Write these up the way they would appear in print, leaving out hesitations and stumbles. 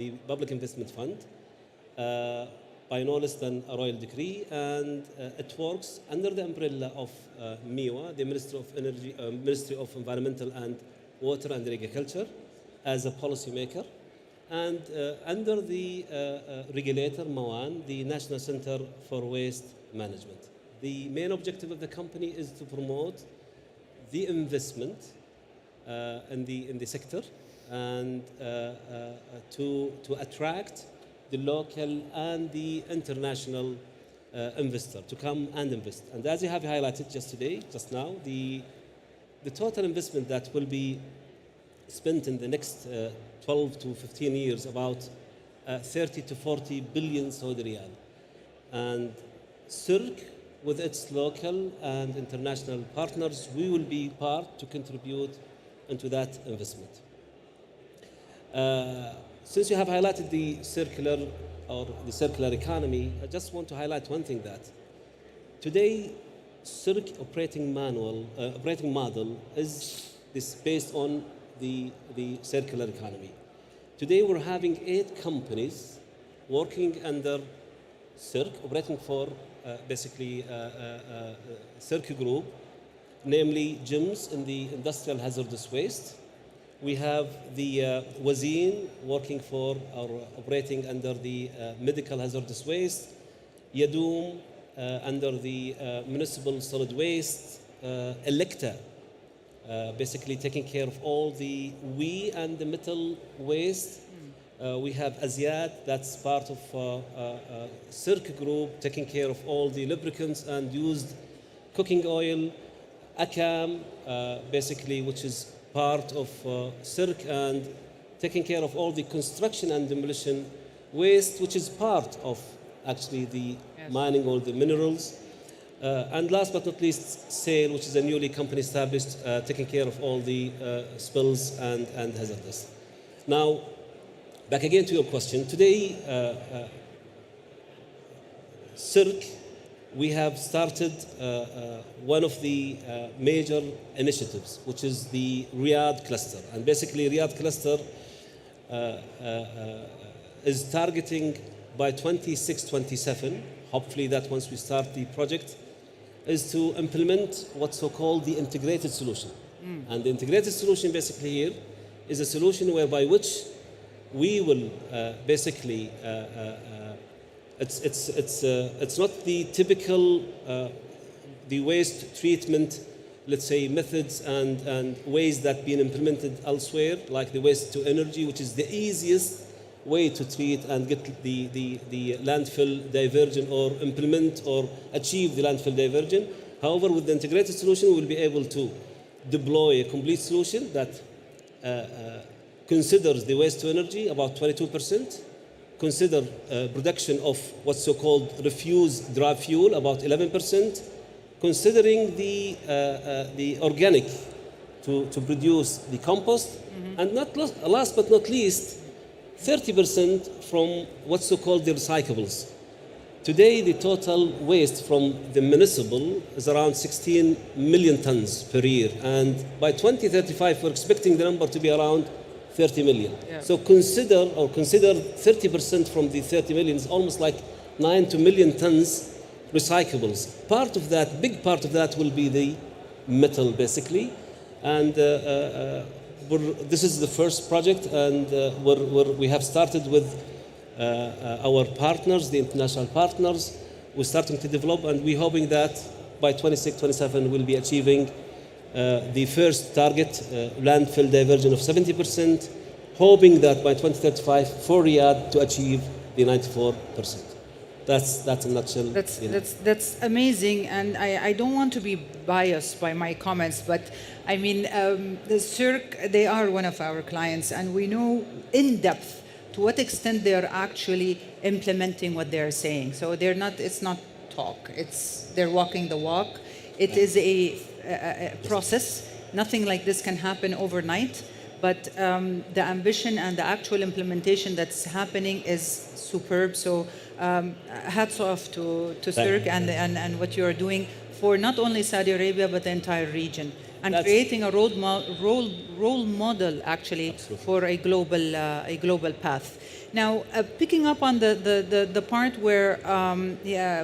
the Public Investment Fund by no less than a royal decree, and it works under the umbrella of MIWA, the Ministry of Environmental and Water and Agriculture, as a policymaker, and under the regulator, MAWAN, the National Center for Waste Management. The main objective of the company is to promote the investment in the sector, and to attract the local and the international investor to come and invest. And as you have highlighted just now, the total investment that will be spent in the next 12 to 15 years, about 30 to 40 billion Saudi riyal. And KAICC, with its local and international partners, we will be part to contribute into that investment. Since you have highlighted the circular economy, I just want to highlight one thing, that today KAICC operating model is based on the circular economy. Today we're having 8 companies working under KAICC, operating for basically KAICC Group, namely GEMS in the industrial hazardous waste. We have the Wazin working for or operating under the medical hazardous waste, Yadoom under the municipal solid waste, Electa basically taking care of all the and the metal waste. We have Aziad, that's part of KAICC Group, taking care of all the lubricants and used cooking oil. Akam, basically, which is part of KAICC and taking care of all the construction and demolition waste, which is part of actually the mining or the minerals. And last but not least, SAIL, which is a newly company established, taking care of all the spills and hazardous. Now, back again to your question. Today, KAICC, we have started one of the major initiatives, which is the Riyadh cluster. And basically, Riyadh cluster is targeting by 26-27, hopefully that once we start the project, is to implement what's so-called the integrated solution. And the integrated solution basically here is a solution whereby which we will basically it's not the typical the waste treatment, let's say, methods and ways that been implemented elsewhere, like the waste to energy, which is the easiest way to treat and get the landfill diversion or implement or achieve the landfill diversion. However, with the integrated solution, we will be able to deploy a complete solution that considers the waste to energy about 22%, consider production of what's so-called refuse dry fuel about 11%, considering the organic to produce the compost, and last but not least, 30% from what's so-called the recyclables. Today, the total waste from the municipal is around 16 million tons per year, and by 2035, we're expecting the number to be around 30 million. Yeah. So consider 30% from the 30 million is almost like 9 million tons recyclables. Part of that, big part of that, will be the metal, basically. And this is the first project, and we have started with our partners, the international partners. We're starting to develop, and we're hoping that by 26-27 we'll be achieving the first target, landfill diversion of 70%, hoping that by 2035 for Riyadh to achieve the 94%. That's a nutshell. That's amazing, and I don't want to be biased by my comments, but I mean, the KAICC, they are one of our clients, and we know in depth to what extent they're actually implementing what they're saying. So it's not talk, they're walking the walk. It is a process. Nothing like this can happen overnight, but the ambition and the actual implementation that's happening is superb. So hats off to KAICC and what you're doing for not only Saudi Arabia, but the entire region. and That's- creating a role model actually Absolutely. for a global path. Now, picking up on the part where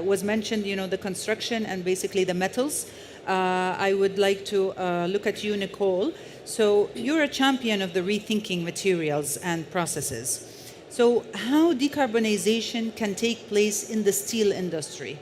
was mentioned, the construction and basically the metals, I would like to look at you, Nicole. So you're a champion of the rethinking materials and processes. So how decarbonization can take place in the steel industry?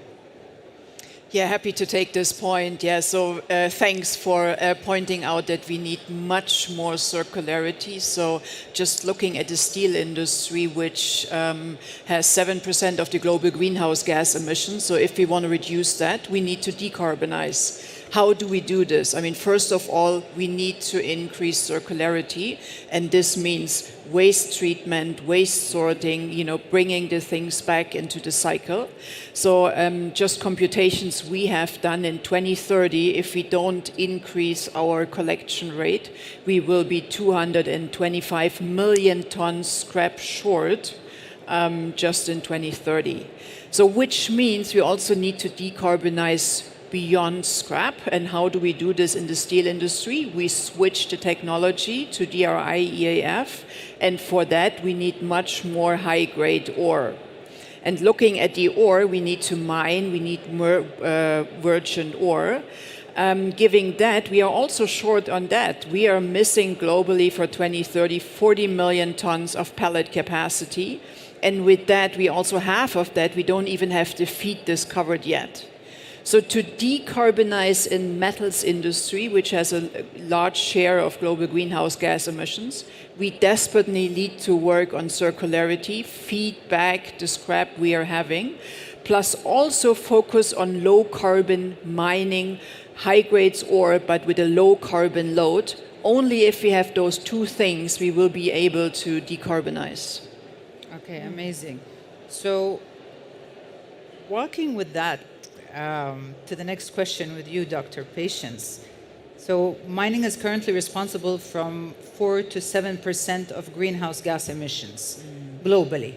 Yeah, happy to take this point. Yeah, so thanks for pointing out that we need much more circularity. So just looking at the steel industry, which has 7% of the global greenhouse gas emissions. So if we want to reduce that, we need to decarbonize. How do we do this? I mean, first of all, we need to increase circularity, and this means waste treatment, waste sorting, bringing the things back into the cycle. So just computations we have done in 2030, if we don't increase our collection rate, we will be 225 million tons scrap short just in 2030. So which means we also need to decarbonize beyond scrap. And how do we do this in the steel industry? We switch the technology to DRI EAF, and for that we need much more high-grade ore. And looking at the ore, we need to mine, we need more virgin ore. Giving that, we are also short on that. We are missing globally for 2030 40 million tons of pellet capacity. And with that, we also half of that, we don't even have the feed discovered yet. So to decarbonize in metals industry, which has a large share of global greenhouse gas emissions, we desperately need to work on circularity, feed back the scrap we are having, plus also focus on low carbon mining, high grades ore, but with a low carbon load. Only if we have those two things, we will be able to decarbonize. Okay, amazing. So walking with that, to the next question with you, Dr. Patience. So mining is currently responsible from 4 to 7% of greenhouse gas emissions globally.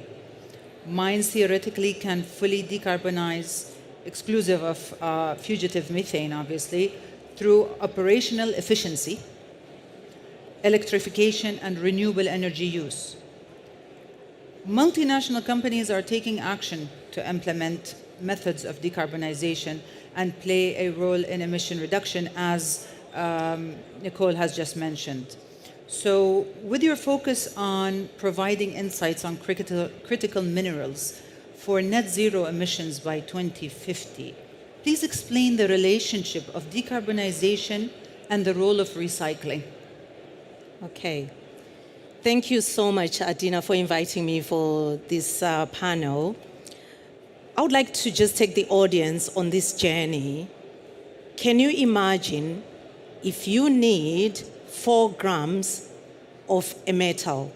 Mines theoretically can fully decarbonize, exclusive of fugitive methane, obviously, through operational efficiency, electrification, and renewable energy use. Multinational companies are taking action to implement methods of decarbonization and play a role in emission reduction, as Nicole has just mentioned. So with your focus on providing insights on critical minerals for net zero emissions by 2050, please explain the relationship of decarbonization and the role of recycling. Okay. Thank you so much, Adina, for inviting me for this panel. I would like to just take the audience on this journey. Can you imagine if you need 4 grams of a metal?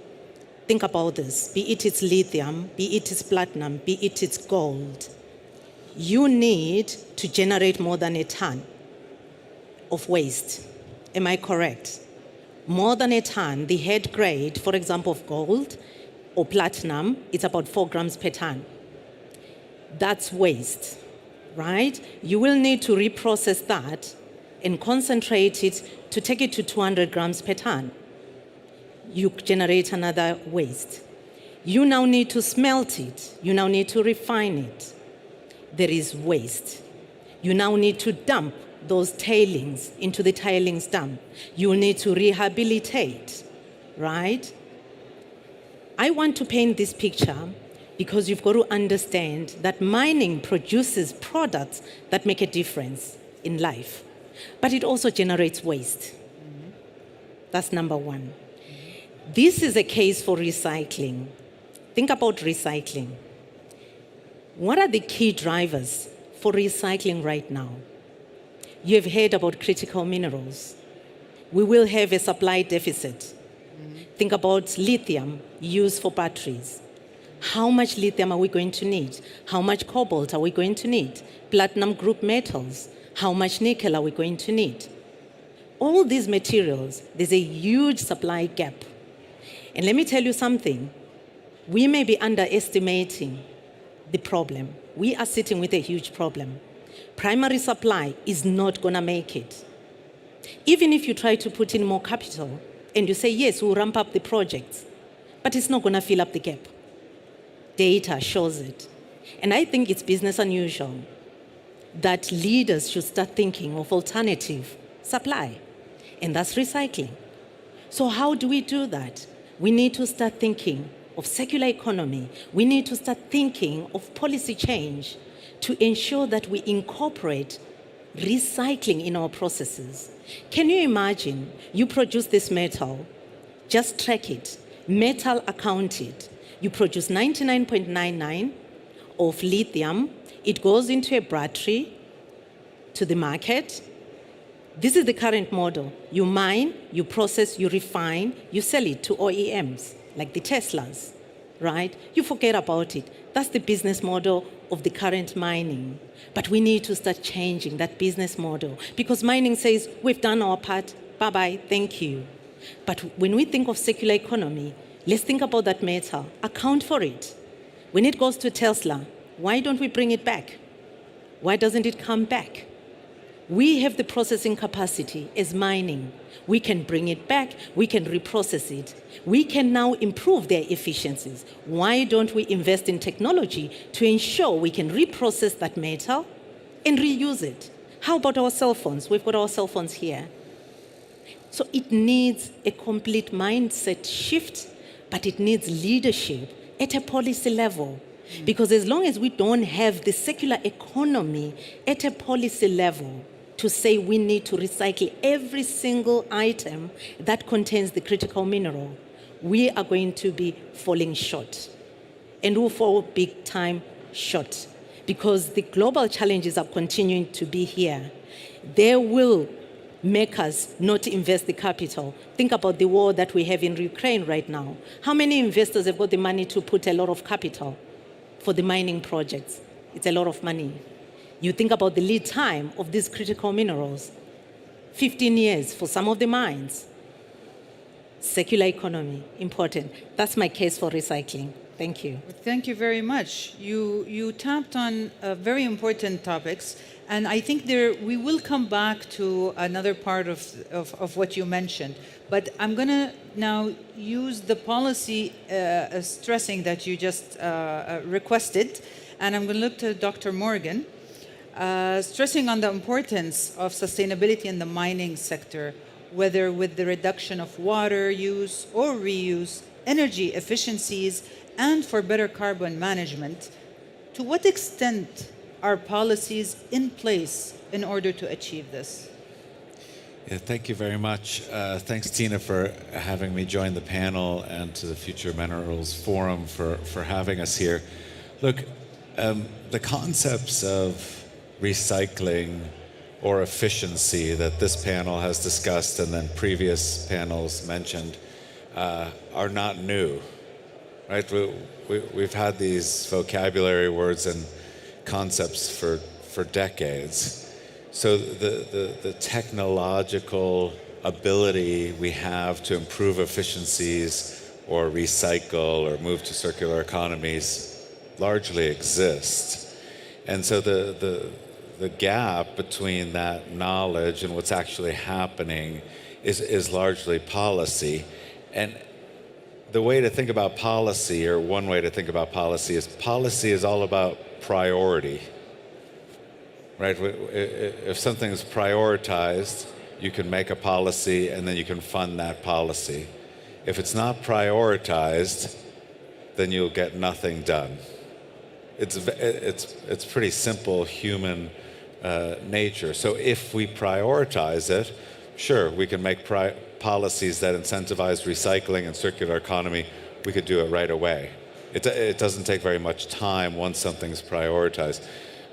Think about this. Be it it's lithium, be it it's platinum, be it it's gold. You need to generate more than a ton of waste. Am I correct? More than a ton. The head grade, for example, of gold or platinum, it's about 4 grams per ton. That's waste, right? You will need to reprocess that and concentrate it to take it to 200 grams per ton. You generate another waste. You now need to smelt it. You now need to refine it. There is waste. You now need to dump those tailings into the tailings dump. You need to rehabilitate, right? I want to paint this picture because you've got to understand that mining produces products that make a difference in life, but it also generates waste. That's number one. This is a case for recycling. Think about recycling. What are the key drivers for recycling right now? You have heard about critical minerals. We will have a supply deficit. Think about lithium used for batteries. How much lithium are we going to need? How much cobalt are we going to need? Platinum group metals. How much nickel are we going to need? All these materials, there's a huge supply gap. And let me tell you something. We may be underestimating the problem. We are sitting with a huge problem. Primary supply is not going to make it. Even if you try to put in more capital and you say, yes, we'll ramp up the projects, but it's not going to fill up the gap. Data shows it. And I think it's business unusual that leaders should start thinking of alternative supply, and that's recycling. So how do we do that? We need to start thinking of circular economy. We need to start thinking of policy change to ensure that we incorporate recycling in our processes. Can you imagine you produce this metal, just track it, metal accounted, you produce 99.99 of lithium, it goes into a battery to the market. This is the current model. You mine, you process, you refine, you sell it to OEMs, like the Teslas, right? You forget about it. That's the business model of the current mining. But we need to start changing that business model because mining says, we've done our part, bye-bye, thank you. But when we think of circular economy, let's think about that metal, account for it. When it goes to Tesla, why don't we bring it back? Why doesn't it come back? We have the processing capacity as mining. We can bring it back, we can reprocess it. We can now improve their efficiencies. Why don't we invest in technology to ensure we can reprocess that metal and reuse it? How about our cell phones? We've got our cell phones here. So it needs a complete mindset shift, but it needs leadership at a policy level. Because as long as we don't have the circular economy at a policy level to say we need to recycle every single item that contains the critical mineral, we are going to be falling short. And we'll fall big time short. Because the global challenges are continuing to be here. They will make us not invest the capital. Think about the war that we have in Ukraine right now. How many investors have got the money to put a lot of capital for the mining projects? It's a lot of money. You think about the lead time of these critical minerals, 15 years for some of the mines. Circular economy, important. That's my case for recycling. Thank you. Thank you very much. You tapped on very important topics, and I think we will come back to another part of what you mentioned. But I'm going to now use the policy stressing that you just requested, and I'm going to look to Dr. Morgan, stressing on the importance of sustainability in the mining sector, whether with the reduction of water use or reuse, energy efficiencies, and for better carbon management. To what extent are policies in place in order to achieve this? Yeah, thank you very much. Thanks, Tina, for having me join the panel, and to the Future Minerals Forum for having us here. Look, the concepts of recycling or efficiency that this panel has discussed and then previous panels mentioned are not new, right? We've had these vocabulary words and concepts for decades. So the technological ability we have to improve efficiencies or recycle or move to circular economies largely exists. And so the gap between that knowledge and what's actually happening is largely policy. And the way to think about policy, or one way to think about policy is all about priority. Right? If something's prioritized, you can make a policy and then you can fund that policy. If it's not prioritized, then you'll get nothing done. It's pretty simple human nature. So if we prioritize it, sure, we can make policies that incentivize recycling and circular economy. We could do it right away. It doesn't take very much time once something's prioritized.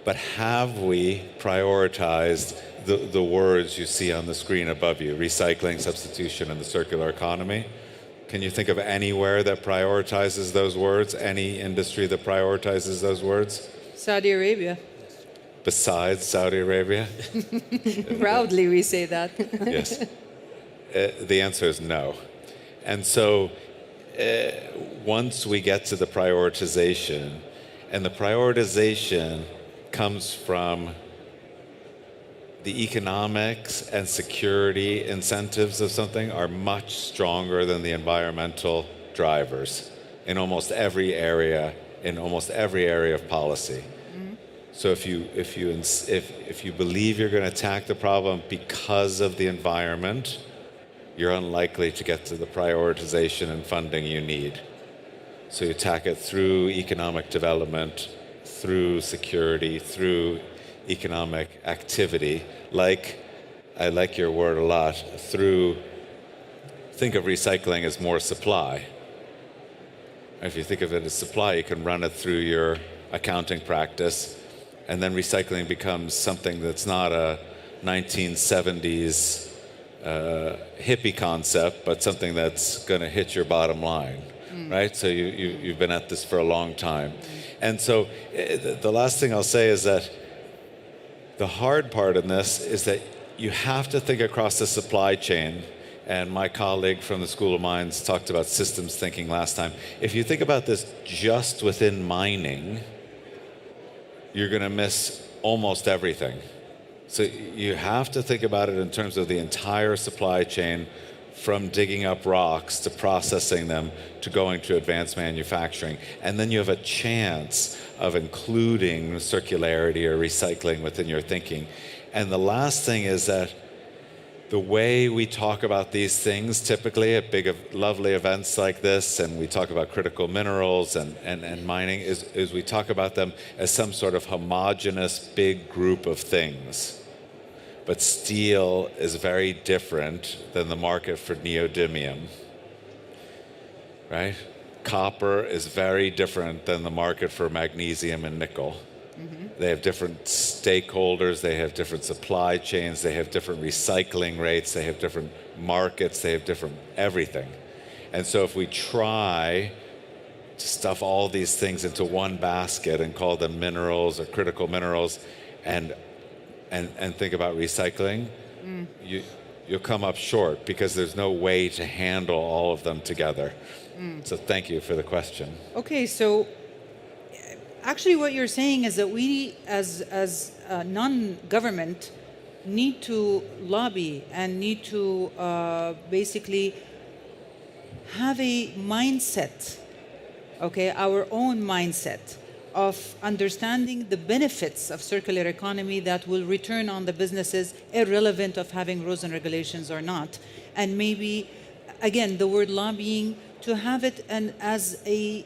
But have we prioritized the words you see on the screen above you, recycling, substitution, and the circular economy? Can you think of anywhere that prioritizes those words? Any industry that prioritizes those words? Saudi Arabia. Besides Saudi Arabia? Proudly we say that. Yes. The answer is no. And so once we get to the prioritization, and the prioritization comes from the economics and security incentives of something are much stronger than the environmental drivers in almost every area of policy. So if you believe you're going to attack the problem because of the environment, you're unlikely to get to the prioritization and funding you need. So you attack it through economic development, through security, through economic activity, I like your word a lot, think of recycling as more supply. If you think of it as supply, you can run it through your accounting practice, and then recycling becomes something that's not a 1970s hippie concept, but something that's going to hit your bottom line, right? So you've been at this for a long time. And so the last thing I'll say is that the hard part in this is that you have to think across the supply chain. And my colleague from the School of Mines talked about systems thinking last time. If you think about this just within mining, you're going to miss almost everything. So you have to think about it in terms of the entire supply chain, from digging up rocks to processing them to going to advanced manufacturing. And then you have a chance of including circularity or recycling within your thinking. And the last thing is that the way we talk about these things typically at big, lovely events like this, and we talk about critical minerals and mining, is we talk about them as some sort of homogeneous big group of things. But steel is very different than the market for neodymium, right? Copper is very different than the market for magnesium and nickel. They have different stakeholders, they have different supply chains, they have different recycling rates, they have different markets, they have different everything. And so if we try to stuff all these things into one basket and call them minerals or critical minerals and think about recycling, you'll come up short because there's no way to handle all of them together. So thank you for the question. Okay, so actually what you're saying is that we as non-government need to lobby and need to basically have a mindset, okay, our own mindset of understanding the benefits of circular economy that will return on the businesses, irrelevant of having rules and regulations or not. And maybe, again, the word lobbying, to have it and as a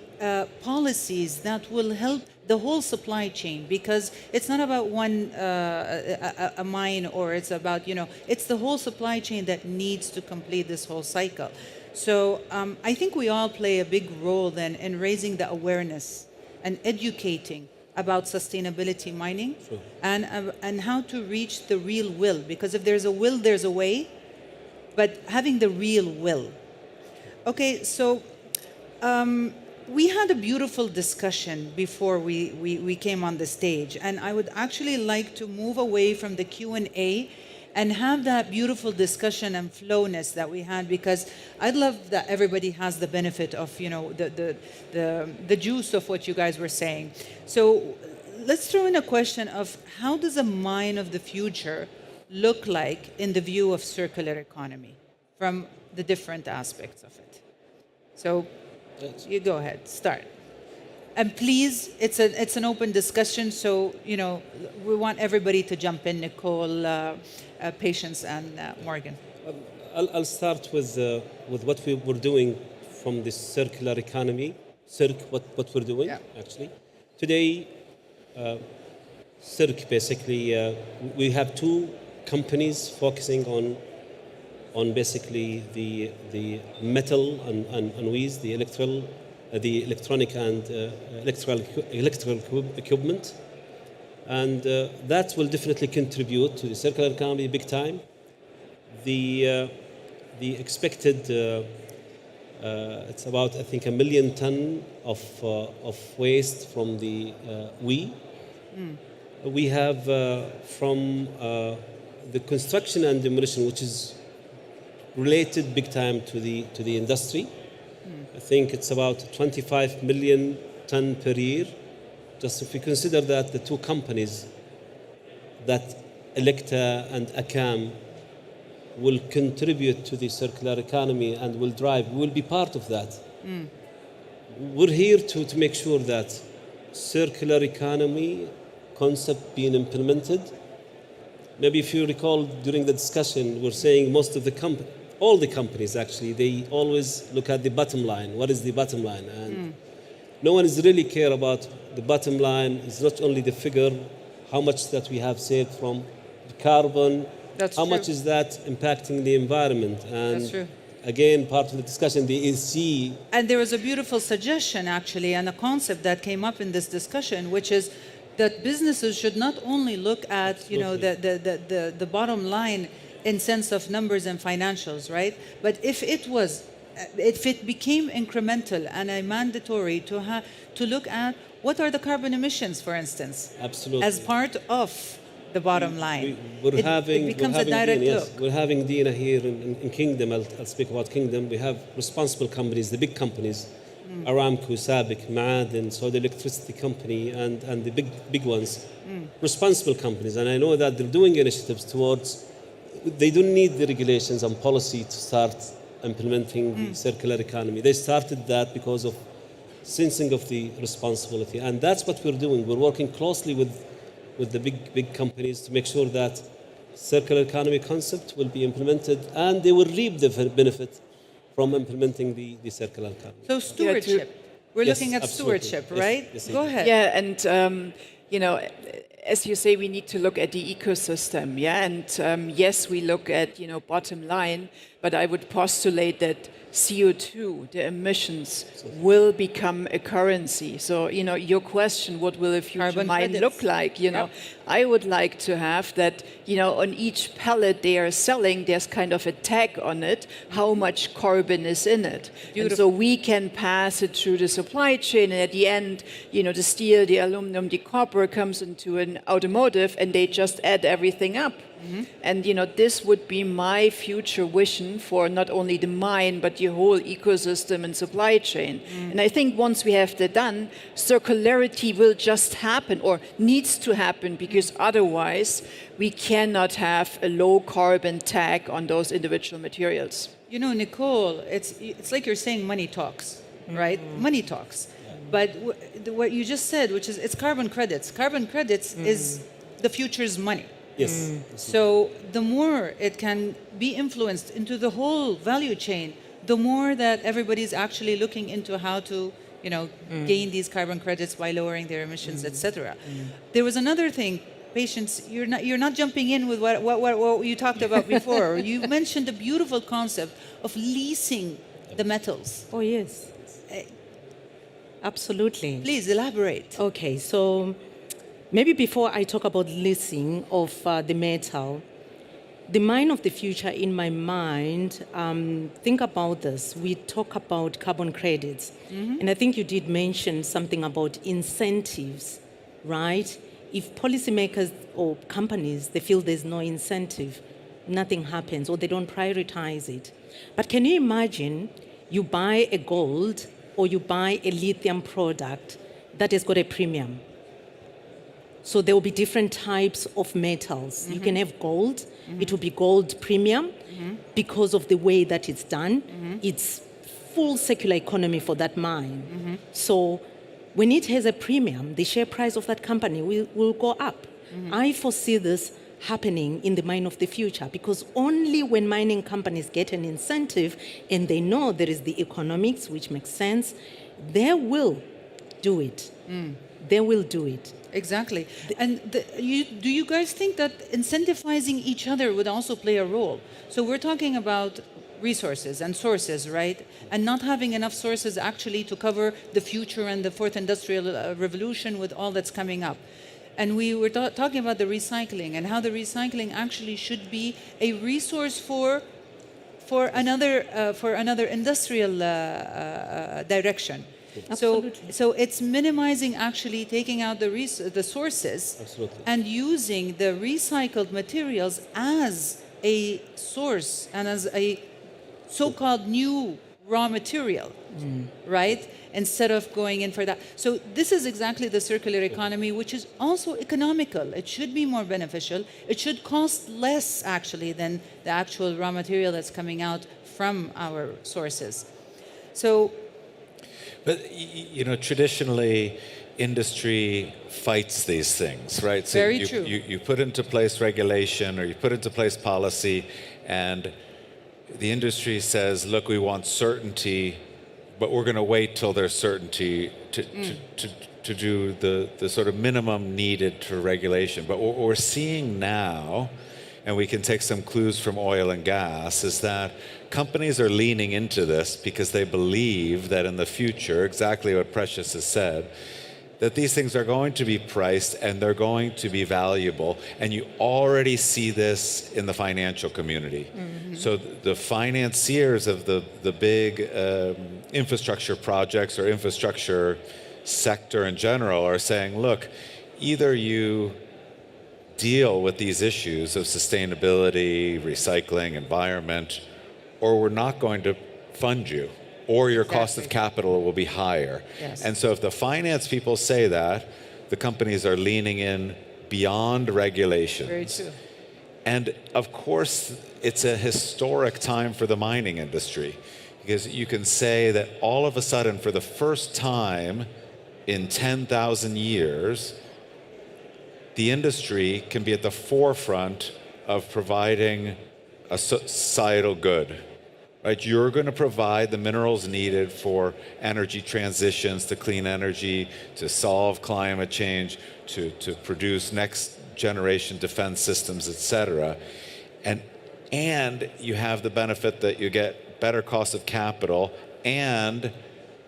policies that will help the whole supply chain, because it's not about one a mine, or it's about, it's the whole supply chain that needs to complete this whole cycle. So I think we all play a big role then in raising the awareness and educating about sustainability mining. Sure. And how to reach the real will, because if there's a will, there's a way, but having the real will. Okay, so we had a beautiful discussion before we came on the stage, and I would actually like to move away from the Q&A and have that beautiful discussion and flowness that we had, because I'd love that everybody has the benefit of, the juice of what you guys were saying. So let's throw in a question of how does a mine of the future look like in the view of circular economy from the different aspects of it? So you go ahead, start. And please, it's an open discussion, so we want everybody to jump in. Nicole, Patience, and Morgan. I'll start with what we were doing from the circular economy. What we're doing, actually. Today, CIRC, basically, we have two companies focusing on basically the metal and waste, the electronic and electrical equipment. And that will definitely contribute to the circular economy big time. The expected, it's about, I think, 1 million ton of waste from the We have from the construction and demolition, which is related big time to the industry. I think it's about 25 million ton per year. Just if we consider that the two companies that Electa and ACAM will contribute to the circular economy and will drive, will be part of that. We're here to make sure that circular economy concept being implemented. Maybe if you recall during the discussion, we're saying most of the all the companies actually, they always look at the bottom line. What is the bottom line? And no one is really care about the bottom line. It's not only the figure, how much that we have saved from carbon, That's how true. much is that impacting the environment. And That's true. again, part of the discussion, the ESG. And there was a beautiful suggestion, actually, and a concept that came up in this discussion, which is that businesses should not only look at, you know, the bottom line in sense of numbers and financials, right? But if it became incremental and a mandatory to look at what are the carbon emissions, for instance, Absolutely. as part of the bottom line. It becomes a direct Dina, look. yes. We're having Dina here in Kingdom. I'll speak about Kingdom. We have responsible companies, the big companies, Aramco, Sabic, Ma'aden, so the electricity company, and the big ones, responsible companies. And I know that they're doing initiatives towards, they don't need the regulations and policy to start implementing the circular economy. They started that because of sensing of the responsibility. And that's what we're doing. We're working closely with the big companies to make sure that circular economy concept will be implemented and they will reap the benefit from implementing the circular economy. So stewardship. We're Yes, looking at absolutely. stewardship, Yes, right? yes, Go indeed. ahead. Yeah, and you know, as you say, we need to look at the ecosystem. Yeah, and yes, we look at bottom line, but I would postulate that CO2, the emissions, will become a currency. So your question, what will a future Carbon mine credits. look like? I would like to have that. On each pellet they are selling, there's kind of a tag on it, how much carbon is in it. And so we can pass it through the supply chain, and at the end, the steel, the aluminum, the copper comes into an automotive, and they just add everything up. And this would be my future vision for not only the mine but the whole ecosystem and supply chain. And I think once we have that done, circularity will just happen or needs to happen, because otherwise we cannot have a low carbon tag on those individual materials. Nicole, it's like you're saying money talks, right? Money talks. But what you just said, which is it's carbon credits. Carbon credits is the future's money. Yes. So the more it can be influenced into the whole value chain, the more that everybody's actually looking into how to, gain these carbon credits by lowering their emissions, etc. There was another thing. Patience, you're not jumping in with what you talked about before. You mentioned a beautiful concept of leasing the metals. Oh, yes. Absolutely. Please elaborate. Okay, so maybe before I talk about leasing of the metal, the mine of the future in my mind, think about this. We talk about carbon credits. And I think you did mention something about incentives, right? If policymakers or companies, they feel there's no incentive, nothing happens, or they don't prioritize it. But can you imagine you buy a gold or you buy a lithium product that has got a premium? So there will be different types of metals. You can have gold. It will be gold premium because of the way that it's done. It's full circular economy for that mine. So when it has a premium, the share price of that company will go up. I foresee this happening in the mine of the future, because only when mining companies get an incentive and they know there is the economics, which makes sense, they will do it. They will do it. Exactly. And do you guys think that incentivizing each other would also play a role? So we're talking about resources and sources, right? And not having enough sources actually to cover the future and the fourth industrial revolution with all that's coming up. And we were talking about the recycling and how the recycling actually should be a resource for another industrial direction. Absolutely. So it's minimizing actually taking out the sources Absolutely. and using the recycled materials as a source and as a so-called new raw material, right? Instead of going in for that. So this is exactly the circular economy, which is also economical. It should be more beneficial. It should cost less, actually, than the actual raw material that's coming out from our sources. So, but traditionally, industry fights these things, right? So very true. You put into place regulation or you put into place policy, and the industry says, look, we want certainty, but we're going to wait till there's certainty to do the sort of minimum needed to regulation. But what we're seeing now, and we can take some clues from oil and gas, is that companies are leaning into this because they believe that in the future, exactly what Precious has said, that these things are going to be priced and they're going to be valuable. And you already see this in the financial community. So the financiers of the big infrastructure projects or infrastructure sector in general are saying, look, either you deal with these issues of sustainability, recycling, environment, or we're not going to fund you, or your cost of capital will be higher. Yes. And so if the finance people say that, the companies are leaning in beyond regulations. very true. And of course, it's a historic time for the mining industry, because you can say that all of a sudden, for the first time in 10,000 years, the industry can be at the forefront of providing a societal good. Right? You're going to provide the minerals needed for energy transitions, to clean energy, to solve climate change, to produce next generation defense systems, et cetera. And you have the benefit that you get better cost of capital, and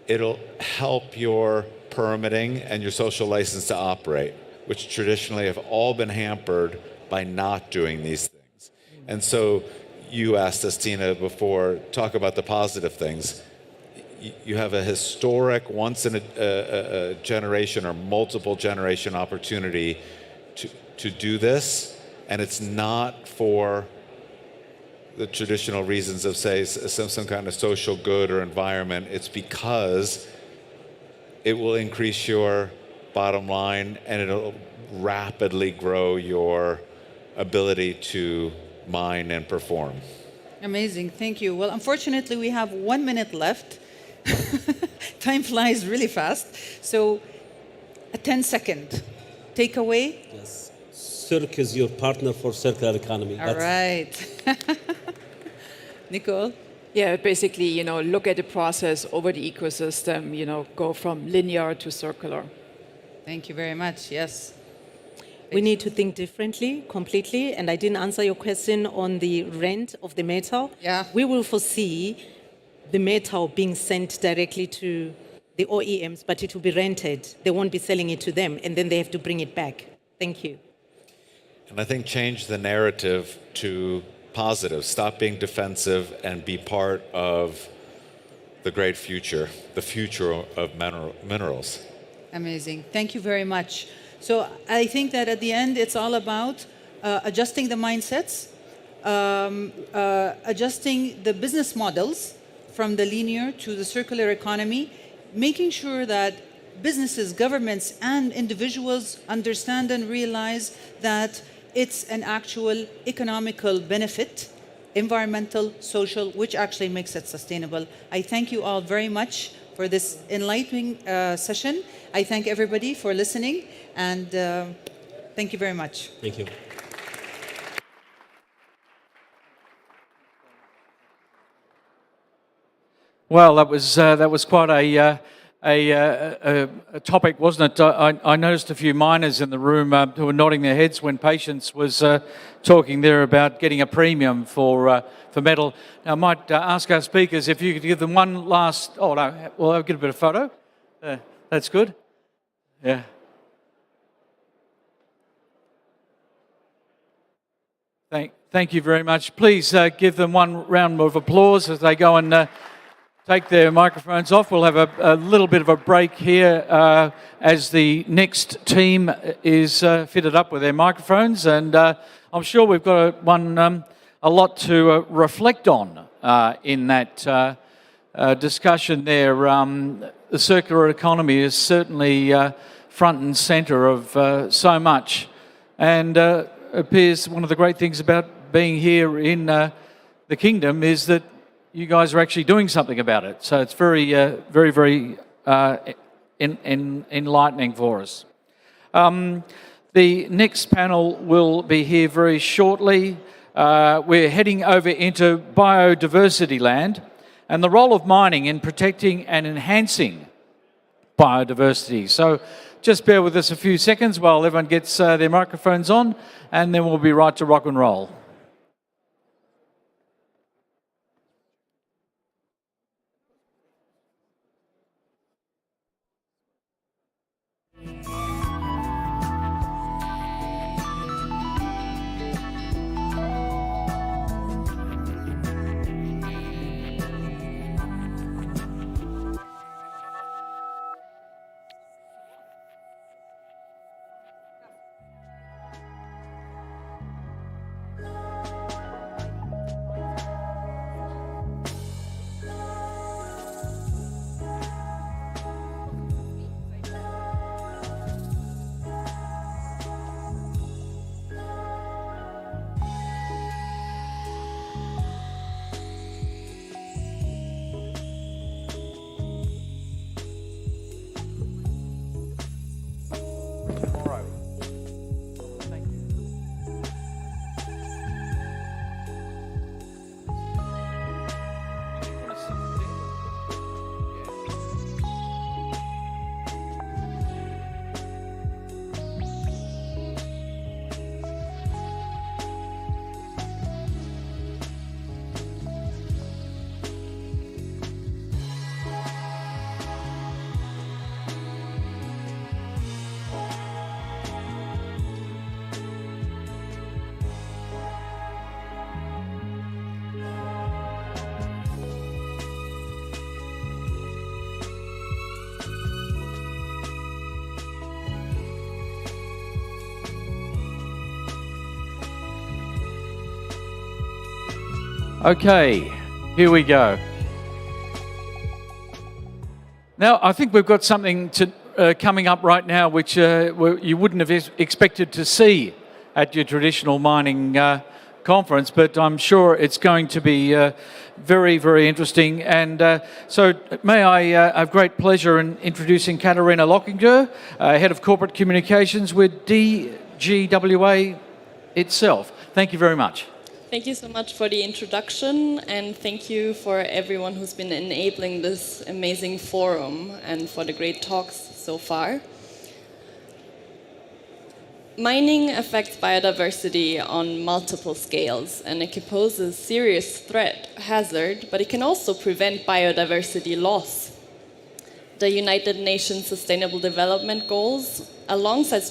it'll help your permitting and your social license to operate, which traditionally have all been hampered by not doing these things. And so you asked us, Tina, before, talk about the positive things. You have a historic, once in a generation or multiple generation opportunity to do this, and it's not for the traditional reasons of, say, some kind of social good or environment. It's because it will increase your bottom line and it'll rapidly grow your ability to mine and perform. Amazing, thank you. Well, unfortunately, we have 1 minute left. Time flies really fast. So, a 10-second takeaway. Yes. Circ is your partner for circular economy. All right. Nicole? Yeah, basically, look at the process over the ecosystem, go from linear to circular. Thank you very much. Yes. We need to think differently, completely. And I didn't answer your question on the rent of the metal. Yeah. We will foresee the metal being sent directly to the OEMs, but it will be rented. They won't be selling it to them, and then they have to bring it back. Thank you. And I think change the narrative to positive. Stop being defensive and be part of the great future, the future of minerals. Amazing. Thank you very much. So I think that at the end, it's all about adjusting the mindsets, adjusting the business models from the linear to the circular economy, making sure that businesses, governments, and individuals understand and realize that it's an actual economical benefit, environmental, social, which actually makes it sustainable. I thank you all very much for this enlightening session. I thank everybody for listening, and thank you very much. Thank you. Well, that was quite a topic, wasn't it? I noticed a few miners in the room who were nodding their heads when Patience was talking there about getting a premium for metal. Now, I might ask our speakers if you could give them one last. Oh no, well, I'll get a bit of photo. That's good. Yeah. Thank you very much. Please give them one round of applause as they go and take their microphones off. We'll have a little bit of a break here as the next team is fitted up with their microphones, and I'm sure we've got a lot to reflect on in that discussion there. The circular economy is certainly front and centre of so much, and appears one of the great things about being here in the Kingdom is that you guys are actually doing something about it. So it's very, very enlightening for us. The next panel will be here very shortly. We're heading over into biodiversity land and the role of mining in protecting and enhancing biodiversity. So just bear with us a few seconds while everyone gets their microphones on, and then we'll be right to rock and roll. Okay, here we go. Now, I think we've got something coming up right now which you wouldn't have expected to see at your traditional mining conference, but I'm sure it's going to be very, very interesting. And so may I have great pleasure in introducing Katharina Lockinger, Head of Corporate Communications with DGWA itself. Thank you very much. Thank you so much for the introduction, and thank you for everyone who's been enabling this amazing forum and for the great talks so far. Mining affects biodiversity on multiple scales, and it can pose a serious threat, hazard, but it can also prevent biodiversity loss. The United Nations Sustainable Development Goals, alongside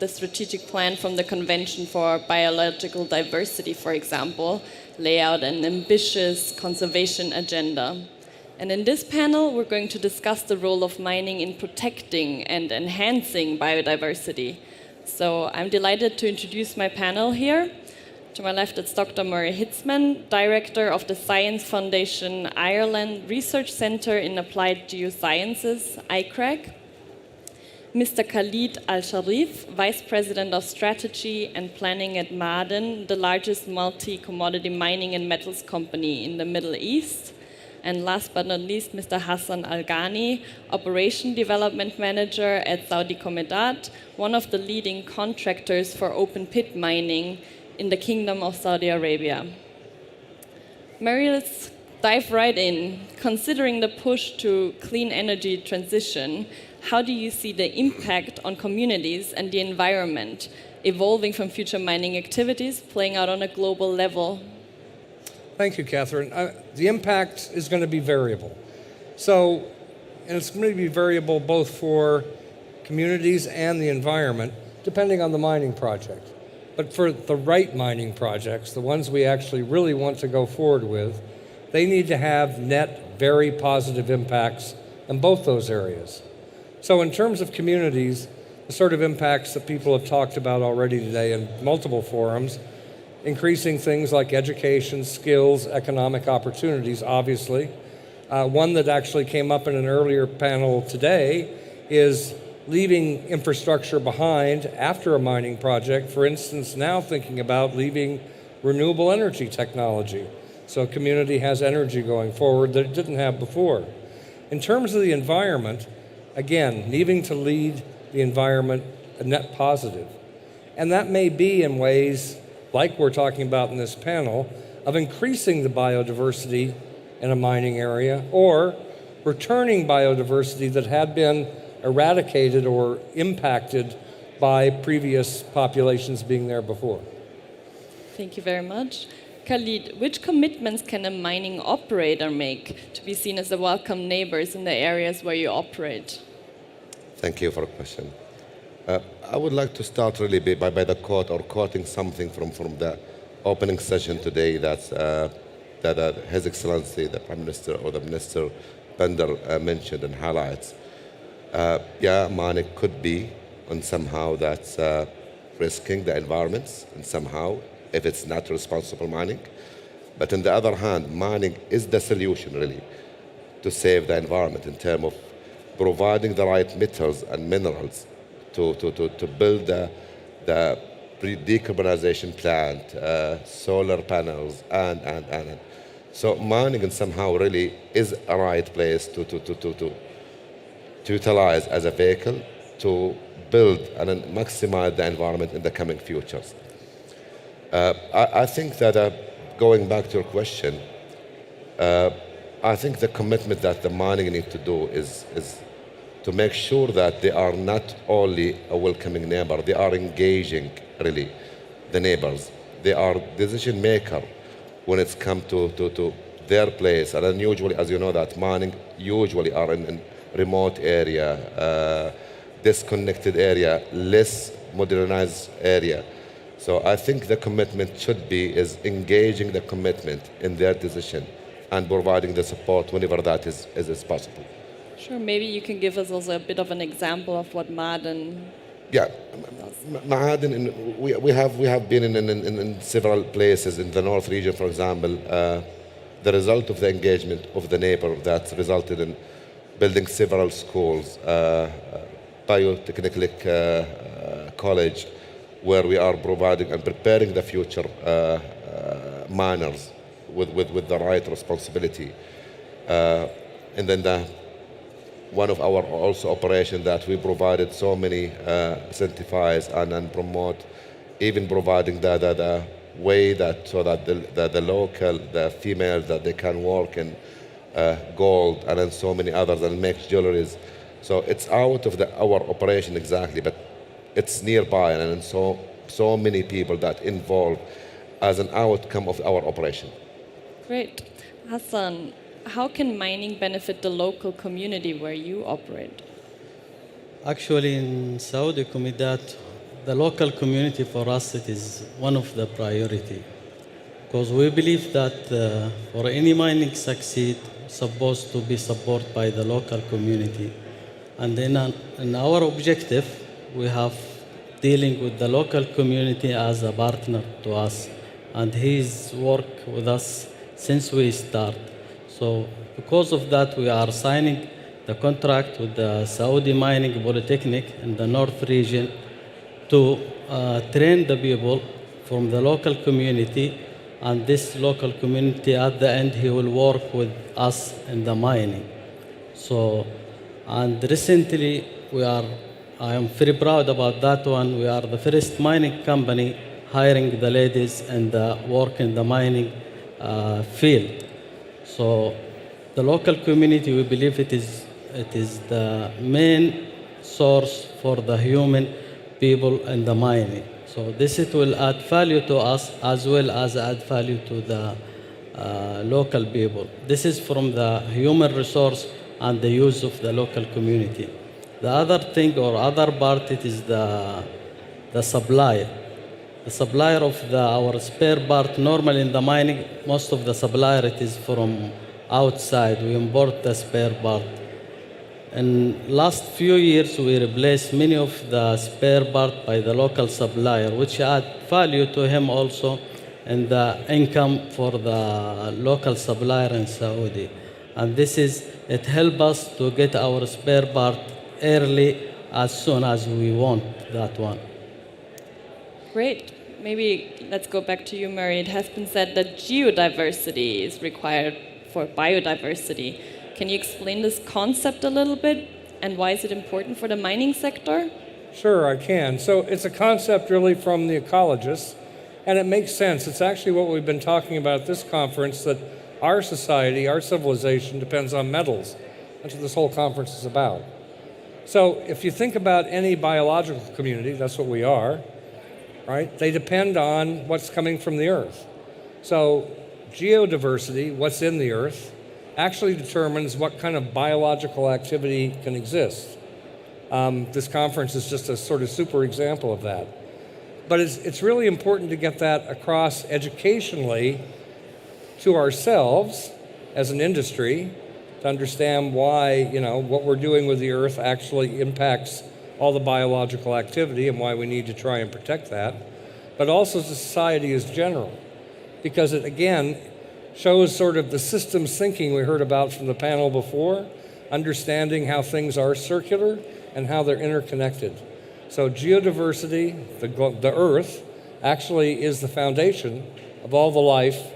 the strategic plan from the Convention for Biological Diversity, for example, lay out an ambitious conservation agenda. And in this panel, we're going to discuss the role of mining in protecting and enhancing biodiversity. So I'm delighted to introduce my panel here. To my left, it's Dr. Murray Hitzman, Director of the Science Foundation Ireland Research Centre in Applied Geosciences, KAICC. Mr. Khalid Al-Sharif, Vice President of Strategy and Planning at Ma'aden, the largest multi-commodity mining and metals company in the Middle East. And last but not least, Mr. Hassan Al-Ghani, Operation Development Manager at Saudi Comedat, one of the leading contractors for open pit mining in the Kingdom of Saudi Arabia. Mary, let's dive right in. Considering the push to clean energy transition, how do you see the impact on communities and the environment evolving from future mining activities playing out on a global level? Thank you, Catherine. The impact is going to be variable. And it's going to be variable both for communities and the environment, depending on the mining project. But for the right mining projects, the ones we actually really want to go forward with, they need to have net, very positive impacts in both those areas. So in terms of communities, the sort of impacts that people have talked about already today in multiple forums, increasing things like education, skills, economic opportunities, obviously, One that actually came up in an earlier panel today is leaving infrastructure behind after a mining project. For instance, now thinking about leaving renewable energy technology, so a community has energy going forward that it didn't have before. In terms of the environment, again, needing to lead the environment a net positive. And that may be in ways, like we're talking about in this panel, of increasing the biodiversity in a mining area or returning biodiversity that had been eradicated or impacted by previous populations being there before. Thank you very much. Khalid, which commitments can a mining operator make to be seen as a welcome neighbors in the areas where you operate? Thank you for the question. I would like to start really by the quote or quoting something from the opening session today that His Excellency, the Prime Minister or the Minister Bender mentioned and highlights. Yeah, mining could be, and somehow that's risking the environment, and somehow if it's not responsible mining. But on the other hand, mining is the solution really to save the environment in terms of providing the right metals and minerals to build the decarbonization plant, solar panels, and. So mining and somehow really is a right place to utilize as a vehicle to build and then maximize the environment in the coming futures. I think that going back to your question, I think the commitment that the mining need to do is to make sure that they are not only a welcoming neighbor, they are engaging really the neighbors. They are decision maker when it's come to their place. And then usually, as you know, that mining usually are in remote area, disconnected area, less modernized area. So I think the commitment should be is engaging the commitment in their decision and providing the support whenever that is possible. Sure, maybe you can give us also a bit of an example of what Ma'aden. Yeah, Ma'aden, we have been in several places in the North region, for example. The result of the engagement of the neighbor that resulted in building several schools, biotechnical college, where we are providing and preparing the future miners with the right responsibility. And then one of our also operations that we provided so many incentivize and promote, even providing the way that so that the local, the females, that they can work in gold and then so many others and make jewelries. So it's out of our operation exactly, but it's nearby and so many people that involved as an outcome of our operation. Great. Hassan, how can mining benefit the local community where you operate? Actually, in Saudi Kumidat, the local community for us, it is one of the priority. Because we believe that for any mining succeed, supposed to be supported by the local community. And then in our objective, we have dealing with the local community as a partner to us. And he's worked with us since we start. So because of that, we are signing the contract with the Saudi Mining Polytechnic in the North region to train the people from the local community, and this local community at the end, he will work with us in the mining. So, and recently I am very proud about that one. We are the first mining company hiring the ladies and work in the mining field. So the local community, we believe it is the main source for the human people in the mining. So this it will add value to us as well as add value to the local people. This is from the human resource and the use of the local community. The other thing or other part, it is the supplier. The supplier of our spare part, normally in the mining, most of the supplier, it is from outside. We import the spare part. In last few years, we replaced many of the spare part by the local supplier, which add value to him also and the income for the local supplier in Saudi. And it helps us to get our spare part early as soon as we want that one. Great. Maybe let's go back to you, Murray. It has been said that geodiversity is required for biodiversity. Can you explain this concept a little bit, and why is it important for the mining sector? Sure, I can. So it's a concept really from the ecologists, and it makes sense. It's actually what we've been talking about at this conference, that our society, our civilization depends on metals. That's what this whole conference is about. So if you think about any biological community, that's what we are, right? They depend on what's coming from the earth. So geodiversity, what's in the earth, actually determines what kind of biological activity can exist. This conference is just a sort of super example of that. But it's really important to get that across educationally to ourselves as an industry, to understand why, what we're doing with the earth actually impacts all the biological activity and why we need to try and protect that, but also to society as general, because it, again, shows sort of the systems thinking we heard about from the panel before, understanding how things are circular and how they're interconnected. So geodiversity, the earth, actually is the foundation of all the life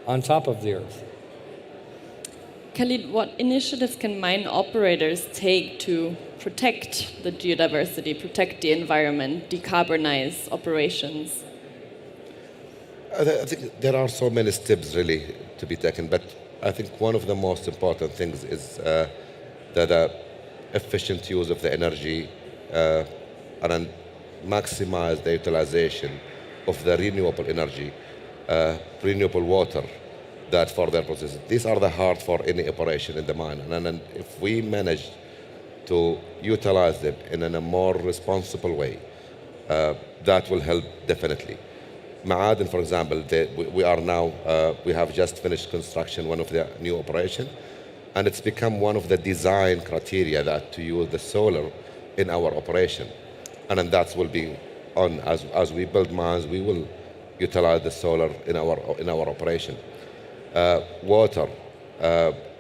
on top of the earth. Khalid, what initiatives can mine operators take to protect the geodiversity, protect the environment, decarbonize operations? I think there are so many steps really to be taken, but I think one of the most important things is that efficient use of the energy and then maximize the utilization of the renewable energy, renewable water, that for their processes. These are the heart for any operation in the mine. And then if we manage to utilize them in a more responsible way, that will help definitely. Ma'aden, for example, we have just finished construction, one of the new operation, and it's become one of the design criteria that to use the solar in our operation. And then that will be on, as we build mines, we will utilize the solar in our operation. Water,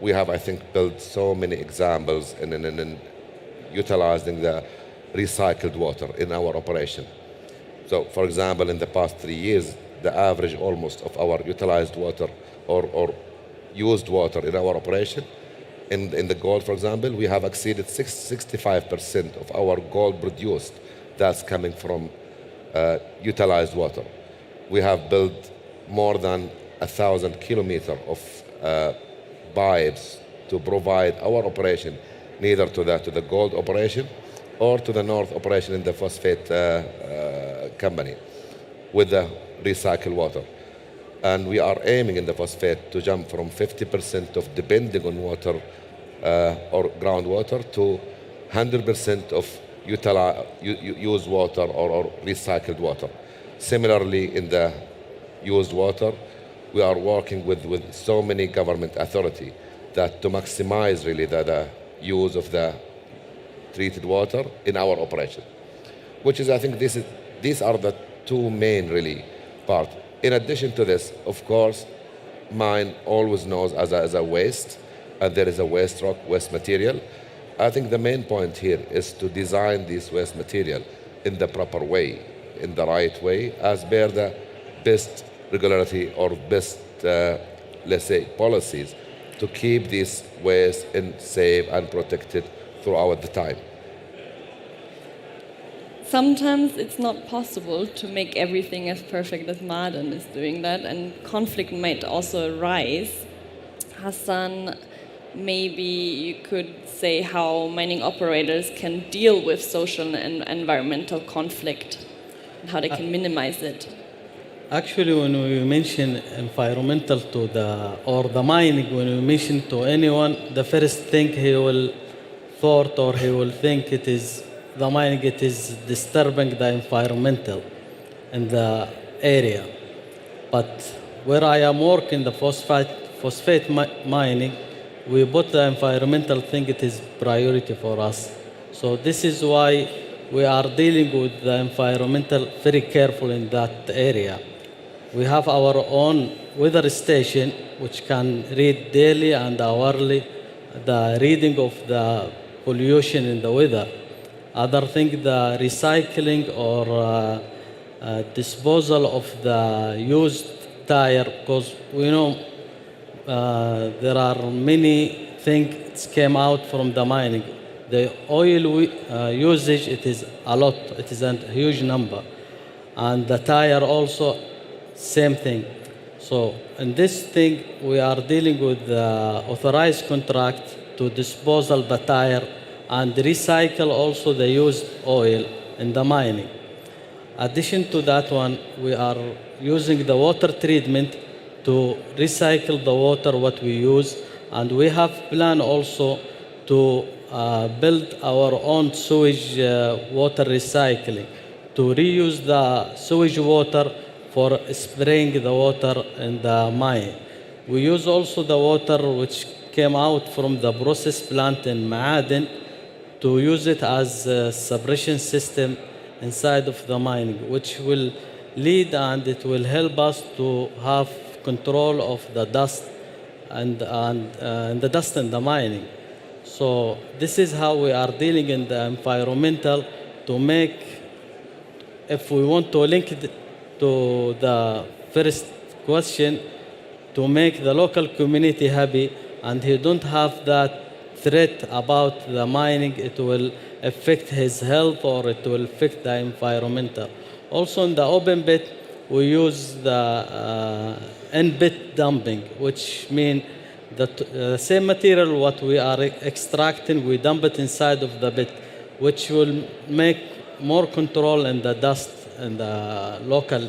we have, I think, built so many examples in utilizing the recycled water in our operation. So, for example, in the past 3 years, the average almost of our utilized water or used water in our operation, in the gold, for example, we have exceeded 65% of our gold produced that's coming from utilized water. We have built more than 1,000 kilometers of pipes to provide our operation, neither to the gold operation or to the north operation in the phosphate company with the recycled water. And we are aiming in the phosphate to jump from 50% of depending on water or groundwater to 100% of used water or recycled water. Similarly, in the used water, we are working with so many government authority that to maximize really the use of the treated water in our operation, which is, I think, these are the two main really part. In addition to this, of course, mine always knows as a waste, and there is a waste rock, waste material. I think the main point here is to design this waste material in the proper way, in the right way, as per the best regularity or best, let's say, policies to keep this waste safe and protected throughout the time. Sometimes it's not possible to make everything as perfect as Ma'aden is doing that, and conflict might also arise. Hassan, maybe you could say how mining operators can deal with social and environmental conflict and how they can minimize it. Actually, when we mention environmental or the mining, when we mention to anyone, the first thing he will thought or he will think it is the mining, it is disturbing the environmental in the area. But where I am working, the phosphate mining, we put the environmental thing, it is priority for us. So this is why we are dealing with the environmental very careful in that area. We have our own weather station which can read daily and hourly the reading of the pollution in the weather. Other thing, the recycling or disposal of the used tire, because we know there are many things came out from the mining. The oil usage, it is a lot, it is a huge number. And the tire also, same thing. So in this thing, we are dealing with the authorized contract to disposal the tire and recycle also the used oil in the mining. Addition to that one, we are using the water treatment to recycle the water what we use, and we have plan also to build our own sewage water recycling, to reuse the sewage water for spraying the water in the mine. We use also the water which came out from the process plant in Ma'aden to use it as a suppression system inside of the mining, which will lead and it will help us to have control of the dust and the dust in the mining. So this is how we are dealing in the environmental to make, if we want to link it to the first question, to make the local community happy and he don't have that threat about the mining, it will affect his health or it will affect the environmental. Also in the open pit, we use the in-pit dumping, which means that the same material what we are extracting, we dump it inside of the pit, which will make more control in the dust in the local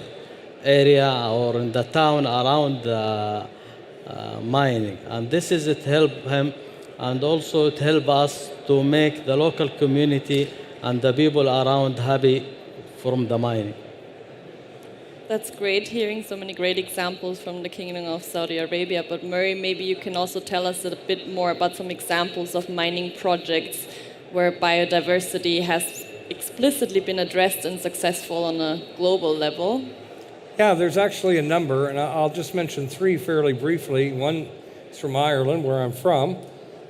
area or in the town around the mining. And this is it help him, and also it help us to make the local community and the people around happy from the mining. That's great, hearing so many great examples from the Kingdom of Saudi Arabia. But Murray, maybe you can also tell us a bit more about some examples of mining projects where biodiversity has explicitly been addressed and successful on a global level. Yeah, there's actually a number, and I'll just mention three fairly briefly. One is from Ireland, where I'm from,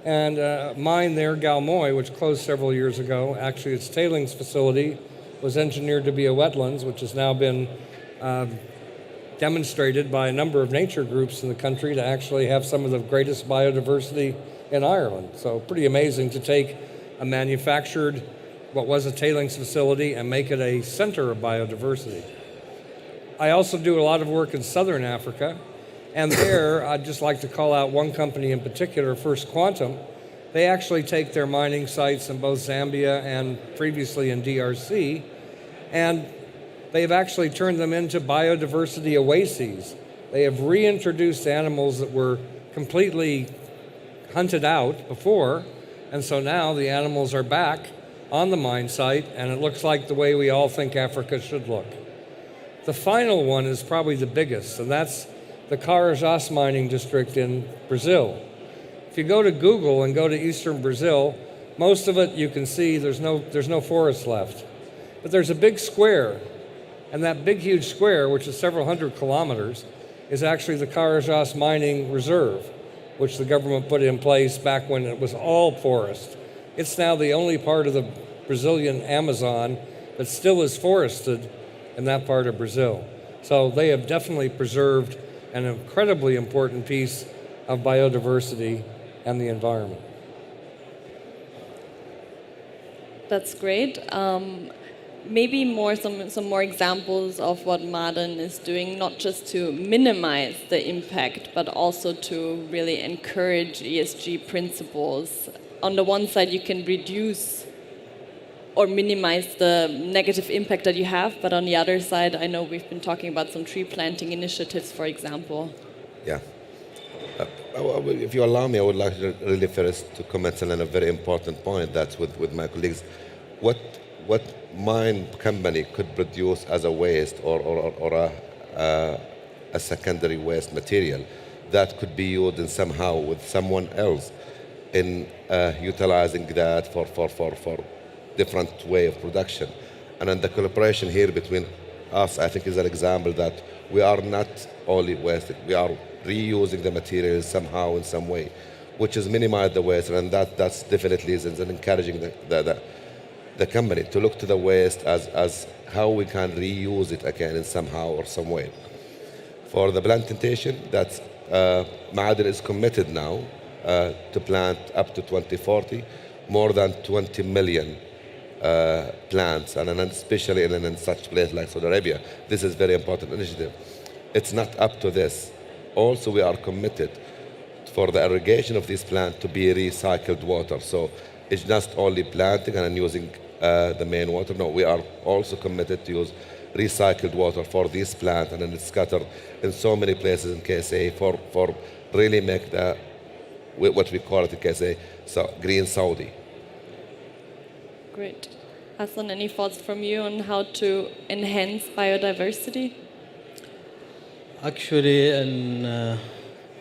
and mine there, Galmoy, which closed several years ago. Actually, its tailings facility was engineered to be a wetlands, which has now been demonstrated by a number of nature groups in the country to actually have some of the greatest biodiversity in Ireland. So pretty amazing to take a manufactured, what was a tailings facility, and make it a center of biodiversity. I also do a lot of work in Southern Africa, and there I'd just like to call out one company in particular, First Quantum. They actually take their mining sites in both Zambia and previously in DRC, and they've actually turned them into biodiversity oases. They have reintroduced animals that were completely hunted out before, and so now the animals are back on the mine site, and it looks like the way we all think Africa should look. The final one is probably the biggest, and that's the Carajás mining district in Brazil. If you go to Google and go to eastern Brazil, most of it you can see there's no forest left. But there's a big square, and that big huge square, which is several hundred kilometers, is actually the Carajás Mining Reserve, which the government put in place back when it was all forest. It's now the only part of the Brazilian Amazon that still is forested in that part of Brazil. So they have definitely preserved an incredibly important piece of biodiversity and the environment. That's great. Maybe some more examples of what Ma'aden is doing, not just to minimize the impact, but also to really encourage ESG principles. On the one side, you can reduce or minimize the negative impact that you have, but on the other side, I know we've been talking about some tree planting initiatives, for example. Yeah. If you allow me, I would like to really first to comment on a very important point that's with my colleagues. What mine company could produce as a waste or a secondary waste material that could be used in somehow with someone else in utilizing that for different way of production. And then the collaboration here between us, I think, is an example that we are not only wasting, we are reusing the materials somehow in some way, which is minimize the waste, and that's definitely is encouraging the company to look to the waste as how we can reuse it again in somehow or some way. For the plantation, that's Ma'aden is committed now to plant up to 2040 more than 20 million plants, and especially in such place like Saudi Arabia. This is very important initiative. It's not up to this. Also, we are committed for the irrigation of these plants to be recycled water. So it's not only planting and using the main water. No, we are also committed to use recycled water for these plants, and then it's scattered in so many places in KSA for really make the, what we call it in KSA, so green Saudi. Great. Hassan, any thoughts from you on how to enhance biodiversity? Actually,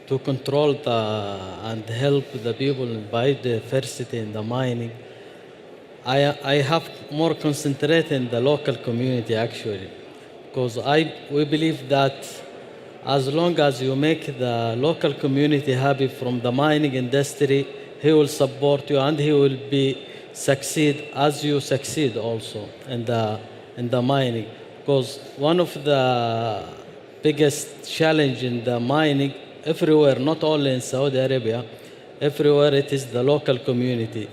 to control and help the people in biodiversity in the mining, I have more concentrated in the local community actually, because we believe that as long as you make the local community happy from the mining industry, he will support you and he will succeed as you succeed also in the mining. Because one of the biggest challenge in the mining everywhere, not only in Saudi Arabia, everywhere it is the local community.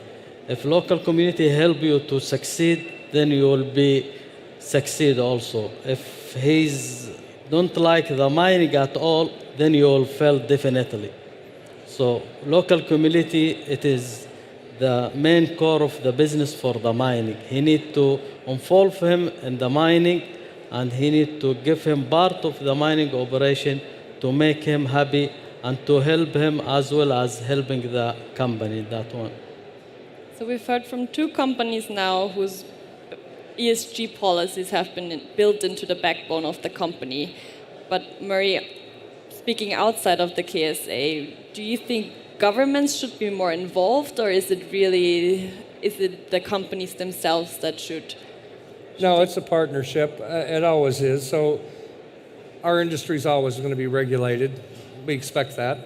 If local community help you to succeed, then you will succeed also. If he's don't like the mining at all, then you will fail definitely. So local community, it is the main core of the business for the mining. He need to involve him in the mining, and he need to give him part of the mining operation to make him happy and to help him as well as helping the company, that one. So we've heard from two companies now whose ESG policies have been built into the backbone of the company. But Murray, speaking outside of the KSA, do you think governments should be more involved, or is it the companies themselves that should? No, it's a partnership. It always is. So our industry is always going to be regulated. We expect that.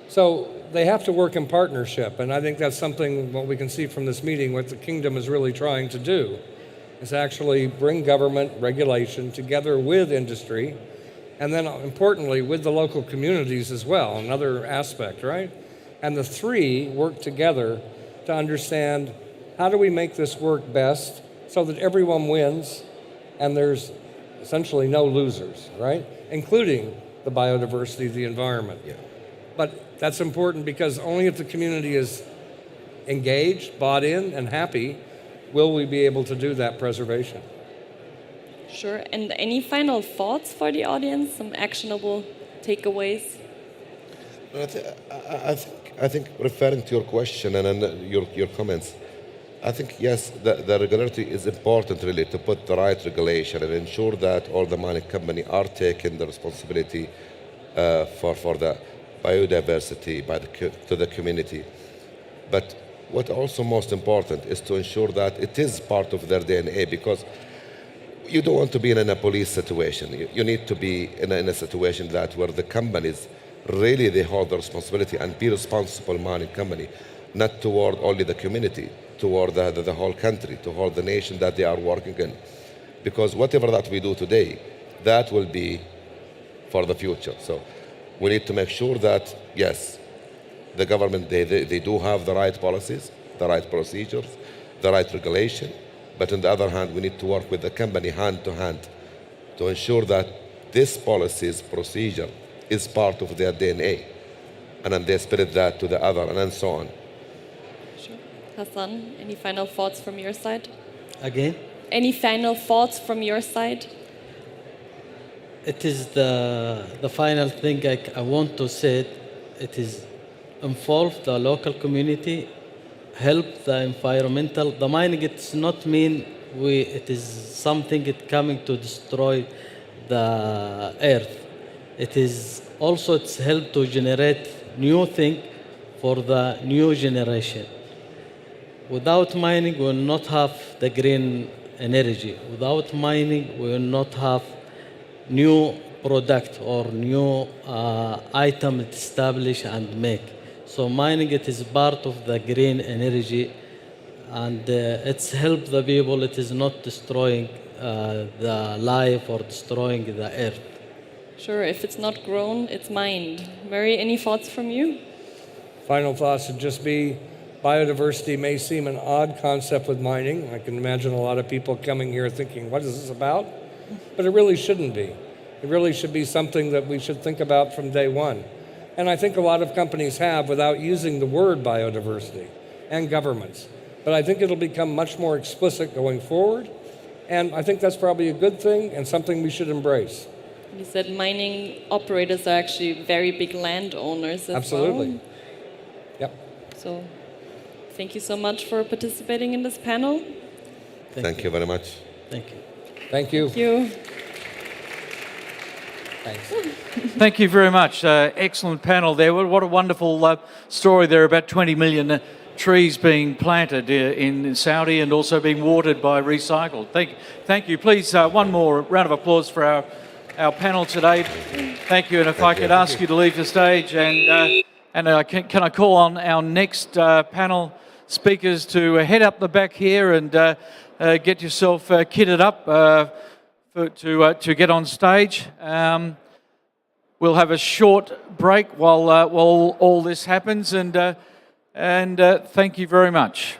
So they have to work in partnership, and I think that's something what we can see from this meeting, what the kingdom is really trying to do, is actually bring government regulation together with industry, and then importantly with the local communities as well, another aspect, right? And the three work together to understand how do we make this work best so that everyone wins and there's essentially no losers, right? Including the biodiversity, the environment. Yeah. But that's important because only if the community is engaged, bought in, and happy will we be able to do that preservation. Sure. And any final thoughts for the audience? Some actionable takeaways? I think referring to your question and your comments, I think, yes, the regularity is important really to put the right regulation and ensure that all the mining companies are taking the responsibility for the biodiversity to the community. But what also most important is to ensure that it is part of their DNA, because you don't want to be in a police situation. You need to be in a situation where the companies really they hold the responsibility and be responsible mining company, not toward only the community, toward the whole country, toward the nation that they are working in. Because whatever that we do today, that will be for the future. So we need to make sure that, yes, the government, they do have the right policies, the right procedures, the right regulation, but on the other hand, we need to work with the company hand to hand to ensure that this policies, procedure is part of their DNA, and then they spread that to the other, and then so on. Sure. Hassan, any final thoughts from your side? Again? Any final thoughts from your side? It is the final thing I want to say. It is involve the local community, help the environmental. The mining, it's not mean it is something it coming to destroy the earth. It is also it's help to generate new thing for the new generation. Without mining, we will not have the green energy. Without mining, we will not have new product or new item to establish and make. So mining it is part of the green energy, and it's help the people. It is not destroying the life or destroying the earth. Sure, if it's not grown, it's mined. Mary, any thoughts from you? Final thoughts would just be biodiversity may seem an odd concept with mining. I can imagine a lot of people coming here thinking, what is this about? But it really shouldn't be. It really should be something that we should think about from day one. And I think a lot of companies have without using the word biodiversity, and governments. But I think it'll become much more explicit going forward. And I think that's probably a good thing and something we should embrace. You said mining operators are actually very big landowners as Absolutely. well. Yep. So thank you so much for participating in this panel. Thank you very much. Thank you. Thank you. Thank you. Thanks. Thank you very much. Excellent panel there. What a wonderful story there about 20 million trees being planted in Saudi and also being watered by recycled. Thank you. Please, one more round of applause for our panel today. Thank you. And if I could ask you to leave the stage, and can I call on our next panel speakers to head up the back here and get yourself kitted up to get on stage. We'll have a short break while all this happens, and thank you very much.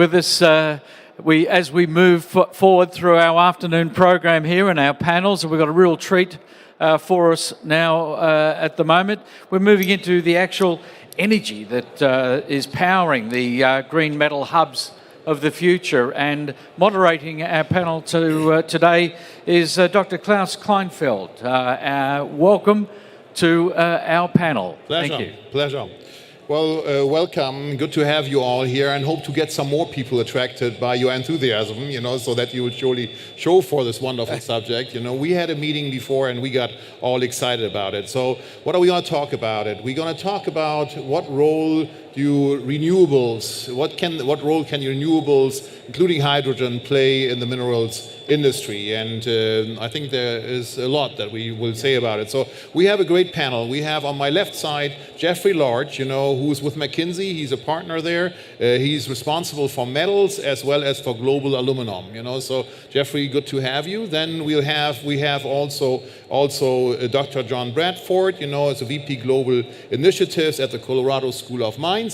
with us. As we move forward through our afternoon program here and our panels, we've got a real treat for us now at the moment. We're moving into the actual energy that is powering the green metal hubs of the future. And moderating our panel today is Dr. Klaus Kleinfeld. Welcome to our panel. Pleasure. Thank you. Pleasure. Well, welcome. Good to have you all here, and hope to get some more people attracted by your enthusiasm, so that you will surely show for this wonderful subject. We had a meeting before and we got all excited about it. So what are we going to talk about it? We're going to talk about what role do renewables, what role can renewables, including hydrogen, play in the minerals industry? And I think there is a lot that we will say about it. So we have a great panel. We have on my left side Jeffrey Large, who's with McKinsey. He's a partner there. He's responsible for metals as well as for global aluminum. So Jeffrey, good to have you. Then we have also Dr. John Bradford, as a VP Global Initiatives at the Colorado School of Mines.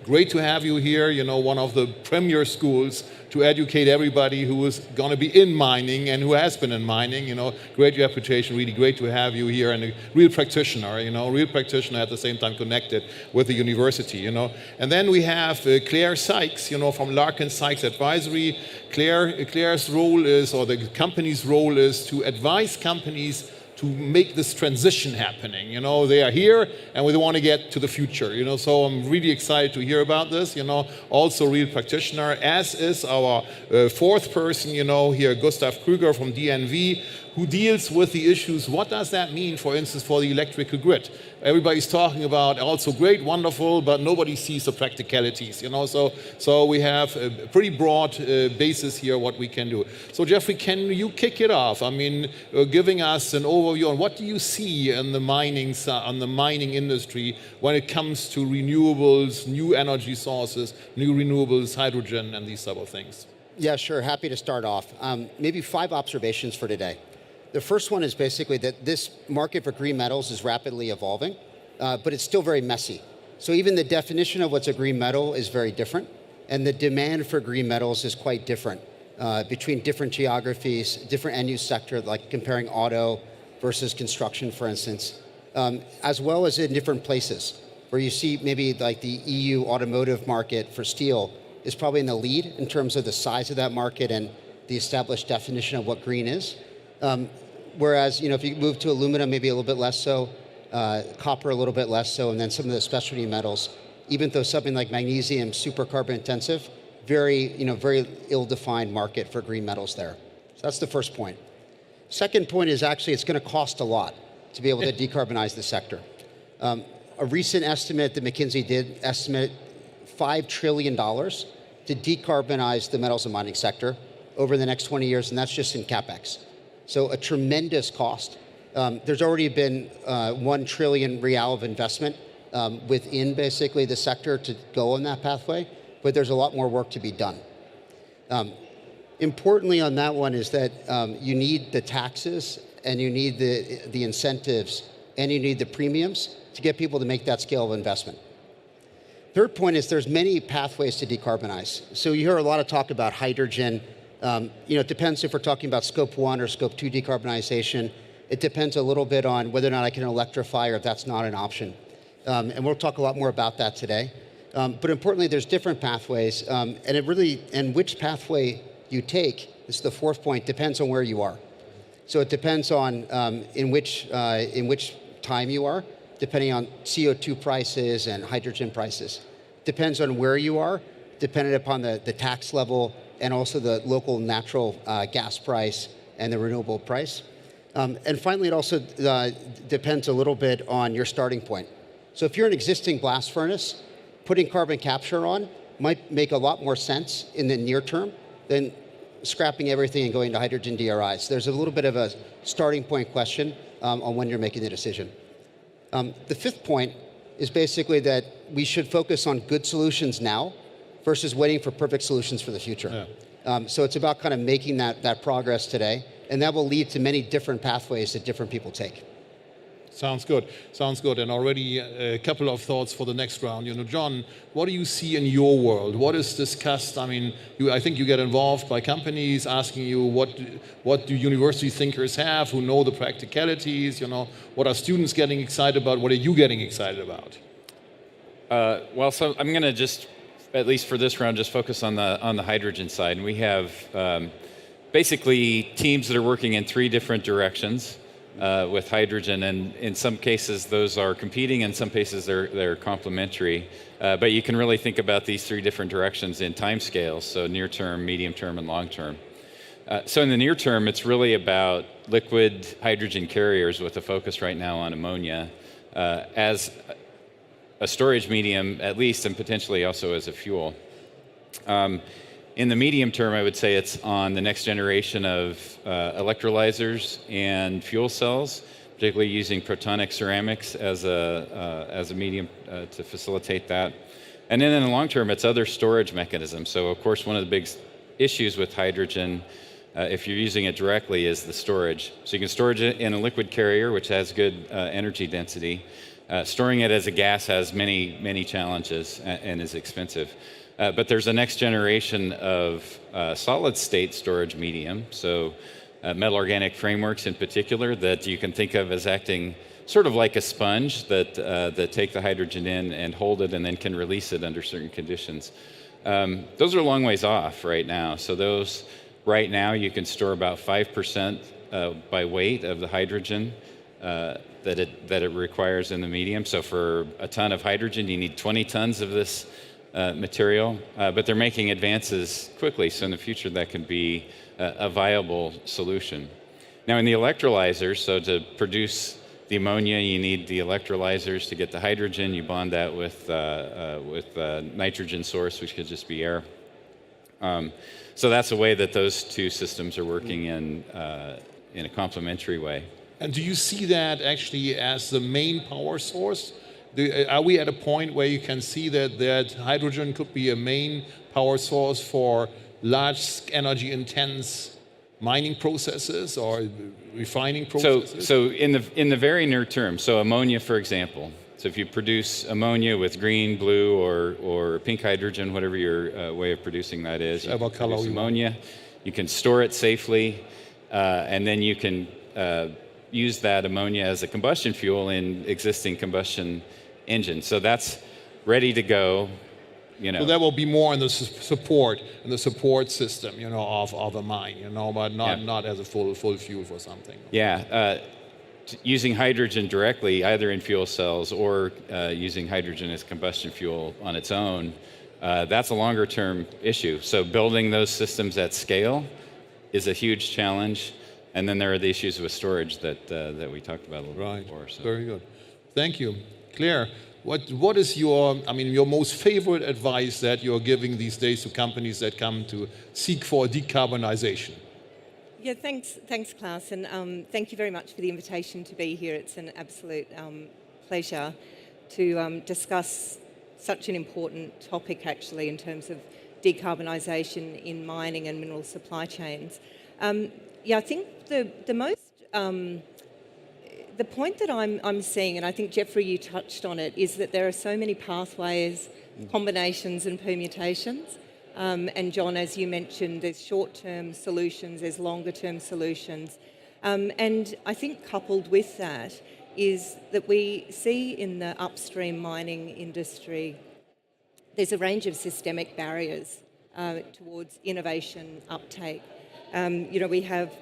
Great to have you here, one of the premier schools to educate everybody who is going to be in mining and who has been in mining. Great reputation, really great to have you here, and a real practitioner, at the same time connected with the university. And then we have Claire Sykes, from Larkin Sykes Advisory. Claire's role is, or the company's role is, to advise companies to make this transition happening. They are here and we want to get to the future. So I'm really excited to hear about this. Also a real practitioner, as is our fourth person, here, Gustav Krüger from DNV, who deals with the issues. What does that mean, for instance, for the electrical grid? Everybody's talking about also great, wonderful, but nobody sees the practicalities. So we have a pretty broad basis here what we can do. So Jeffrey, can you kick it off? Giving us an overview on what do you see in the mining industry when it comes to renewables, new energy sources, new renewables, hydrogen, and these type of things. Yeah, sure. Happy to start off. Maybe 5 observations for today. The first one is basically that this market for green metals is rapidly evolving, but it's still very messy. So even the definition of what's a green metal is very different, and the demand for green metals is quite different between different geographies, different end-use sector, like comparing auto versus construction, for instance, as well as in different places, where you see maybe like the EU automotive market for steel is probably in the lead in terms of the size of that market and the established definition of what green is. Whereas, if you move to aluminum, maybe a little bit less so, copper a little bit less so, and then some of the specialty metals, even though something like magnesium, super carbon intensive, very ill-defined market for green metals there. So that's the first point. Second point is actually it's going to cost a lot to be able to decarbonize the sector. A recent estimate that McKinsey did estimate $5 trillion to decarbonize the metals and mining sector over the next 20 years, and that's just in CapEx. So a tremendous cost. There's already been 1 trillion real of investment within basically the sector to go on that pathway, but there's a lot more work to be done. Importantly on that one is that you need the taxes, and you need the incentives, and you need the premiums to get people to make that scale of investment. Third point is there's many pathways to decarbonize. So you hear a lot of talk about hydrogen. It depends if we're talking about scope 1 or scope 2 decarbonization. It depends a little bit on whether or not I can electrify or if that's not an option. And we'll talk a lot more about that today. But importantly, there's different pathways, and which pathway you take, this is the fourth point, depends on where you are. So it depends on in which time you are, depending on CO2 prices and hydrogen prices. Depends on where you are, dependent upon the tax level, and also the local natural gas price and the renewable price. And finally, it also depends a little bit on your starting point. So if you're an existing blast furnace, putting carbon capture on might make a lot more sense in the near term than scrapping everything and going to hydrogen DRIs. There's a little bit of a starting point question on when you're making the decision. The fifth point is basically that we should focus on good solutions now versus waiting for perfect solutions for the future. Yeah. So it's about kind of making that progress today, and that will lead to many different pathways that different people take. Sounds good. Sounds good. And already a couple of thoughts for the next round. John, what do you see in your world? What is discussed? I mean, I think you get involved by companies asking you what do university thinkers have who know the practicalities? What are students getting excited about? What are you getting excited about? Well, so I'm going to just, at least for this round, just focus on the hydrogen side. And we have basically teams that are working in 3 different directions. With hydrogen, and in some cases those are competing, in some cases they're complementary. But you can really think about these 3 different directions in time scales, so near term, medium term, and long term. So in the near term, it's really about liquid hydrogen carriers with a focus right now on ammonia as a storage medium, at least, and potentially also as a fuel. In the medium term, I would say it's on the next generation of electrolyzers and fuel cells, particularly using protonic ceramics as a medium to facilitate that. And then in the long term, it's other storage mechanisms. So of course, one of the big issues with hydrogen, if you're using it directly, is the storage. So you can store it in a liquid carrier, which has good energy density. Storing it as a gas has many, many challenges and is expensive. But there's a next generation of solid state storage medium, so metal organic frameworks in particular, that you can think of as acting sort of like a sponge that take the hydrogen in and hold it and then can release it under certain conditions. Those are a long ways off right now. So those, right now, you can store about 5% by weight of the hydrogen that it requires in the medium. So for a ton of hydrogen, you need 20 tons of this material, but they're making advances quickly, so in the future that can be a viable solution. Now in the electrolyzers, so to produce the ammonia, you need the electrolyzers to get the hydrogen. You bond that with nitrogen source, which could just be air. So that's a way that those 2 systems are working in a complementary way. And do you see that actually as the main power source? Are we at a point where you can see that hydrogen could be a main power source for large energy intense mining processes or refining processes? So in the very near term, so ammonia, for example. So if you produce ammonia with green, blue, or pink hydrogen, whatever your way of producing that is, you can produce ammonia. You can store it safely, and then you can use that ammonia as a combustion fuel in existing combustion engines. So that's ready to go. So that will be more in the support system, of a mine, but not as a full fuel for something. Yeah, using hydrogen directly, either in fuel cells or using hydrogen as combustion fuel on its own, that's a longer term issue. So building those systems at scale is a huge challenge. And then there are the issues with storage that we talked about a little bit before. So. Very good. Thank you. Claire, what is your most favorite advice that you're giving these days to companies that come to seek for decarbonization? Yeah, thanks, Klaus, and thank you very much for the invitation to be here. It's an absolute pleasure to discuss such an important topic, actually, in terms of decarbonisation in mining and mineral supply chains. I think the point that I'm seeing, and I think, Jeffrey, you touched on it, is that there are so many pathways, combinations and permutations. And John, as you mentioned, there's short-term solutions, there's longer-term solutions. And I think coupled with that is that we see in the upstream mining industry, there's a range of systemic barriers towards innovation uptake. We have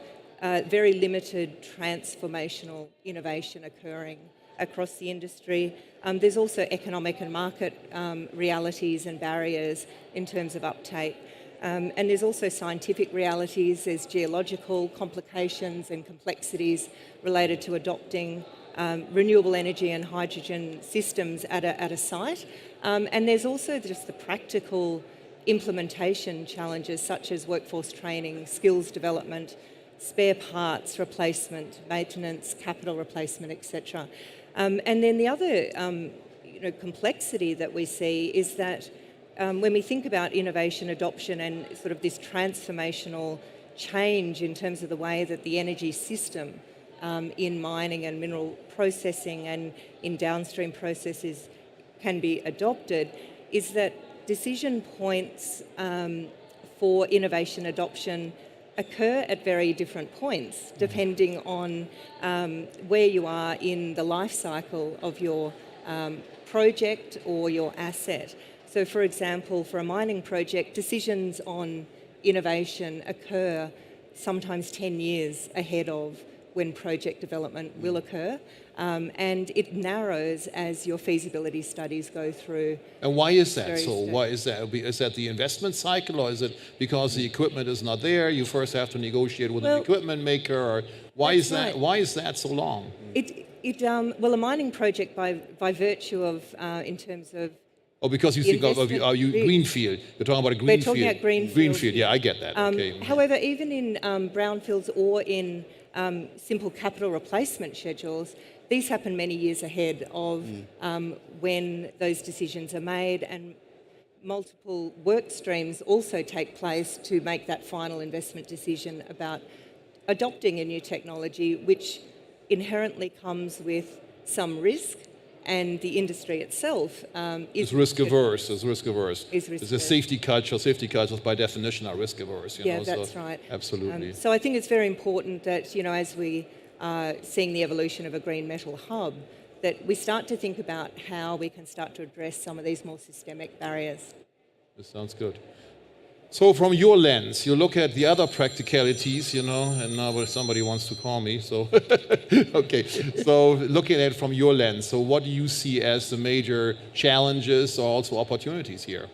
very limited transformational innovation occurring across the industry. There's also economic and market realities and barriers in terms of uptake. And there's also scientific realities, there's geological complications and complexities related to adopting renewable energy and hydrogen systems at a site. And there's also just the practical implementation challenges such as workforce training, skills development, spare parts replacement, maintenance, capital replacement, etc. And then the other complexity that we see is that when we think about innovation adoption and sort of this transformational change in terms of the way that the energy system in mining and mineral processing and in downstream processes can be adopted, is that decision points for innovation adoption occur at very different points, depending on where you are in the life cycle of your project or your asset. So, for example, for a mining project, decisions on innovation occur sometimes 10 years ahead of when project development will occur. And it narrows as your feasibility studies go through. And why is that so? Why is that? Is that the investment cycle, or is it because the equipment is not there? You first have to negotiate with an equipment maker, or why is that? Right. Why is that so long? Well, a mining project by virtue of in terms of. Oh, because you think of greenfield. You're talking about a greenfield. We're talking about greenfield. Greenfield, yeah, I get that. Okay. However, even in brownfields or in simple capital replacement schedules, these happen many years ahead of when those decisions are made, and multiple work streams also take place to make that final investment decision about adopting a new technology, which inherently comes with some risk, and the industry itself is risk averse. Is risk averse. It's a safety culture. Safety cultures, by definition, are risk averse. You know, that's right. Absolutely. So I think it's very important that, as we are seeing the evolution of a green metal hub, that we start to think about how we can start to address some of these more systemic barriers. This sounds good. So from your lens, you look at the other practicalities, and now somebody wants to call me, so, okay. So looking at it from your lens, so what do you see as the major challenges or also opportunities here?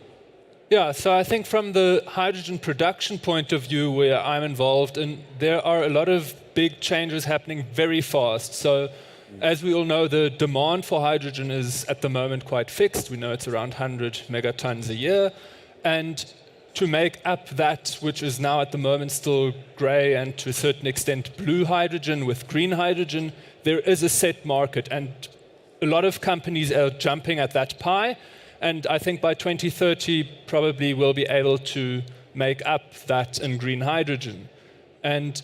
Yeah, so I think from the hydrogen production point of view where I'm involved, and there are a lot of big changes happening very fast. So as we all know, the demand for hydrogen is at the moment quite fixed. We know it's around 100 megatons a year. And to make up that, which is now at the moment still grey and to a certain extent blue hydrogen with green hydrogen, there is a set market, and a lot of companies are jumping at that pie, and I think by 2030 probably we'll be able to make up that in green hydrogen. And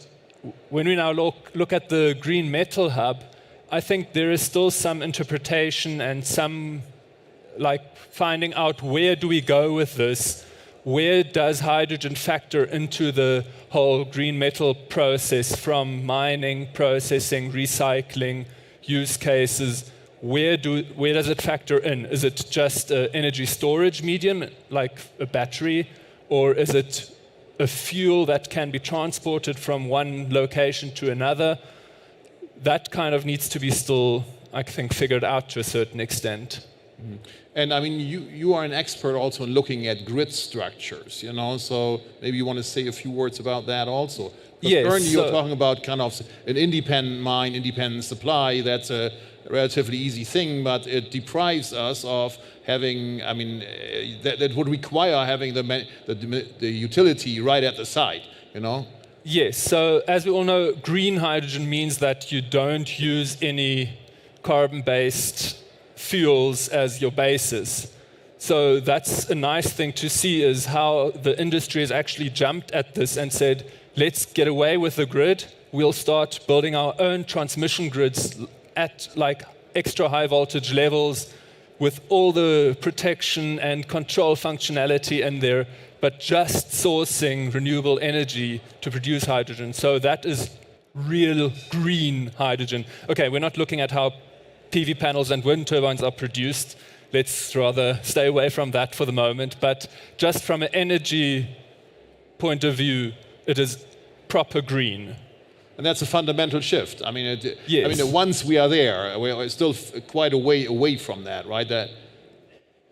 when we now look at the green metal hub, I think there is still some interpretation and some finding out where do we go with this. Where does hydrogen factor into the whole green metal process, from mining, processing, recycling, use cases? Where does it factor in? Is it just an energy storage medium, like a battery, or is it a fuel that can be transported from one location to another? That kind of needs to be still, I think, figured out to a certain extent. Mm-hmm. And I mean, you are an expert also in looking at grid structures, so maybe you want to say a few words about that also. Yes. Currently you're talking about kind of an independent mine, independent supply. That's a relatively easy thing, but it deprives us of having, that would require having the utility right at the site, Yes, so as we all know, green hydrogen means that you don't use any carbon-based fuels as your basis. So that's a nice thing to see, is how the industry has actually jumped at this and said, let's get away with the grid. We'll start building our own transmission grids at extra high voltage levels with all the protection and control functionality in there, but just sourcing renewable energy to produce hydrogen. So that is real green hydrogen. Okay, we're not looking at how PV panels and wind turbines are produced. Let's rather stay away from that for the moment. But just from an energy point of view, it is proper green. And that's a fundamental shift. Yes. Once we are there, we're still quite a way away from that, right?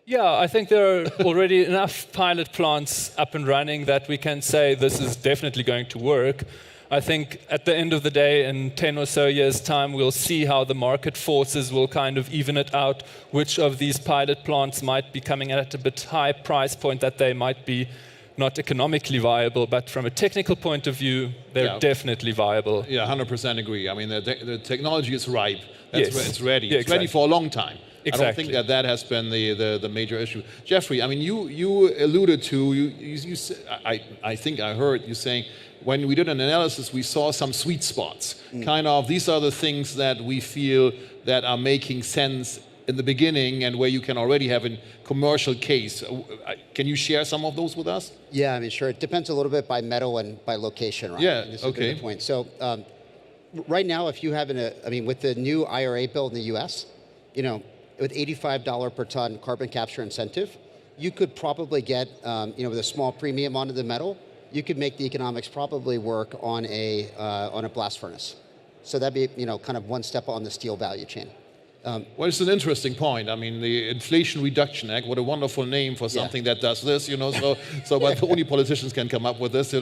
Yeah, I think there are already enough pilot plants up and running that we can say this is definitely going to work. I think at the end of the day, in 10 or so years' time, we'll see how the market forces will kind of even it out, which of these pilot plants might be coming at a bit high price point that they might be not economically viable, but from a technical point of view, they're definitely viable. Yeah, 100% agree. The technology is ripe. Yes. It's ready. Yeah, it's ready for a long time. I don't think that has been the major issue. Jeffrey, I mean, you alluded to, I think I heard you saying, when we did an analysis, we saw some sweet spots. Kind of, these are the things that we feel that are making sense in the beginning and where you can already have a commercial case. Can you share some of those with us? Yeah, I mean, sure. It depends a little bit by metal and by location, right? Yeah, this okay. is a good point. So right now, if you have with the new IRA bill in the US, with $85 per ton carbon capture incentive, you could probably get, with a small premium onto the metal, you could make the economics probably work on a blast furnace. So that'd be, kind of one step on the steel value chain. Well, it's an interesting point. I mean, the Inflation Reduction Act, what a wonderful name for something that does this, but only politicians can come up with this,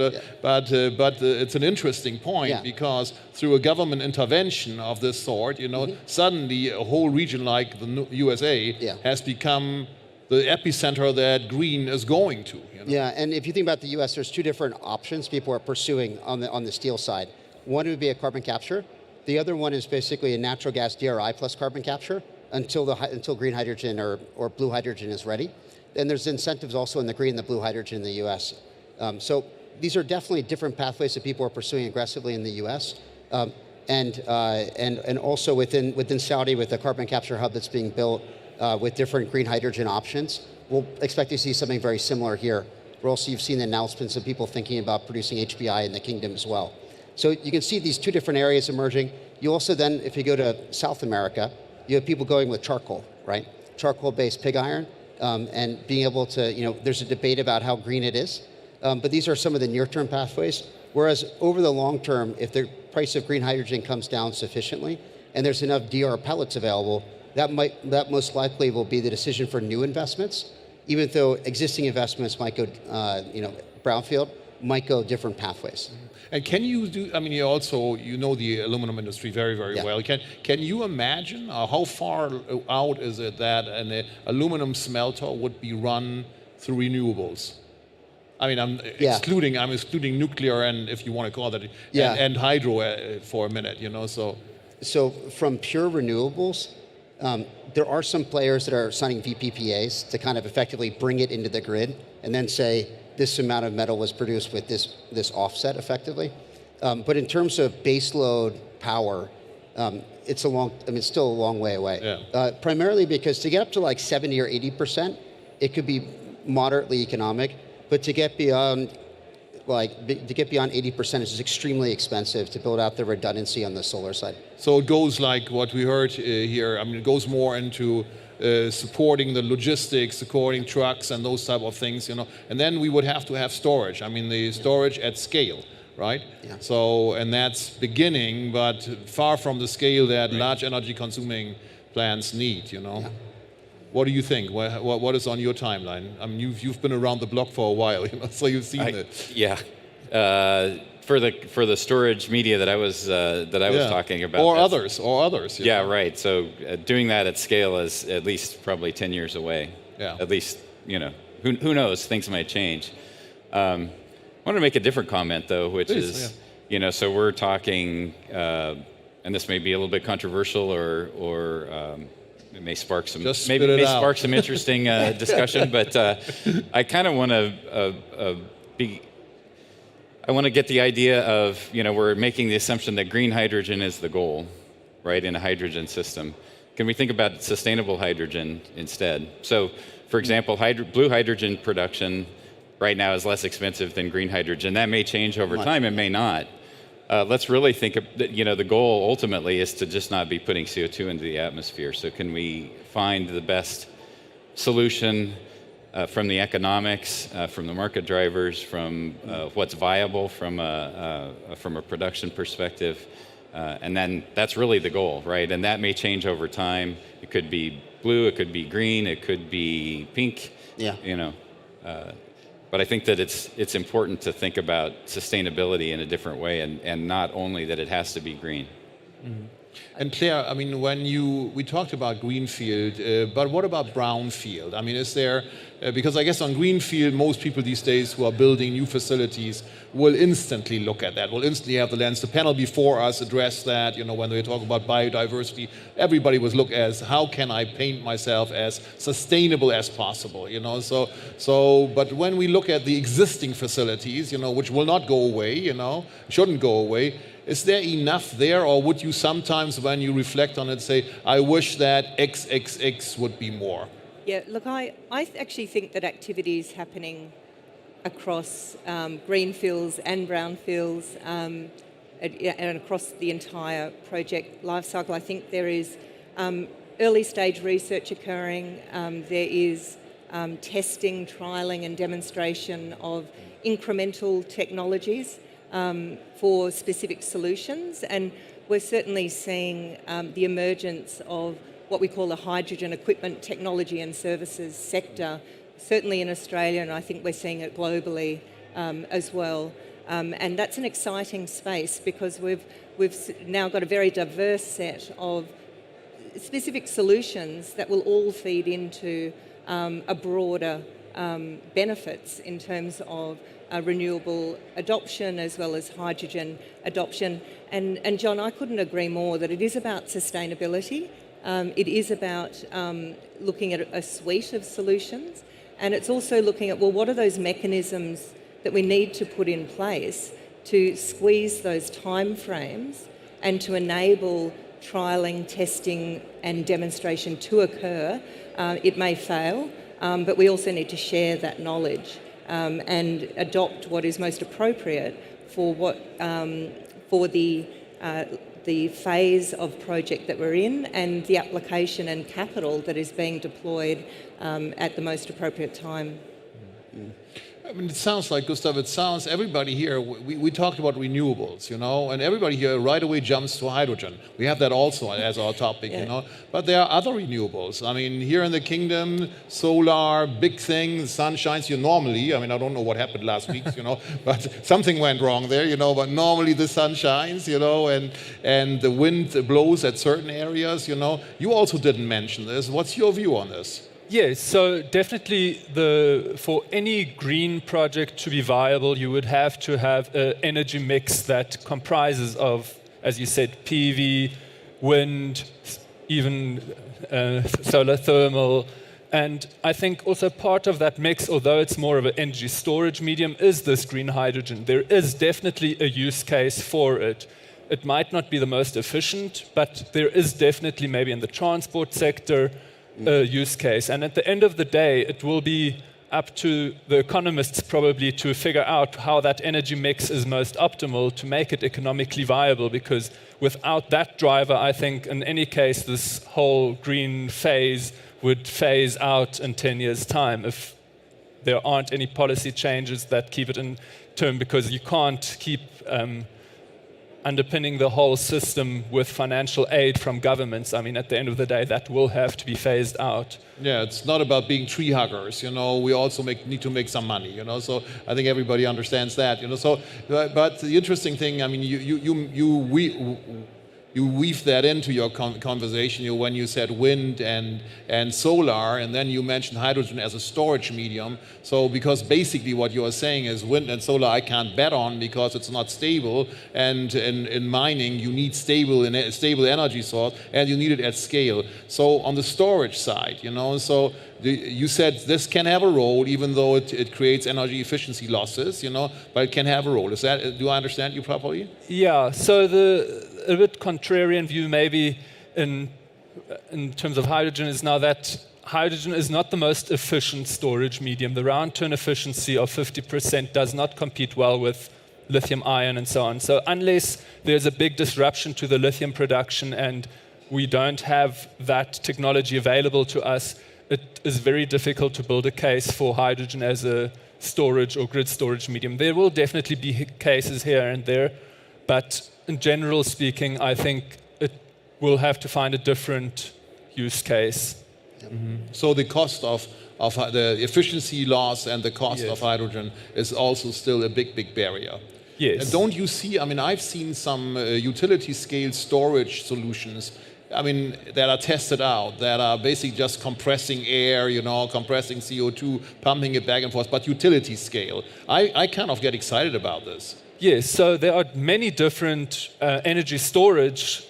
But it's an interesting point because through a government intervention of this sort, suddenly a whole region like the USA has become the epicenter that green is going to. Yeah, and if you think about the US, there's two different options people are pursuing on the steel side. One would be a carbon capture. The other one is basically a natural gas DRI plus carbon capture until green hydrogen or blue hydrogen is ready. And there's incentives also in the green and the blue hydrogen in the US. So these are definitely different pathways that people are pursuing aggressively in the US. And also within Saudi with the carbon capture hub that's being built with different green hydrogen options, we'll expect to see something very similar here. We're also, you've seen the announcements of people thinking about producing HBI in the kingdom as well. So you can see these two different areas emerging. You also then, if you go to South America, you have people going with charcoal, right? Charcoal-based pig iron, and being able to, there's a debate about how green it is, but these are some of the near-term pathways. Whereas over the long term, if the price of green hydrogen comes down sufficiently, and there's enough DR pellets available, that most likely will be the decision for new investments, even though existing investments might go, brownfield, might go different pathways. And can you do, I mean, you know the aluminum industry very, very well. Can you imagine how far out is it that an aluminum smelter would be run through renewables? I mean, I'm excluding nuclear and, if you want to call that, and hydro for a minute, So from pure renewables, there are some players that are signing VPPAs to kind of effectively bring it into the grid and then say, this amount of metal was produced with this offset effectively. But in terms of baseload power, it's still a long way away. Primarily because to get up to like 70 or 80%, it could be moderately economic, but to get beyond 80% is extremely expensive to build out the redundancy on the solar side. So it goes like what we heard here. I mean, it goes more into supporting the logistics, supporting trucks and those type of things, And then we would have to have storage. I mean, the storage at scale, right? Yeah. So, and that's beginning, but far from the scale that large energy consuming plants need, Yeah. What do you think? What is on your timeline? I mean, you've been around the block for a while, so you've seen it. Yeah. For the storage media that I was talking about, or others. Yeah, right. So doing that at scale is at least probably 10 years away. Yeah. At least, who knows? Things might change. I want to make a different comment though, which is, so we're talking, and this may be a little bit controversial, or it may spark some spark some interesting discussion. But I kind of want to I want to get the idea of, we're making the assumption that green hydrogen is the goal, right, in a hydrogen system. Can we think about sustainable hydrogen instead? So, for example, blue hydrogen production right now is less expensive than green hydrogen. That may change over time, it may not. Let's really think of, the goal ultimately is to just not be putting CO2 into the atmosphere. So can we find the best solution from the economics, from the market drivers, from what's viable from a production perspective, and then that's really the goal, right? And that may change over time. It could be blue, it could be green, it could be pink. Yeah. But I think that it's important to think about sustainability in a different way, and not only that it has to be green. Mm-hmm. And Claire, I mean, we talked about greenfield, but what about brownfield? I mean, is there, because I guess on greenfield, most people these days who are building new facilities will instantly look at that, will instantly have the lens. The panel before us addressed that, you know, when they talk about biodiversity, everybody was look as how can I paint myself as sustainable as possible, you know? But when we look at the existing facilities, you know, which will not go away, you know, shouldn't go away, is there enough there, or would you sometimes, when you reflect on it, say, I wish that XXX would be more? Yeah, look, I actually think that activity is happening across greenfields and brownfields and across the entire project lifecycle. I think there is early stage research occurring. There is testing, trialling and demonstration of incremental technologies for specific solutions, and we're certainly seeing the emergence of what we call the hydrogen equipment technology and services sector, certainly in Australia, and I think we're seeing it globally as well. And that's an exciting space because we've now got a very diverse set of specific solutions that will all feed into a broader benefits in terms of renewable adoption as well as hydrogen adoption. And John, I couldn't agree more that it is about sustainability. It is about looking at a suite of solutions, and it's also looking at, well, what are those mechanisms that we need to put in place to squeeze those time frames and to enable trialling, testing and demonstration to occur. It may fail, but we also need to share that knowledge and adopt what is most appropriate for the phase of project that we're in and the application and capital that is being deployed at the most appropriate time. I mean, it sounds like, Gustav, everybody here, we talked about renewables, you know, and everybody here right away jumps to hydrogen. We have that also as our topic, you know, but there are other renewables. I mean, here in the kingdom, solar, big thing, the sun shines here normally. I mean, I don't know what happened last week, you know, but something went wrong there, you know, but normally the sun shines, you know, and the wind blows at certain areas, you know. You also didn't mention this. What's your view on this? Yes, so definitely for any green project to be viable, you would have to have an energy mix that comprises of, as you said, PV, wind, even solar thermal. And I think also part of that mix, although it's more of an energy storage medium, is this green hydrogen. There is definitely a use case for it. It might not be the most efficient, but there is definitely maybe in the transport sector, use case. And at the end of the day, it will be up to the economists probably to figure out how that energy mix is most optimal to make it economically viable, because without that driver, I think in any case, this whole green phase would phase out in 10 years' time if there aren't any policy changes that keep it in term, because you can't keep underpinning the whole system with financial aid from governments. I mean, at the end of the day, that will have to be phased out. Yeah, it's not about being tree huggers, you know. We also need to make some money, you know. So I think everybody understands that, you know. So, but the interesting thing, I mean, you weave that into your conversation, you know, when you said wind and solar, and then you mentioned hydrogen as a storage medium. So because basically what you are saying is wind and solar I can't bet on because it's not stable, and in mining you need stable energy source, and you need it at scale. So on the storage side, you know, so you said this can have a role, even though it creates energy efficiency losses, you know, but it can have a role. Do I understand you properly? Yeah, so a bit contrarian view maybe in terms of hydrogen is now that hydrogen is not the most efficient storage medium. The round turn efficiency of 50% does not compete well with lithium ion and so on. So unless there's a big disruption to the lithium production and we don't have that technology available to us, it is very difficult to build a case for hydrogen as a storage or grid storage medium. There will definitely be cases here and there, but in general speaking, I think it will have to find a different use case. Mm-hmm. So the cost of the efficiency loss and the cost of hydrogen is also still a big barrier. Yes. Don't you see, I mean, I've seen some utility scale storage solutions, I mean, that are tested out, that are basically just compressing air, you know, compressing CO2, pumping it back and forth, but utility scale. I kind of get excited about this. Yes, so there are many different energy storage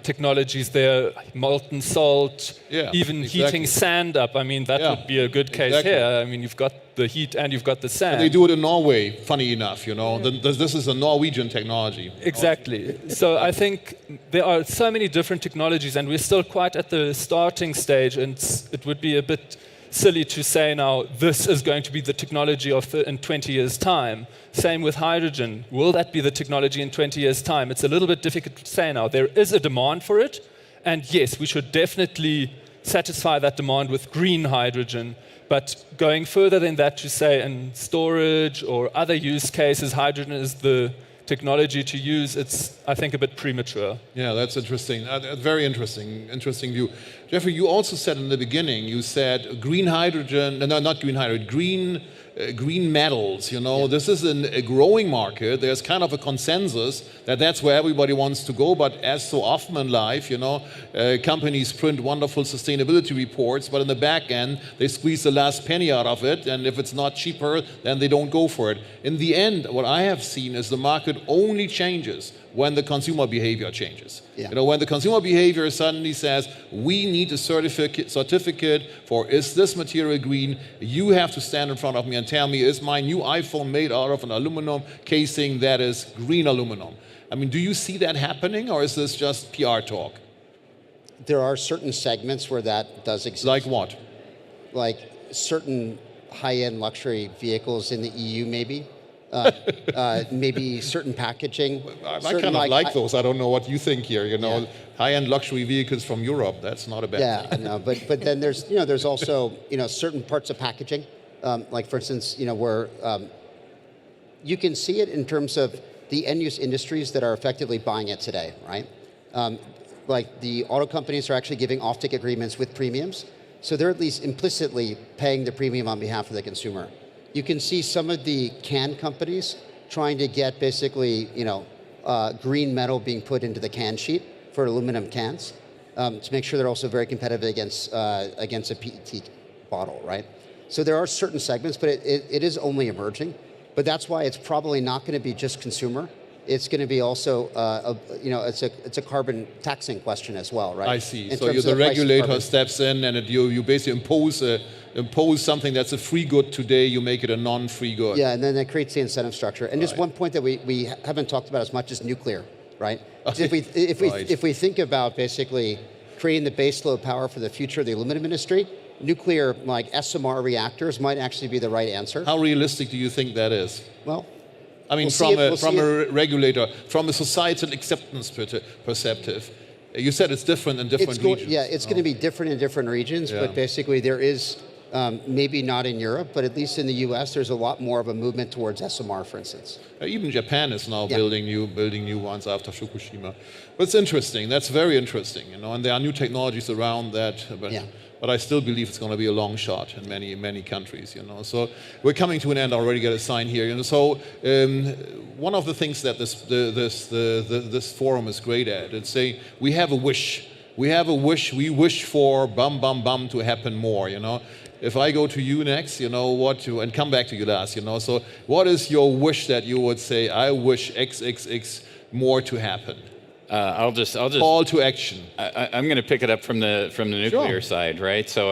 technologies there, molten salt, even heating sand up. I mean, that would be a good case here. I mean, you've got the heat and you've got the sand. And they do it in Norway, funny enough, you know. This is a Norwegian technology. Exactly. So I think there are so many different technologies, and we're still quite at the starting stage, and it would be a bit silly to say now this is going to be the technology of in 20 years' time. Same with hydrogen. Will that be the technology in 20 years' time? It's a little bit difficult to say now. There is a demand for it, and yes, we should definitely satisfy that demand with green hydrogen. But going further than that to say in storage or other use cases, hydrogen is the technology to use, it's, I think, a bit premature. Yeah, that's interesting. Very interesting view. Jeffrey, you also said in the beginning, you said green hydrogen, no, not green hydrogen, green metals, you know, this is a growing market. There's kind of a consensus that that's where everybody wants to go, but as so often in life, you know, companies print wonderful sustainability reports, but in the back end, they squeeze the last penny out of it, and if it's not cheaper, then they don't go for it. In the end, what I have seen is the market only changes when the consumer behavior changes. You know, when the consumer behavior suddenly says, we need a certificate for is this material green, you have to stand in front of me and tell me, is my new iPhone made out of an aluminum casing that is green aluminum? I mean, do you see that happening, or is this just PR talk? There are certain segments where that does exist. Like what? Like certain high-end luxury vehicles in the EU, maybe. Maybe certain packaging. I kind of like those. I don't know what you think here. You know, high-end luxury vehicles from Europe. That's not a bad thing. Yeah, I know. But then there's there's also certain parts of packaging, like for instance where you can see it in terms of the end-use industries that are effectively buying it today, right? Like the auto companies are actually giving offtake agreements with premiums, so they're at least implicitly paying the premium on behalf of the consumer. You can see some of the can companies trying to get basically, green metal being put into the can sheet for aluminum cans to make sure they're also very competitive against a PET bottle, right? So there are certain segments, but it is only emerging. But that's why it's probably not going to be just consumer. It's going to be also, it's a carbon taxing question as well, right? I see. So the regulator steps in, and you basically impose something that's a free good today, you make it a non-free good. Yeah, and then that creates the incentive structure. And just one point that we haven't talked about as much is nuclear, right? If we think about basically creating the base load power for the future of the aluminum industry, nuclear, like SMR reactors, might actually be the right answer. How realistic do you think that is? Well, I mean, from a regulator, from a societal acceptance perspective, you said it's different in different regions. Yeah, it's going to be different in different regions, but basically there is, maybe not in Europe, but at least in the US, there's a lot more of a movement towards SMR, for instance. Even Japan is now building new ones after Fukushima. But it's interesting. That's very interesting, and there are new technologies around that. But I still believe it's going to be a long shot in many countries, So we're coming to an end. I already got a sign here, So one of the things that this forum is great at, it's saying we have a wish. We have a wish. We wish for to happen more, If I go to you next, and come back to you last, So what is your wish that you would say? I wish XXX more to happen. I'll just call to action. I'm going to pick it up from the nuclear side, right? So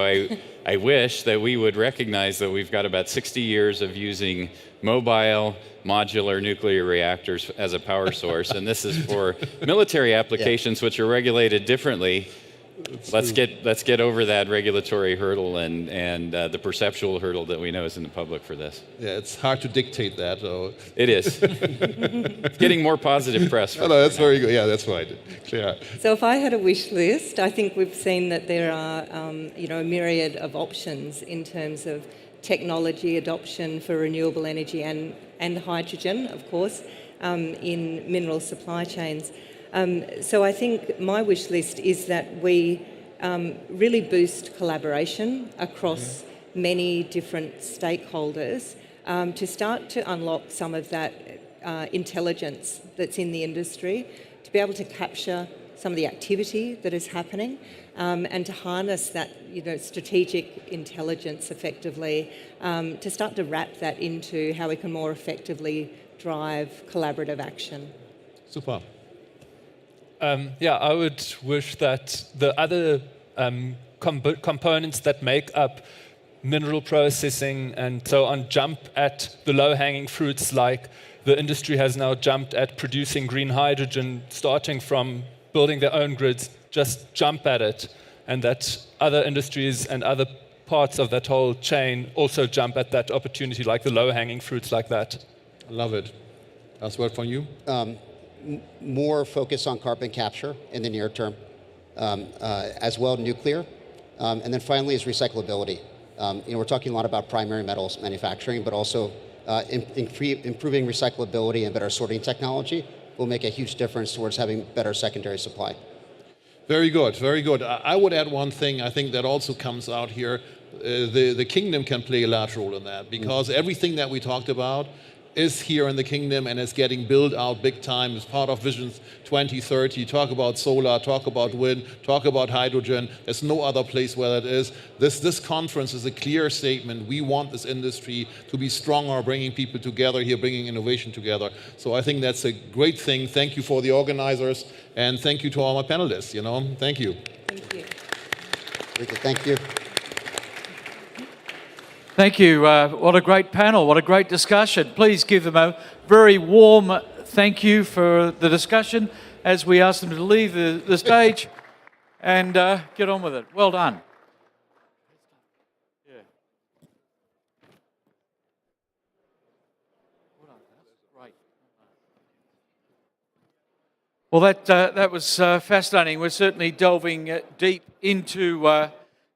I wish that we would recognize that we've got about 60 years of using mobile modular nuclear reactors as a power source, and this is for military applications which are regulated differently. Let's get over that regulatory hurdle and the perceptual hurdle that we know is in the public for this. Yeah, it's hard to dictate that, though. It is. Getting more positive press. No, that's very good. Yeah, that's right. Clear. So if I had a wish list, I think we've seen that there are, a myriad of options in terms of technology adoption for renewable energy and hydrogen, of course, in mineral supply chains. So I think my wish list is that we really boost collaboration across many different stakeholders to start to unlock some of that intelligence that's in the industry, to be able to capture some of the activity that is happening, and to harness that strategic intelligence effectively, to start to wrap that into how we can more effectively drive collaborative action. Super. Yeah, I would wish that the other components that make up mineral processing and so on jump at the low-hanging fruits, like the industry has now jumped at producing green hydrogen, starting from building their own grids, just jump at it, and that other industries and other parts of that whole chain also jump at that opportunity, like the low-hanging fruits like that. I love it. Last word from you? More focus on carbon capture in the near term, as well nuclear. And then finally is recyclability. We're talking a lot about primary metals manufacturing, but also improving recyclability and better sorting technology will make a huge difference towards having better secondary supply. Very good, very good. I would add one thing I think that also comes out here. The kingdom can play a large role in that, because everything that we talked about is here in the kingdom and is getting built out big time as part of Vision 2030. Talk about solar, talk about wind, talk about hydrogen. There's no other place where that is. This conference is a clear statement. We want this industry to be stronger, bringing people together here, bringing innovation together. So I think that's a great thing. Thank you for the organizers, and thank you to all my panelists. Thank you. Thank you. Thank you. Thank you. What a great panel. What a great discussion. Please give them a very warm thank you for the discussion as we ask them to leave the stage and get on with it. Well done. Yeah. Great. Well, that was fascinating. We're certainly delving deep into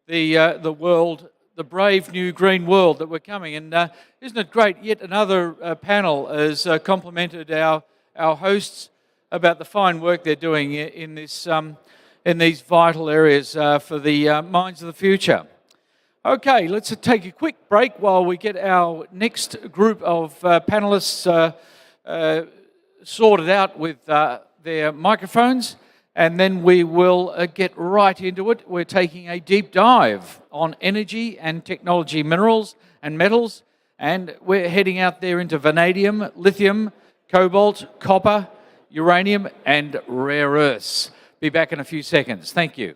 the world, the brave new green world that we're coming. And isn't it great? Yet another panel has complimented our hosts about the fine work they're doing in these vital areas for the mines of the future. Okay, let's take a quick break while we get our next group of panelists sorted out with their microphones. And then we will get right into it. We're taking a deep dive on energy and technology minerals and metals. And we're heading out there into vanadium, lithium, cobalt, copper, uranium, and rare earths. Be back in a few seconds. Thank you.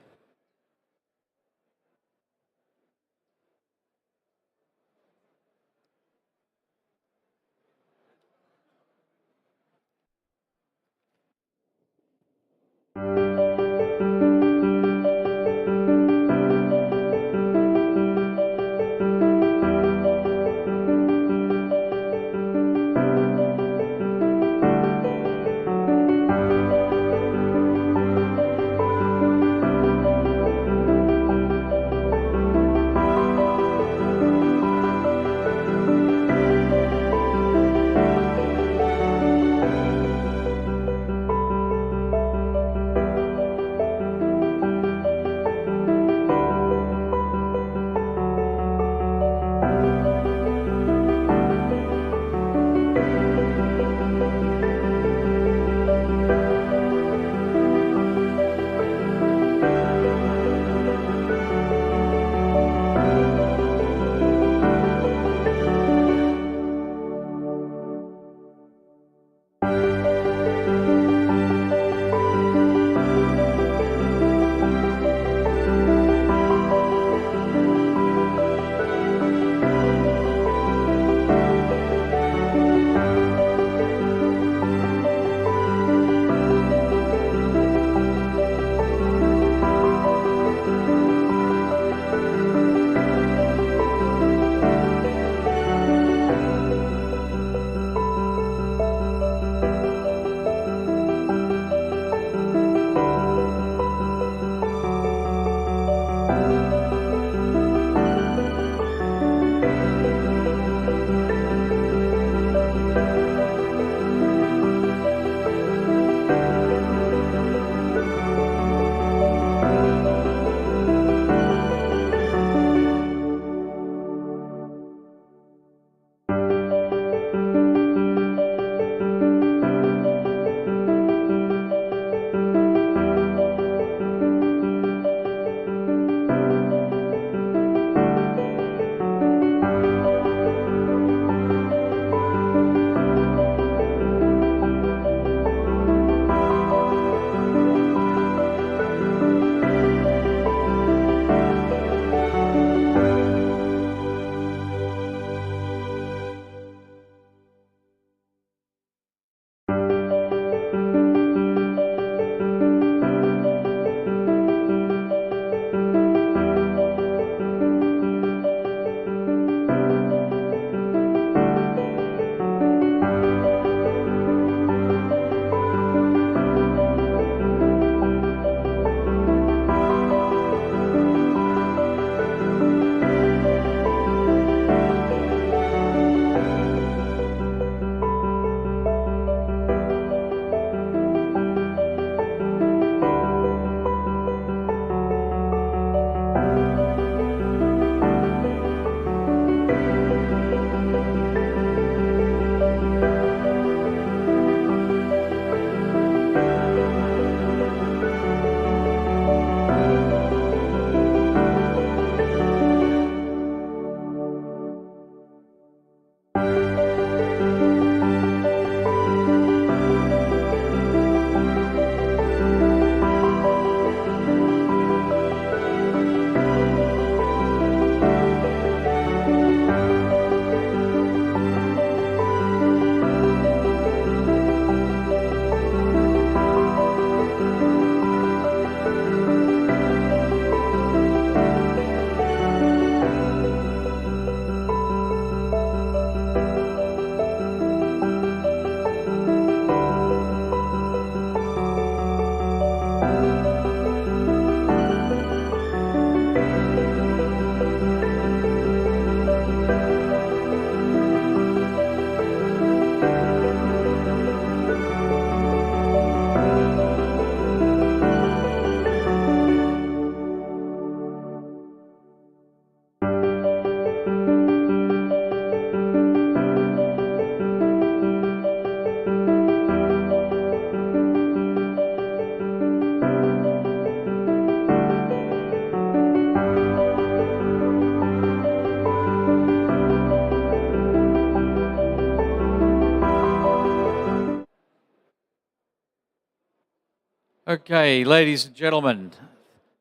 Okay, ladies and gentlemen,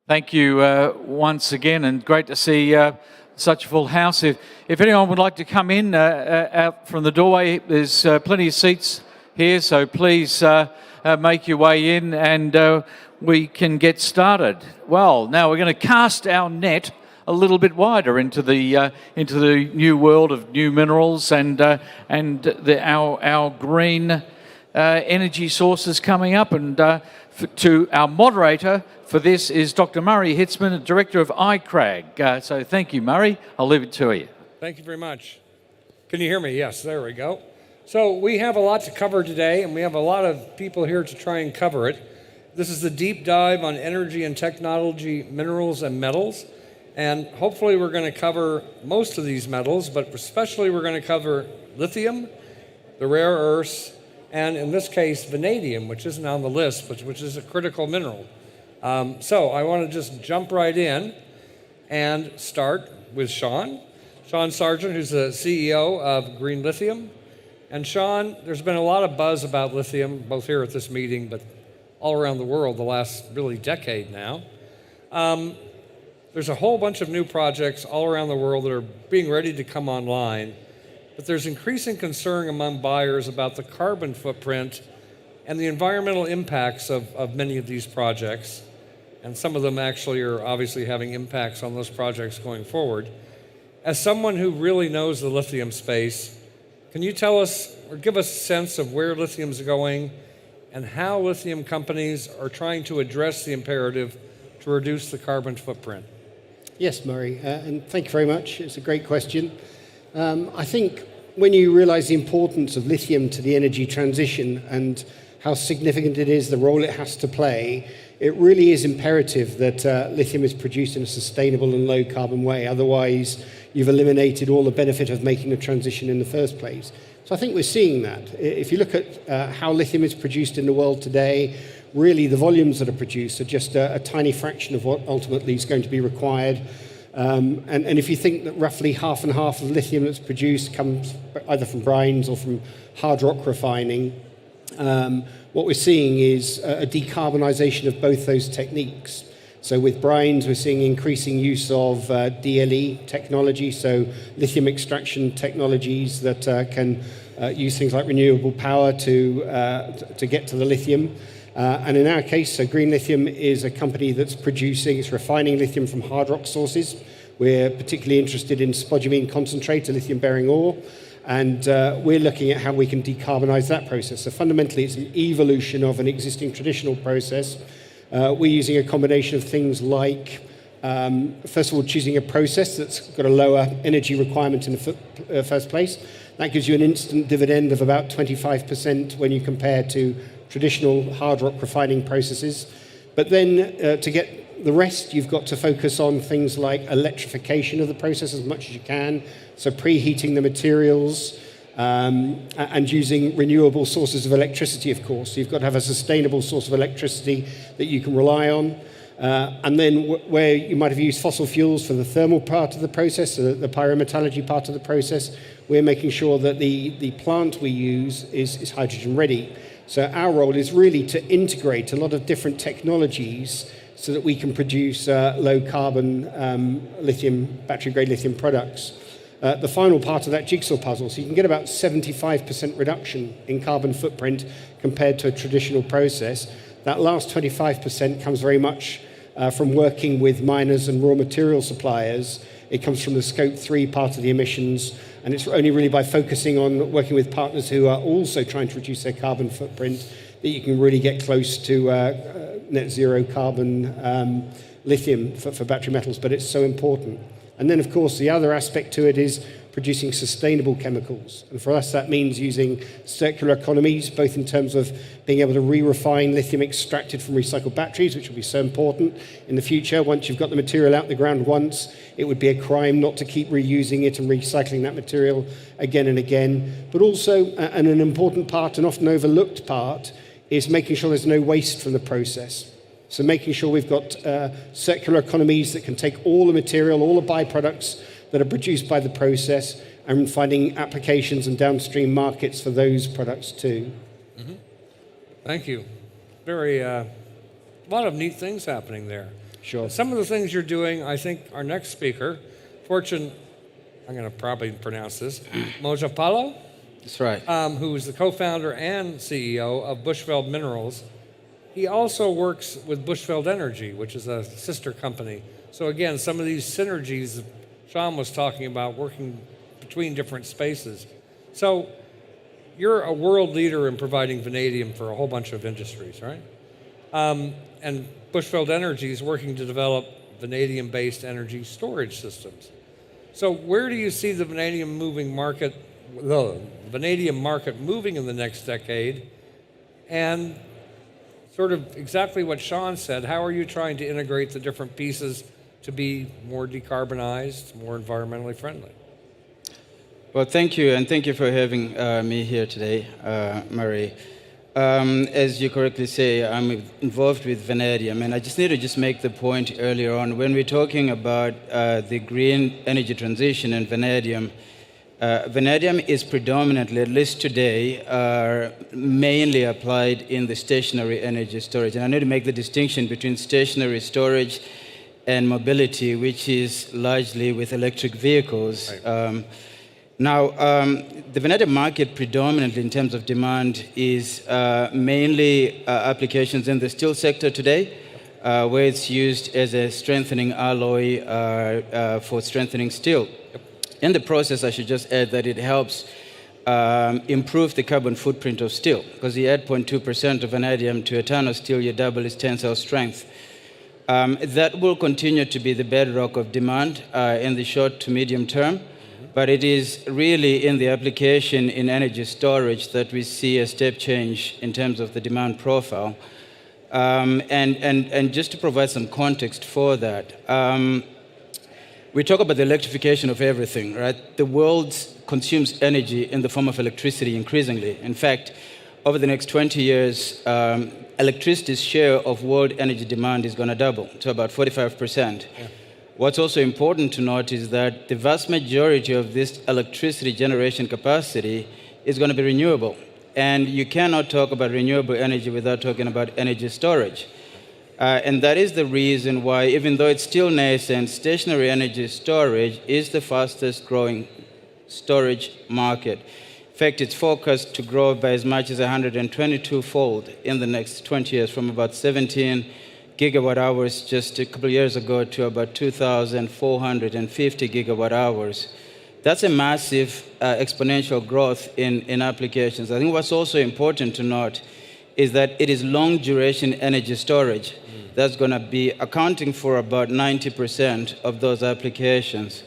thank you once again, and great to see such a full house. If anyone would like to come in out from the doorway, there's plenty of seats here, so please make your way in and we can get started. Well, now we're going to cast our net a little bit wider into the new world of new minerals and our green energy sources coming up. And to our moderator for this is Dr. Murray Hitzman, Director of KAICC. So thank you, Murray. I'll leave it to you. Thank you very much. Can you hear me? Yes, there we go. So we have a lot to cover today, and we have a lot of people here to try and cover it. This is the deep dive on energy and technology, minerals and metals. And hopefully we're going to cover most of these metals, but especially we're going to cover lithium, the rare earths, and in this case, vanadium, which isn't on the list, but which is a critical mineral. So I want to just jump right in and start with Sean Sargent, who's the CEO of Green Lithium. And Sean, there's been a lot of buzz about lithium, both here at this meeting, but all around the world the last really decade now. There's a whole bunch of new projects all around the world that are being ready to come online, but there's increasing concern among buyers about the carbon footprint and the environmental impacts of many of these projects. And some of them actually are obviously having impacts on those projects going forward. As someone who really knows the lithium space, can you tell us or give us a sense of where lithium is going and how lithium companies are trying to address the imperative to reduce the carbon footprint? Yes, Murray, and thank you very much. It's a great question. I think when you realize the importance of lithium to the energy transition and how significant it is, the role it has to play, it really is imperative that lithium is produced in a sustainable and low carbon way. Otherwise, you've eliminated all the benefit of making the transition in the first place. So I think we're seeing that. If you look at how lithium is produced in the world today, really the volumes that are produced are just a tiny fraction of what ultimately is going to be required. And if you think that roughly half and half of lithium that's produced comes either from brines or from hard rock refining, what we're seeing is a decarbonization of both those techniques. So with brines, we're seeing increasing use of DLE technology, so lithium extraction technologies that can use things like renewable power to get to the lithium. And in our case, so Green Lithium is a company that's it's refining lithium from hard rock sources. We're particularly interested in spodumene concentrate, a lithium-bearing ore, and we're looking at how we can decarbonize that process. So fundamentally, it's an evolution of an existing traditional process. We're using a combination of things like, first of all, choosing a process that's got a lower energy requirement in the first place. That gives you an instant dividend of about 25% when you compare to traditional hard rock refining processes. But then to get the rest, you've got to focus on things like electrification of the process as much as you can. So preheating the materials and using renewable sources of electricity, of course. So you've got to have a sustainable source of electricity that you can rely on. And then where you might have used fossil fuels for the thermal part of the process, the pyrometallurgy part of the process, we're making sure that the plant we use is hydrogen ready. So our role is really to integrate a lot of different technologies so that we can produce low carbon lithium, battery grade lithium products. The final part of that jigsaw puzzle, so you can get about 75% reduction in carbon footprint compared to a traditional process. That last 25% comes very much from working with miners and raw material suppliers. It comes from the Scope 3 part of the emissions, and it's only really by focusing on working with partners who are also trying to reduce their carbon footprint that you can really get close to net zero carbon lithium for battery metals, but it's so important. And then, of course, the other aspect to it is producing sustainable chemicals. And for us, that means using circular economies, both in terms of being able to re-refine lithium extracted from recycled batteries, which will be so important in the future. Once you've got the material out the ground once, it would be a crime not to keep reusing it and recycling that material again and again. But also, and an important part, and often overlooked part, is making sure there's no waste from the process. So making sure we've got circular economies that can take all the material, all the byproducts that are produced by the process, and finding applications and downstream markets for those products too. Mm-hmm. Thank you. Very a lot of neat things happening there. Sure. Some of the things you're doing, I think our next speaker, Fortune, I'm going to probably pronounce this, Mojapalo? That's right. Who is the co-founder and CEO of Bushveld Minerals. He also works with Bushveld Energy, which is a sister company. So again, some of these synergies Sean was talking about, working between different spaces. So you're a world leader in providing vanadium for a whole bunch of industries, right? And Bushveld Energy is working to develop vanadium-based energy storage systems. So where do you see the vanadium market moving in the next decade? And sort of exactly what Sean said, how are you trying to integrate the different pieces to be more decarbonized, more environmentally friendly? Well, thank you, and thank you for having me here today, Marie. As you correctly say, I'm involved with vanadium, and I just need to make the point earlier on, when we're talking about the green energy transition and vanadium, vanadium is predominantly, at least today, mainly applied in the stationary energy storage. And I need to make the distinction between stationary storage and mobility, which is largely with electric vehicles. Right. The vanadium market predominantly in terms of demand is mainly applications in the steel sector today, where it's used as a strengthening alloy for strengthening steel. In the process, I should just add that it helps improve the carbon footprint of steel, because you add 0.2% of vanadium to a ton of steel, you double its tensile strength. That will continue to be the bedrock of demand in the short to medium term. But it is really in the application in energy storage that we see a step change in terms of the demand profile. And just to provide some context for that, we talk about the electrification of everything, right? The world consumes energy in the form of electricity increasingly. In fact, over the next 20 years, electricity's share of world energy demand is going to double to about 45%. Yeah. What's also important to note is that the vast majority of this electricity generation capacity is going to be renewable. And you cannot talk about renewable energy without talking about energy storage. And that is the reason why, even though it's still nascent, stationary energy storage is the fastest growing storage market. In fact, it's forecast to grow by as much as 122-fold in the next 20 years, from about 17 gigawatt hours just a couple of years ago to about 2,450 gigawatt hours. That's a massive exponential growth in applications. I think what's also important to note is that it is long duration energy storage that's going to be accounting for about 90% of those applications.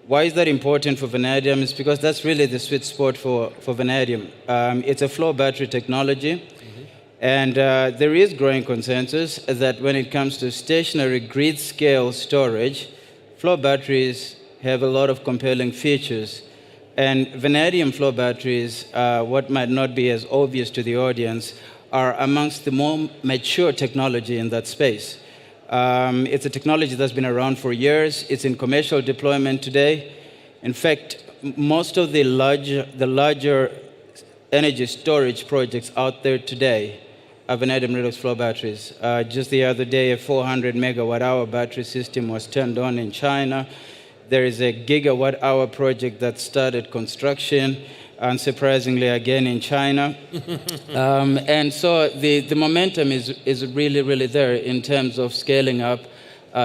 Why is that important for vanadium? It's because that's really the sweet spot for vanadium. It's a flow battery technology. And there is growing consensus that when it comes to stationary grid-scale storage, flow batteries have a lot of compelling features. And vanadium flow batteries, what might not be as obvious to the audience, are amongst the more mature technology in that space. It's a technology that's been around for years. It's in commercial deployment today. In fact, most of the larger energy storage projects out there today are vanadium redox flow batteries. Just the other day, a 400 megawatt hour battery system was turned on in China. There is a gigawatt hour project that started construction, unsurprisingly again in China. And so the momentum is really, really there in terms of scaling up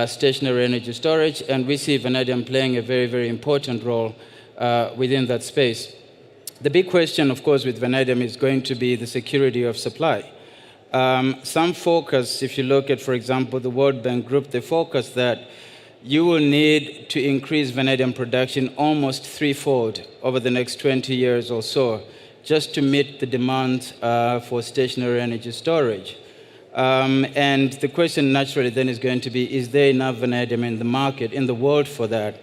stationary energy storage, and we see vanadium playing a very, very important role within that space. The big question, of course, with vanadium is going to be the security of supply. Some focus, if you look at, for example, the World Bank Group, they focus that you will need to increase vanadium production almost threefold over the next 20 years or so, just to meet the demand for stationary energy storage. And the question naturally then is going to be, is there enough vanadium in the market, in the world for that?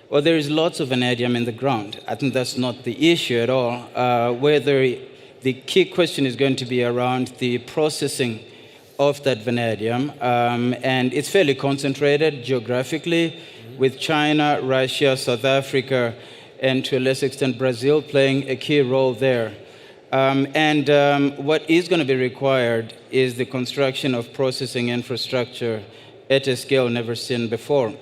Well, there is lots of vanadium in the ground. I think that's not the issue at all. Whether the key question is going to be around the processing of that vanadium, and it's fairly concentrated geographically, with China, Russia, South Africa, and to a lesser extent Brazil playing a key role there. What is going to be required is the construction of processing infrastructure at a scale never seen before.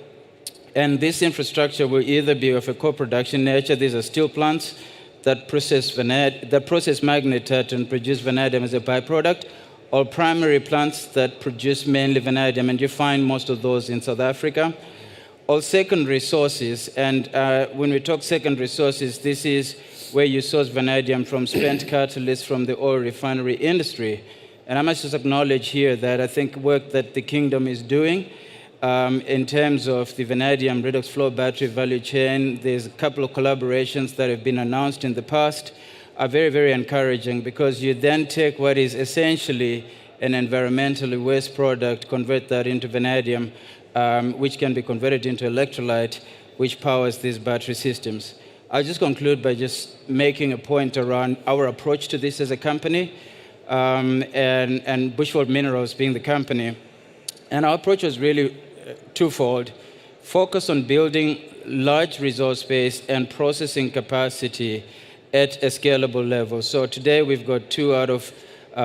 And this infrastructure will either be of a co-production nature. These are steel plants that process magnetite and produce vanadium as a byproduct, or primary plants that produce mainly vanadium, and you find most of those in South Africa. Or secondary sources, and when we talk secondary sources, this is where you source vanadium from spent catalysts from the oil refinery industry. And I must just acknowledge here that I think work that the Kingdom is doing in terms of the vanadium redox flow battery value chain, there's a couple of collaborations that have been announced in the past, are very, very encouraging, because you then take what is essentially an environmentally waste product, convert that into vanadium, which can be converted into electrolyte, which powers these battery systems. I'll just conclude by just making a point around our approach to this as a company, and Bushveld Minerals being the company. And our approach was really twofold: focus on building large resource base and processing capacity at a scalable level. So today we've got 2 out of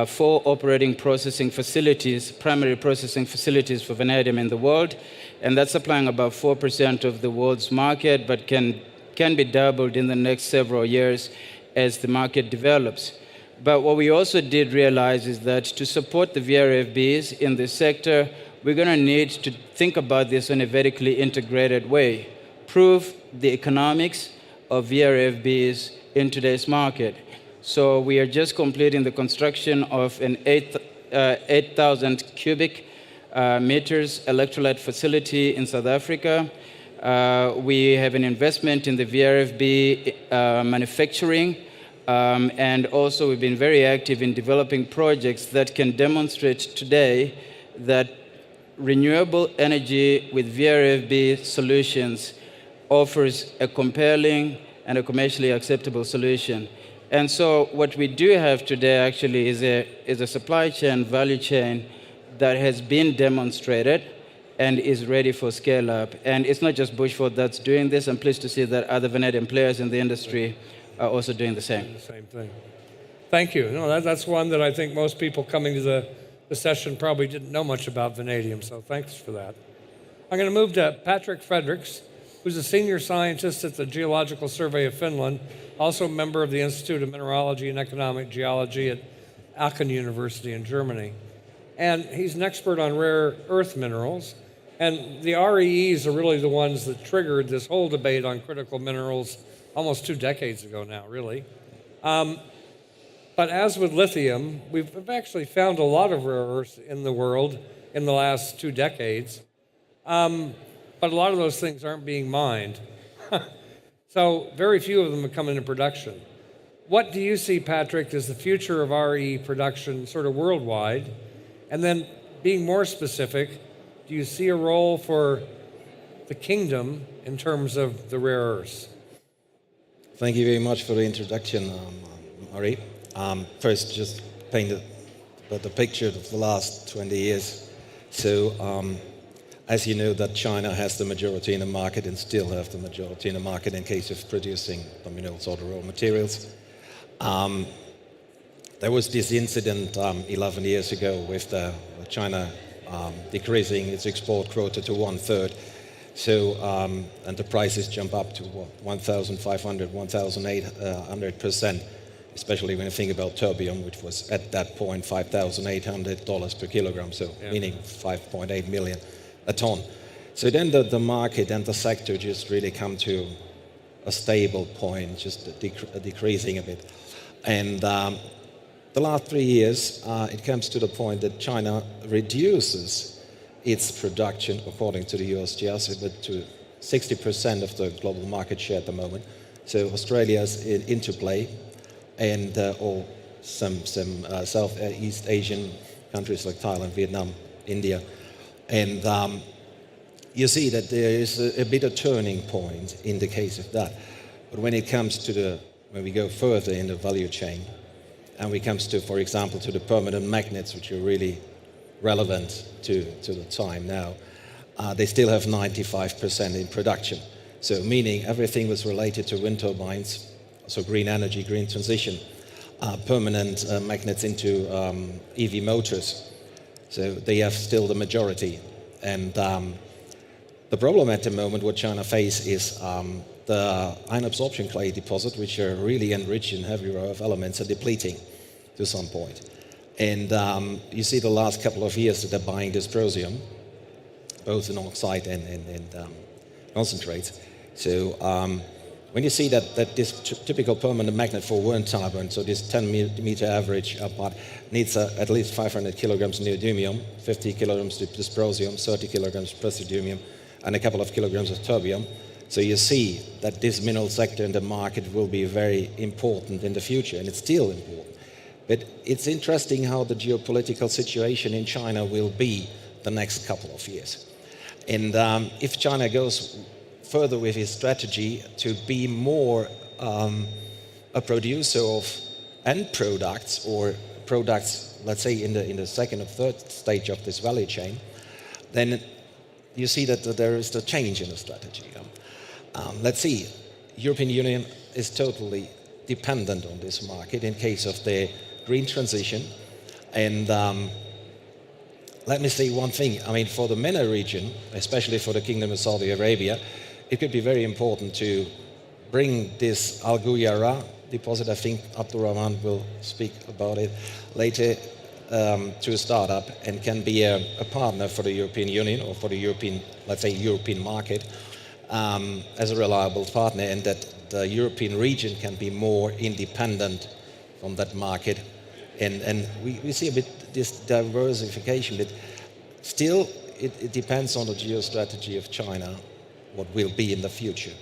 4 operating processing facilities, primary processing facilities for vanadium in the world, and that's supplying about 4% of the world's market, but can be doubled in the next several years as the market develops. But what we also did realize is that to support the VRFBs in this sector, we're going to need to think about this in a vertically integrated way, prove the economics of VRFBs in today's market. So we are just completing the construction of an 8,000 cubic meters electrolyte facility in South Africa. We have an investment in the VRFB manufacturing, and also we've been very active in developing projects that can demonstrate today that renewable energy with VRFB solutions offers a compelling and a commercially acceptable solution. And so what we do have today actually is a supply chain, value chain that has been demonstrated and is ready for scale up. And it's not just Bushveld that's doing this. I'm pleased to see that other vanadium players in the industry are also doing the same. The same thing. Thank you. No, that's one that I think most people coming to the session probably didn't know much about vanadium, so thanks for that. I'm going to move to Patrick Fredericks, who's a senior scientist at the Geological Survey of Finland, also a member of the Institute of Mineralogy and Economic Geology at Aachen University in Germany. And he's an expert on rare earth minerals. And the REEs are really the ones that triggered this whole debate on critical minerals almost 2 decades ago now, really. But as with lithium, we've actually found a lot of rare earths in the world in the last 2 decades. But a lot of those things aren't being mined. So very few of them have come into production. What do you see, Patrick, as the future of RE production sort of worldwide? And then being more specific, do you see a role for the Kingdom in terms of the rare earths? Thank you very much for the introduction, Ari. First, just paint the picture of the last 20 years. So, as you know, that China has the majority in the market and still have the majority in the market in case of producing the minerals or the raw materials. There was this incident 11 years ago with China decreasing its export quota to 1/3. So, and the prices jump up to 1,500, 1,800%, especially when you think about terbium, which was at that point $5,800 per kilogram, so meaning 5.8 million a ton. So then the market and the sector just really come to a stable point, just decreasing a bit. And the last 3 years, it comes to the point that China reduces its production, according to the USGS, to 60% of the global market share at the moment. So Australia is into play, and or some Southeast Asian countries like Thailand, Vietnam, India. And you see that there is a bit of turning point in the case of that. But when it comes to when we go further in the value chain, and we comes to, for example, to the permanent magnets, which are really relevant to the time now, they still have 95% in production. So meaning everything was related to wind turbines, so green energy, green transition. permanent magnets into EV motors. So they have still the majority. And the problem at the moment what China face is the ion absorption clay deposit, which are really enriched in heavy rare earth elements, are depleting to some point. And you see the last couple of years that they're buying dysprosium, both in oxide and concentrates. So when you see that this typical permanent magnet for wind turbine, so this 10 meter average part, needs at least 500 kilograms neodymium, 50 kilograms of dysprosium, 30 kilograms of praseodymium, and a couple of kilograms of terbium. So you see that this mineral sector in the market will be very important in the future, and it's still important. But it's interesting how the geopolitical situation in China will be the next couple of years. And if China goes further with his strategy to be more a producer of end products or products, let's say in the second or third stage of this value chain, then you see that there is a change in the strategy. Let's see, European Union is totally dependent on this market in case of the green transition. And let me say one thing. I mean, for the MENA region, especially for the Kingdom of Saudi Arabia, it could be very important to bring this Al Ghuyara deposit, I think Abdurrahman will speak about it later, to a startup and can be a partner for the European Union or for the European, let's say, European market as a reliable partner, and that the European region can be more independent from that market. And we see a bit this diversification, but still it depends on the geostrategy of China, what will be in the future.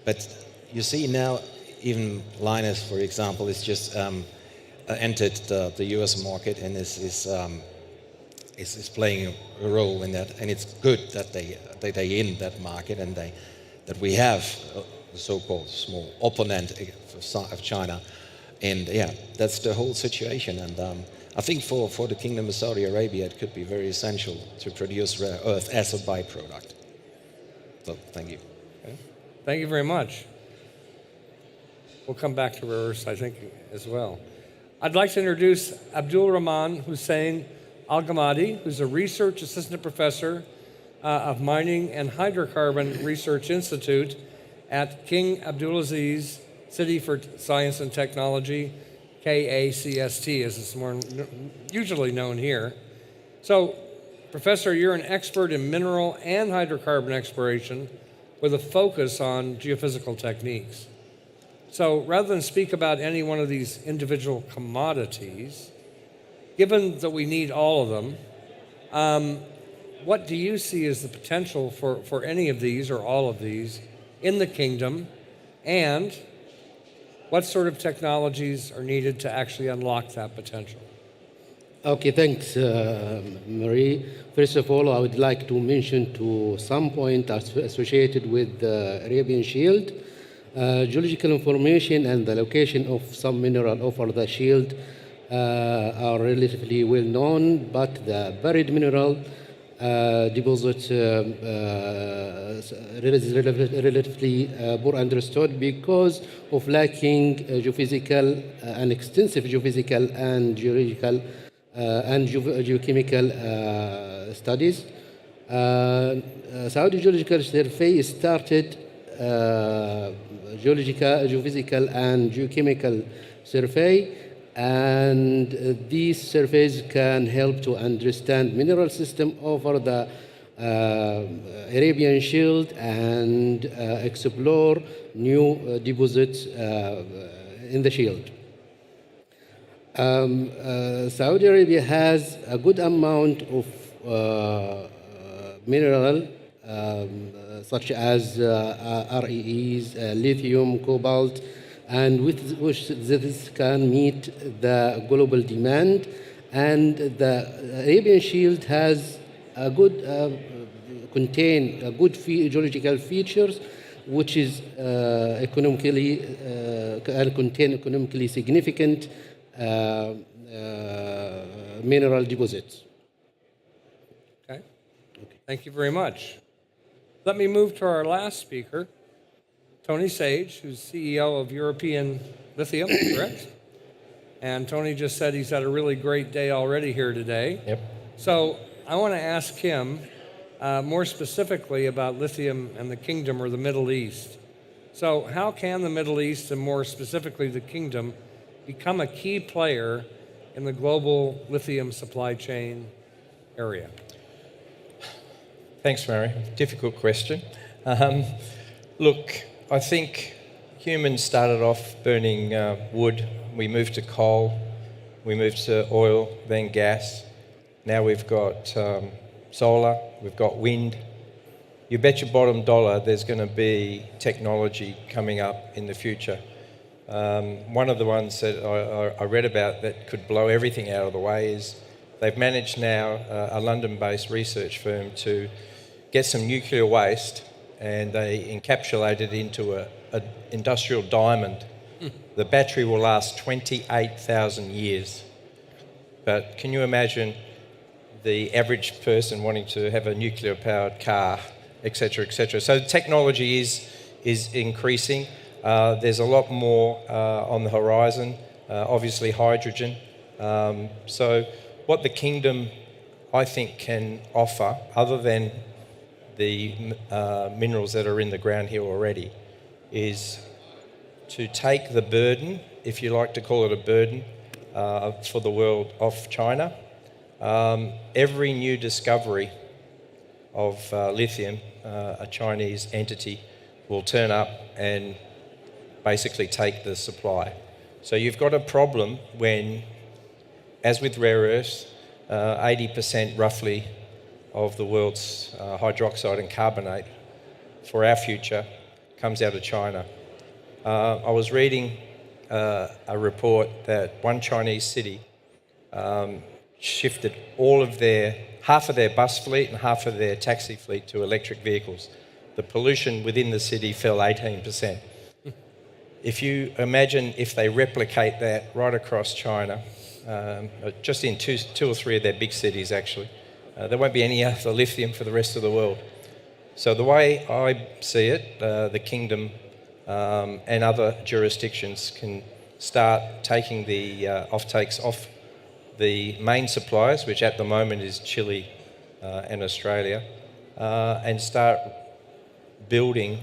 But you see now, even Linus, for example, is just entered the US market and is playing a role in that. And it's good that they're in that market and that we have the so-called small opponent of China. And yeah, that's the whole situation. And I think for the Kingdom of Saudi Arabia, it could be very essential to produce rare earth as a byproduct. So thank you. Okay. Thank you very much. We'll come back to rare earths, I think, as well. I'd like to introduce Abdul Rahman Hussein Al-Ghamadi, who's a research assistant professor of Mining and Hydrocarbon Research Institute at King Abdulaziz City for Science and Technology, KAICC, as it's more usually known here. So, Professor, you're an expert in mineral and hydrocarbon exploration with a focus on geophysical techniques. So, rather than speak about any one of these individual commodities, given that we need all of them, what do you see as the potential for any of these or all of these in the kingdom, and what sort of technologies are needed to actually unlock that potential? Okay, thanks, Marie. First of all, I would like to mention some point associated with the Arabian Shield. Geological information and the location of some mineral over the shield are relatively well known, but the buried mineral deposit relatively poor understood because of lacking geophysical and extensive geophysical and geological and geochemical studies. Saudi Geological Survey started geophysical and geochemical survey, and these surveys can help to understand mineral system over the Arabian Shield and explore new deposits in the shield. Saudi Arabia has a good amount of mineral such as REEs, lithium, cobalt, and with which this can meet the global demand. And the Arabian Shield has a good contain a good geological features, which is economically and contain economically significant mineral deposits. Okay. Thank you very much. Let me move to our last speaker, Tony Sage, who's CEO of European Lithium, correct? And Tony just said he's had a really great day already here today. Yep. So I want to ask him more specifically about lithium and the kingdom or the Middle East. So how can the Middle East, and more specifically the kingdom, become a key player in the global lithium supply chain area? Thanks, Mary. Difficult question. Look, I think humans started off burning wood. We moved to coal. We moved to oil, then gas. Now we've got solar. We've got wind. You bet your bottom dollar there's going to be technology coming up in the future. One of the ones that I read about that could blow everything out of the way is they've managed now, a London-based research firm, to get some nuclear waste and they encapsulate it into an industrial diamond. The battery will last 28,000 years. But can you imagine the average person wanting to have a nuclear-powered car, etc., etc.? So technology is increasing. There's a lot more on the horizon, obviously hydrogen. So what the kingdom, I think, can offer, other than the minerals that are in the ground here already, is to take the burden, if you like to call it a burden, for the world off China. Every new discovery of lithium, a Chinese entity, will turn up and basically take the supply. So you've got a problem when, as with rare earths, 80% roughly of the world's hydroxide and carbonate for our future comes out of China. I was reading a report that one Chinese city shifted half of their bus fleet and half of their taxi fleet to electric vehicles. The pollution within the city fell 18%. If you imagine if they replicate that right across China, just in two or three of their big cities actually, there won't be any other lithium for the rest of the world. So the way I see it, the kingdom and other jurisdictions can start taking the offtakes off the main suppliers, which at the moment is Chile and Australia, and start building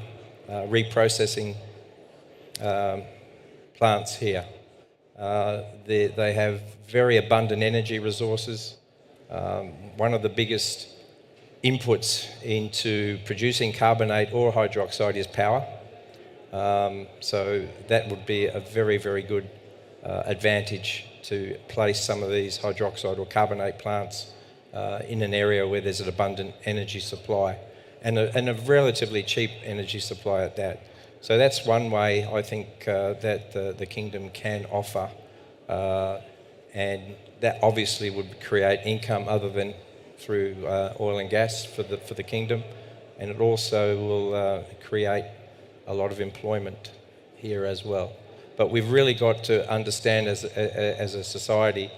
reprocessing plants here. They have very abundant energy resources. One of the biggest inputs into producing carbonate or hydroxide is power. So that would be a very, very good advantage to place some of these hydroxide or carbonate plants in an area where there's an abundant energy supply and a relatively cheap energy supply at that. So that's one way I think that the kingdom can offer, and that obviously would create income other than through oil and gas for the kingdom, and it also will create a lot of employment here as well. But we've really got to understand as a society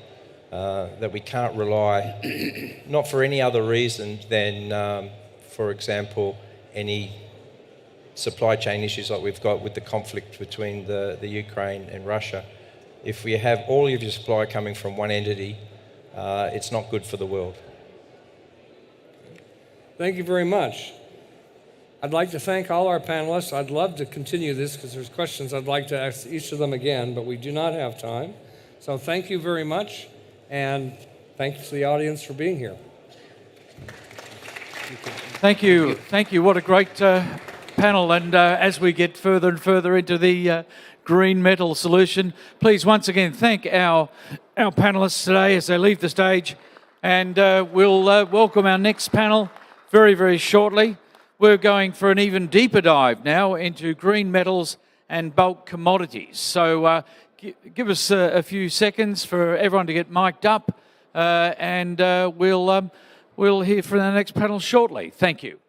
that we can't rely, not for any other reason than, for example, any supply chain issues like we've got with the conflict between the Ukraine and Russia. If we have all of your supply coming from one entity, it's not good for the world. Thank you very much. I'd like to thank all our panelists. I'd love to continue this because there's questions I'd like to ask each of them again, but we do not have time. So thank you very much, and thanks to the audience for being here. Thank you. Thank you. What a great panel. And as we get further and further into the green metal solution, please once again thank our panelists today as they leave the stage. And we'll welcome our next panel very, very shortly. We're going for an even deeper dive now into green metals and bulk commodities. So give us a few seconds for everyone to get mic'd up, and we'll hear from the next panel shortly. Thank you.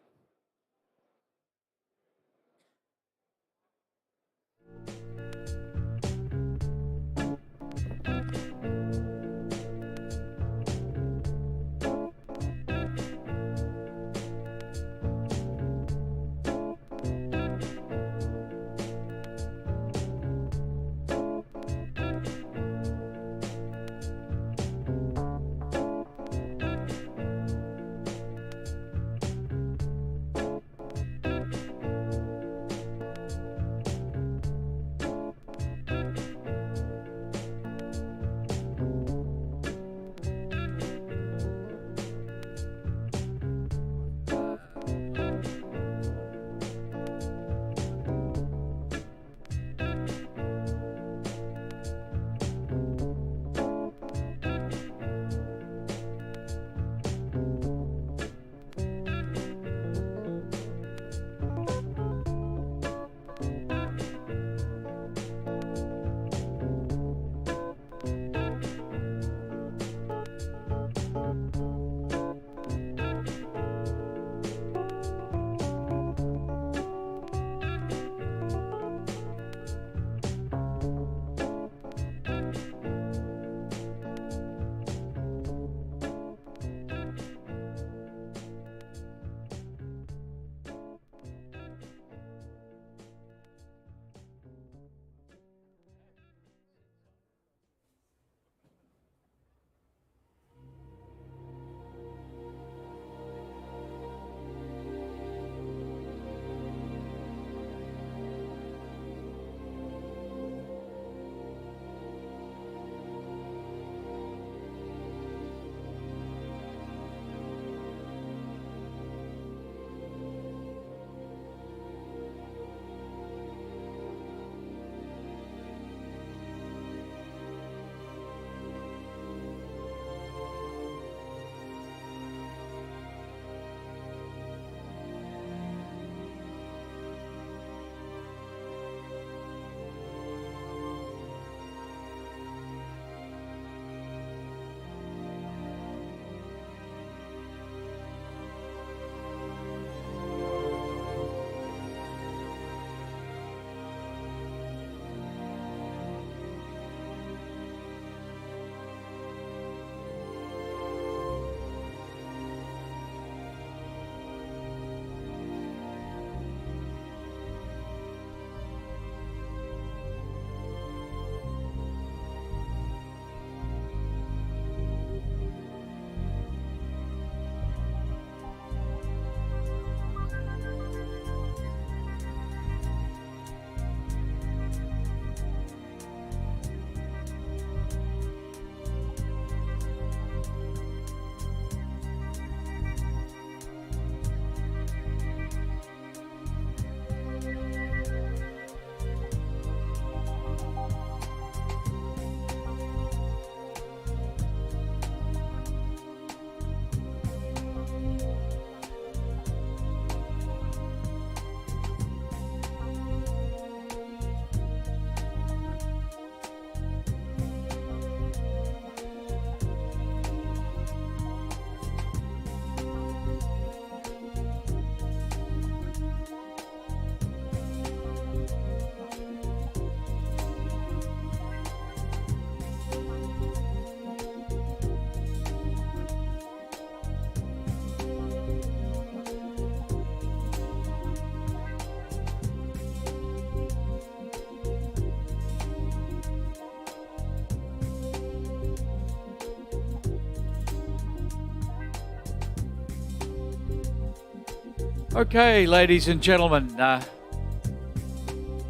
Okay, ladies and gentlemen,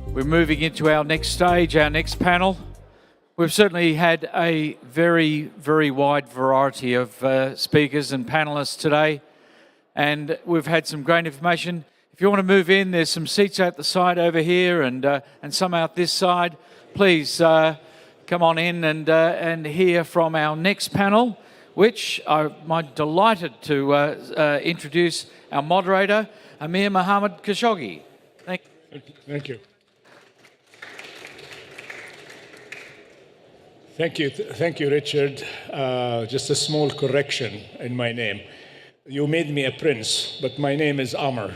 we're moving into our next stage, our next panel. We've certainly had a very, very wide variety of speakers and panelists today, and we've had some great information. If you want to move in, there's some seats out the side over here and some out this side. Please come on in and hear from our next panel, which I'm delighted to introduce our moderator, Amir Mohammed Khashoggi. Thank you. Thank you. Thank you, Richard. Just a small correction in my name. You made me a prince, but my name is Amr.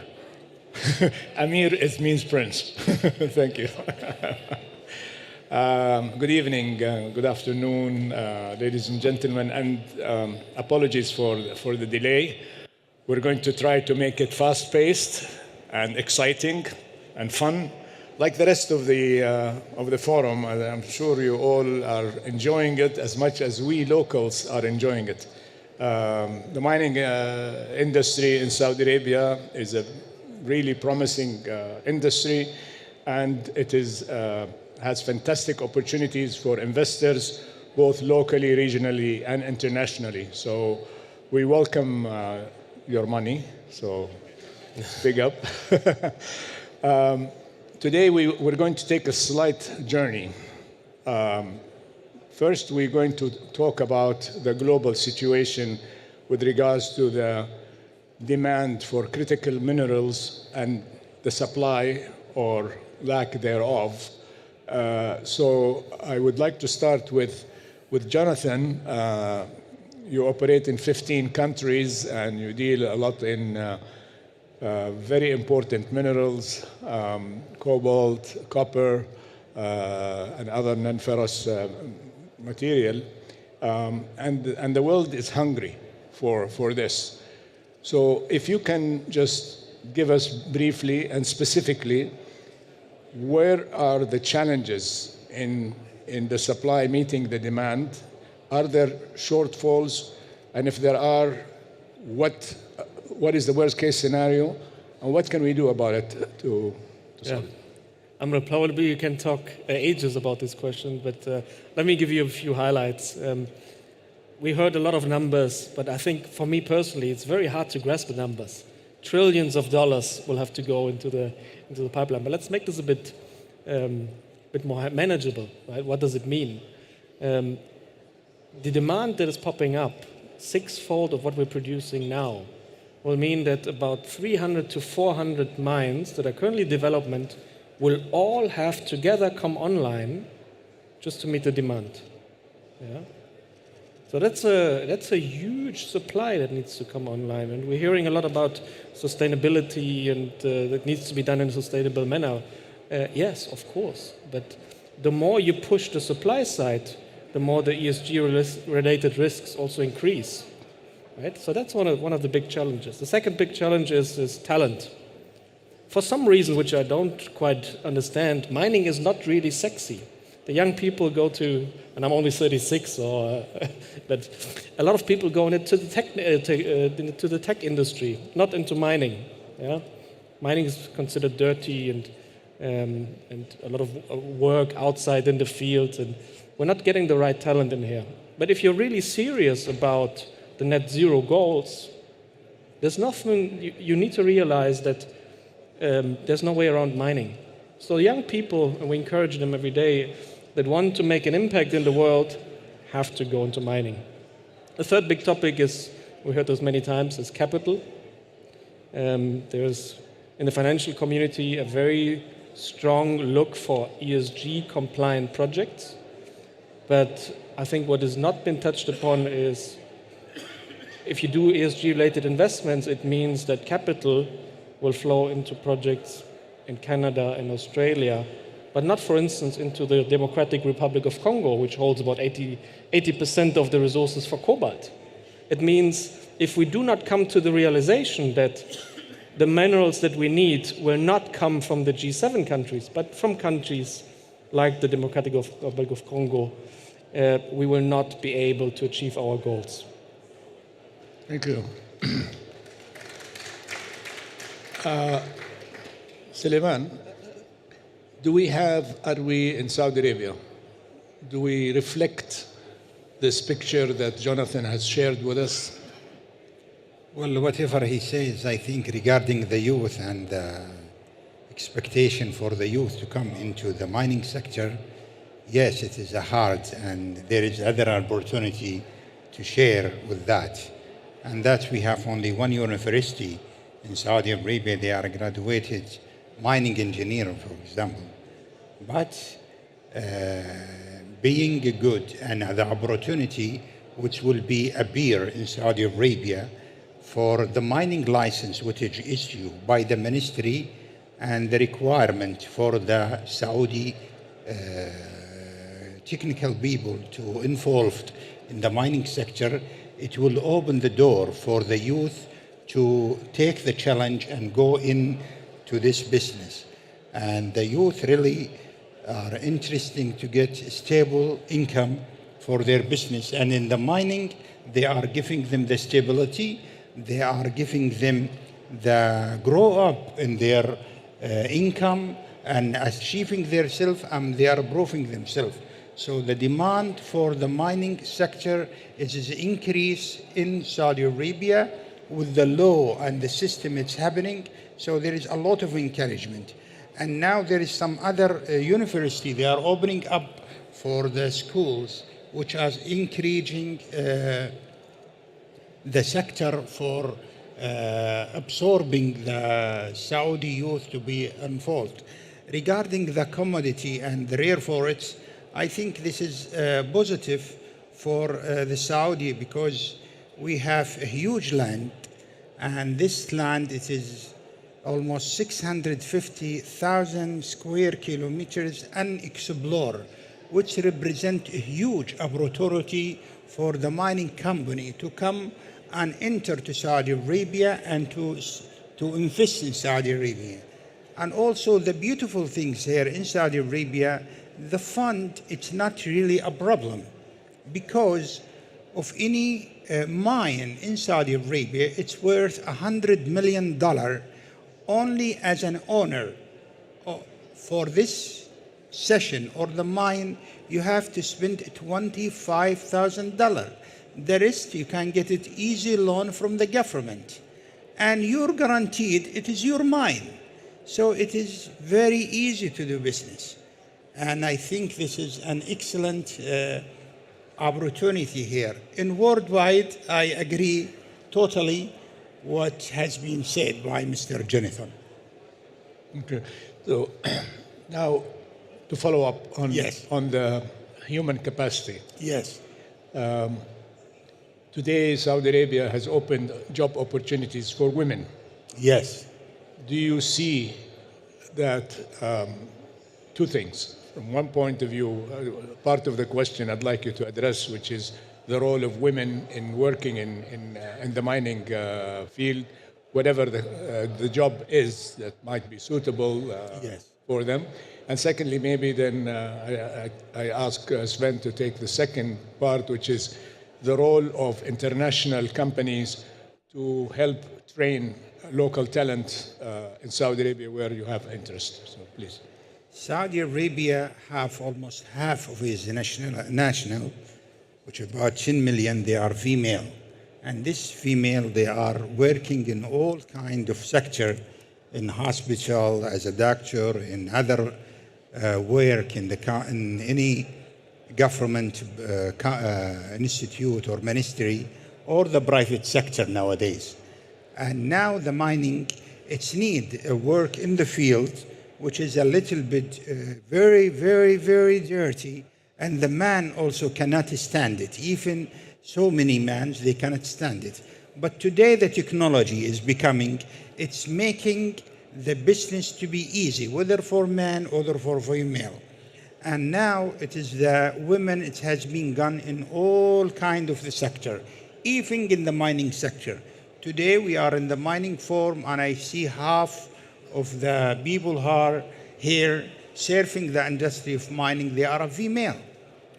Amir means prince. Thank you. Good evening, good afternoon, ladies and gentlemen, and apologies for the delay. We're going to try to make it fast-paced and exciting and fun, like the rest of the forum. I'm sure you all are enjoying it as much as we locals are enjoying it. The mining industry in Saudi Arabia is a really promising industry, and it has fantastic opportunities for investors, both locally, regionally, and internationally. So we welcome your money, so big up. Today we're going to take a slight journey. First, we're going to talk about the global situation with regards to the demand for critical minerals and the supply or lack thereof. So I would like to start with Jonathan. You operate in 15 countries and you deal a lot in very important minerals, cobalt, copper, and other non-ferrous material. And the world is hungry for this. So if you can just give us briefly and specifically, where are the challenges in the supply meeting the demand? Are there shortfalls? And if there are, what is the worst case scenario? And what can we do about it to solve it? Amr, probably you can talk ages about this question, but let me give you a few highlights. We heard a lot of numbers, but I think for me personally, it's very hard to grasp the numbers. Trillions of dollars will have to go into the pipeline. But let's make this a bit more manageable, right? What does it mean? The demand that is popping up, sixfold of what we're producing now, will mean that about 300 to 400 mines that are currently in development will all have together come online just to meet the demand. Yeah? So that's a huge supply that needs to come online. And we're hearing a lot about sustainability and that needs to be done in a sustainable manner. Yes, of course. But the more you push the supply side, the more the ESG-related risks also increase. Right? So that's one of the big challenges. The second big challenge is talent. For some reason, which I don't quite understand, mining is not really sexy. The young people go to, and I'm only 36, but a lot of people go into the tech industry, not into mining. Yeah? Mining is considered dirty and a lot of work outside in the field, and we're not getting the right talent in here. But if you're really serious about the net zero goals, there's nothing, you need to realize that there's no way around mining. So young people, and we encourage them every day, that want to make an impact in the world have to go into mining. The third big topic is, we heard this many times, is capital. There's, in the financial community, a very strong look for ESG compliant projects. But I think what has not been touched upon is, if you do ESG related investments, it means that capital will flow into projects in Canada and Australia, but not, for instance, into the Democratic Republic of Congo, which holds about 80% of the resources for cobalt. It means if we do not come to the realization that the minerals that we need will not come from the G7 countries, but from countries like the Democratic Republic of Congo, we will not be able to achieve our goals. Thank you. Suleiman, are we in Saudi Arabia? Do we reflect this picture that Jonathan has shared with us? Well, whatever he says, I think regarding the youth and the expectation for the youth to come into the mining sector, yes, it is hard, and there is other opportunity to share with that. And that we have only one university in Saudi Arabia. They are graduated mining engineer, for example. But being good and the opportunity which will be appear in Saudi Arabia for the mining license which is issued by the ministry and the requirement for the Saudi technical people to involved in the mining sector, it will open the door for the youth to take the challenge and go into this business. And the youth really are interesting to get stable income for their business. And in the mining, they are giving them the stability, they are giving them the grow up in their income and achieving themselves, and they are proving themselves. So the demand for the mining sector is increase in Saudi Arabia with the law and the system it's happening. So there is a lot of encouragement. And now there is some other university, they are opening up for the schools, which are encouraging the sector for absorbing the Saudi youth to be involved. Regarding the commodity and the rare forest, I think this is positive for the Saudi, because we have a huge land, and this land, it is almost 650,000 square kilometers unexplored, which represent a huge opportunity for the mining company to come and enter to Saudi Arabia and to invest in Saudi Arabia. And also the beautiful things here in Saudi Arabia, the fund, it's not really a problem, because of any mine in Saudi Arabia, it's worth $100 million only as an owner. For this session or the mine, you have to spend $25,000. The rest, you can get it easy loan from the government. And you're guaranteed it is your mine. So it is very easy to do business. And I think this is an excellent opportunity here. In worldwide, I agree totally what has been said by Mr. Jonathan. Okay. So now to follow up on, on the human capacity. Yes. Today, Saudi Arabia has opened job opportunities for women. Yes. Do you see that two things? From one point of view, part of the question I'd like you to address, which is the role of women in working in the mining field, whatever the job is that might be suitable for them. And secondly, maybe then I ask Sven to take the second part, which is the role of international companies to help train local talent in Saudi Arabia where you have interest. So please. Saudi Arabia have almost half of its national, which is about 10 million, they are female. And this female, they are working in all kind of sector, in hospital, as a doctor, in other work, in any government institute or ministry, or the private sector nowadays. And now the mining, it's need work in the field, which is a little bit very, very, very dirty. And the man also cannot stand it. Even so many men, they cannot stand it. But today the technology is becoming, it's making the business to be easy, whether for man or for female. And now it is the women, it has been done in all kind of the sector, even in the mining sector. Today we are in the mining forum, and I see half of the people who are here serving the industry of mining, they are a female.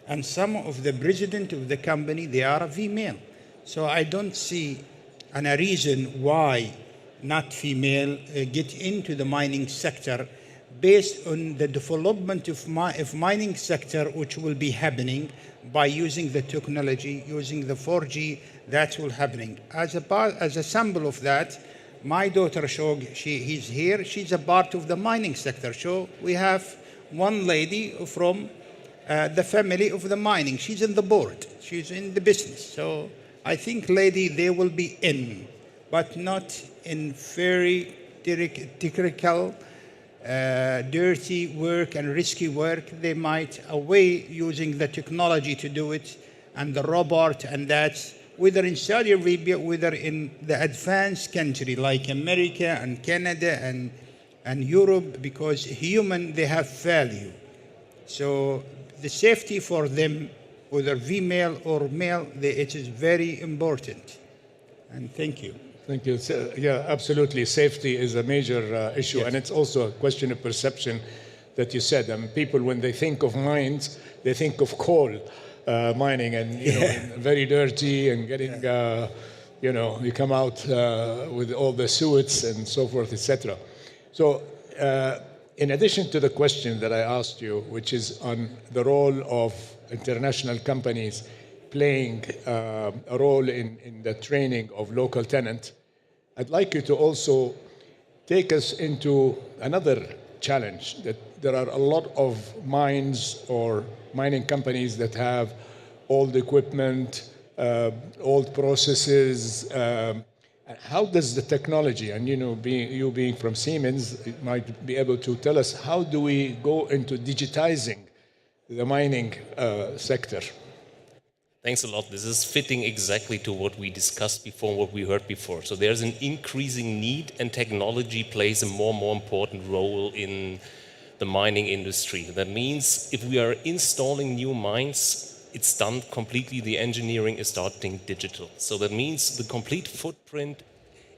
And some of the president of the company, they are a female. So I don't see a reason why not female, get into the mining sector based on the development of mining sector, which will be happening by using the technology, using the 4G, that will happening. As a sample of that, my daughter Shog, he's here, she's a part of the mining sector. So we have one lady from the family of the mining. She's in the board, she's in the business. So I think lady, they will be in, but not in very technical, dirty work and risky work. They might away using the technology to do it and the robot, and that's whether in Saudi Arabia, whether in the advanced country like America and Canada and Europe, because human, they have value. So the safety for them, whether female or male, it is very important. And thank you. Thank you. So, yeah, absolutely. Safety is a major issue, Yes. and it's also a question of perception that you said. I mean, people, when they think of mines, they think of coal mining, and very dirty and getting, you come out with all the suets and so forth, etc. So, in addition to the question that I asked you, which is on the role of international companies playing a role in the training of local tenants, I'd like you to also take us into another challenge, that there are a lot of mines or mining companies that have old equipment, old processes. How does the technology, and you being from Siemens, you might be able to tell us, how do we go into digitizing the mining sector? Thanks a lot. This is fitting exactly to what we discussed before, what we heard before. So there's an increasing need, and technology plays a more and more important role in the mining industry. That means if we are installing new mines, it's done completely, the engineering is starting digital. So that means the complete footprint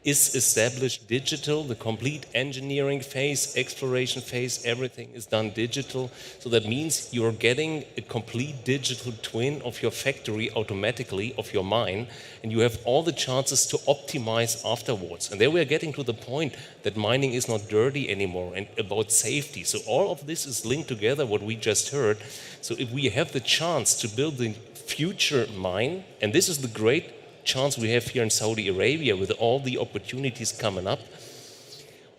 is established digital, the complete engineering phase, exploration phase, everything is done digital. So that means you're getting a complete digital twin of your factory automatically, of your mine, and you have all the chances to optimize afterwards. And there we are getting to the point that mining is not dirty anymore, and about safety. So all of this is linked together, what we just heard. So if we have the chance to build the future mine, and this is the great chance we have here in Saudi Arabia with all the opportunities coming up,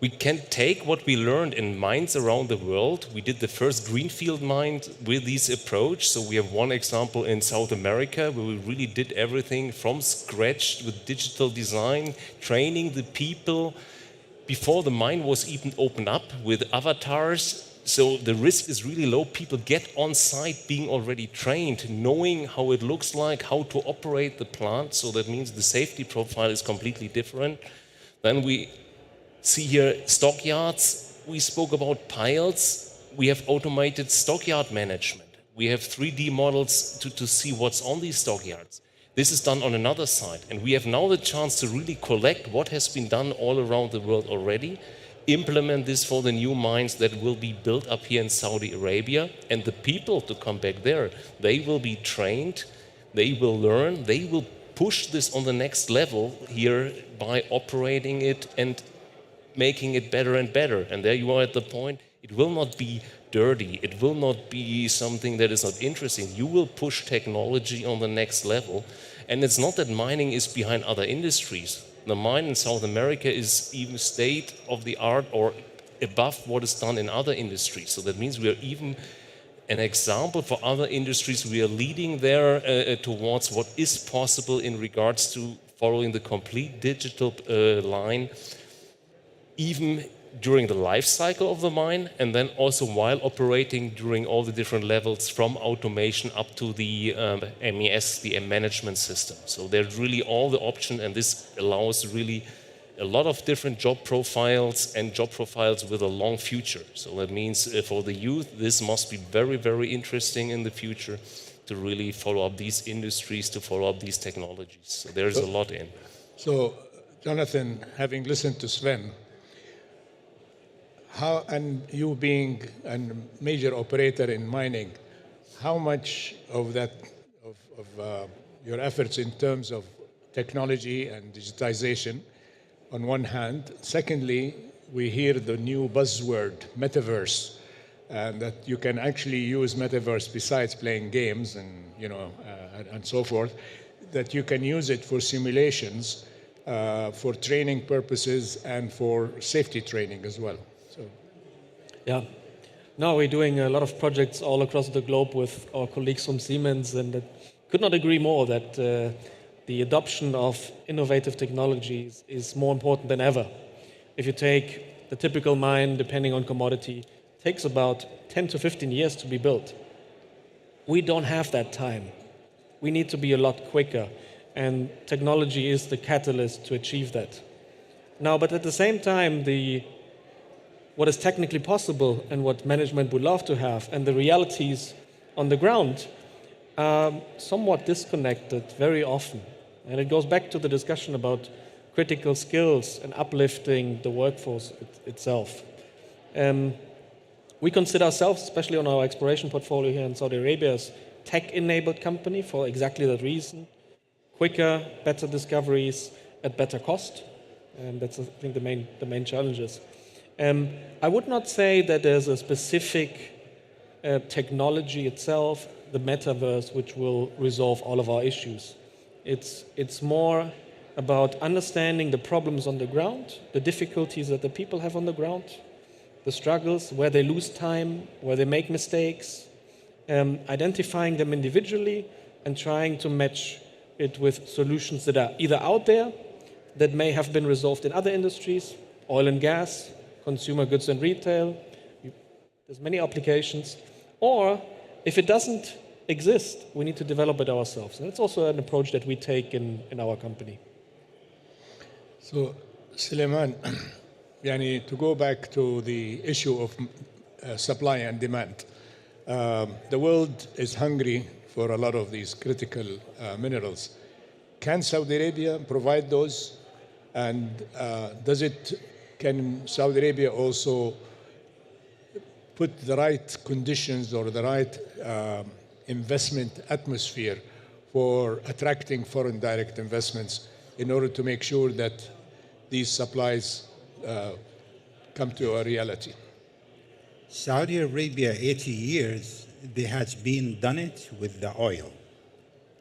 we can take what we learned in mines around the world. We did the first greenfield mine with this approach. So we have one example in South America where we really did everything from scratch with digital design, training the people before the mine was even opened up with avatars. So the risk is really low. People get on site being already trained, knowing how it looks like, how to operate the plant. So that means the safety profile is completely different. Then we see here stockyards. We spoke about piles. We have automated stockyard management. We have 3D models to see what's on these stockyards. This is done on another side. And we have now the chance to really collect what has been done all around the world already, implement this for the new mines that will be built up here in Saudi Arabia, and the people to come back there, they will be trained, they will learn, they will push this on the next level here by operating it and making it better and better. And there you are at the point, it will not be dirty, it will not be something that is not interesting. You will push technology on the next level. And it's not that mining is behind other industries. The mine in South America is even state of the art or above what is done in other industries. So that means we are even an example for other industries. We are leading there towards what is possible in regards to following the complete digital line, even during the life cycle of the mine, and then also while operating during all the different levels from automation up to the MES, the management system. So there's really all the options, and this allows really a lot of different job profiles and job profiles with a long future. So that means for the youth, this must be very, very interesting in the future to really follow up these industries, to follow up these technologies. So there's a lot in. So, Jonathan, having listened to Sven, how, and you being a major operator in mining, how much of that, of your efforts in terms of technology and digitization on one hand. Secondly, we hear the new buzzword, metaverse, and that you can actually use metaverse besides playing games and, and so forth, that you can use it for simulations, for training purposes and for safety training as well. So, yeah. No, we're doing a lot of projects all across the globe with our colleagues from Siemens, and could not agree more that the adoption of innovative technologies is more important than ever. If you take the typical mine, depending on commodity, it takes about 10 to 15 years to be built. We don't have that time. We need to be a lot quicker, and technology is the catalyst to achieve that. Now, but at the same time, what is technically possible and what management would love to have and the realities on the ground are somewhat disconnected very often. And it goes back to the discussion about critical skills and uplifting the workforce itself. We consider ourselves, especially on our exploration portfolio here in Saudi Arabia, as tech-enabled company for exactly that reason. Quicker, better discoveries at better cost. And that's, I think, the main challenges. I would not say that there's a specific technology itself, the metaverse, which will resolve all of our issues. It's more about understanding the problems on the ground, the difficulties that the people have on the ground, the struggles, where they lose time, where they make mistakes, identifying them individually and trying to match it with solutions that are either out there, that may have been resolved in other industries, oil and gas, consumer goods and retail, there's many applications, or if it doesn't exist, we need to develop it ourselves. And that's also an approach that we take in our company. So, Suleiman, to go back to the issue of supply and demand, the world is hungry for a lot of these critical minerals. Can Saudi Arabia provide those? And can Saudi Arabia also put the right conditions or the right investment atmosphere for attracting foreign direct investments in order to make sure that these supplies come to a reality? Saudi Arabia, 80 years, they has been done it with the oil.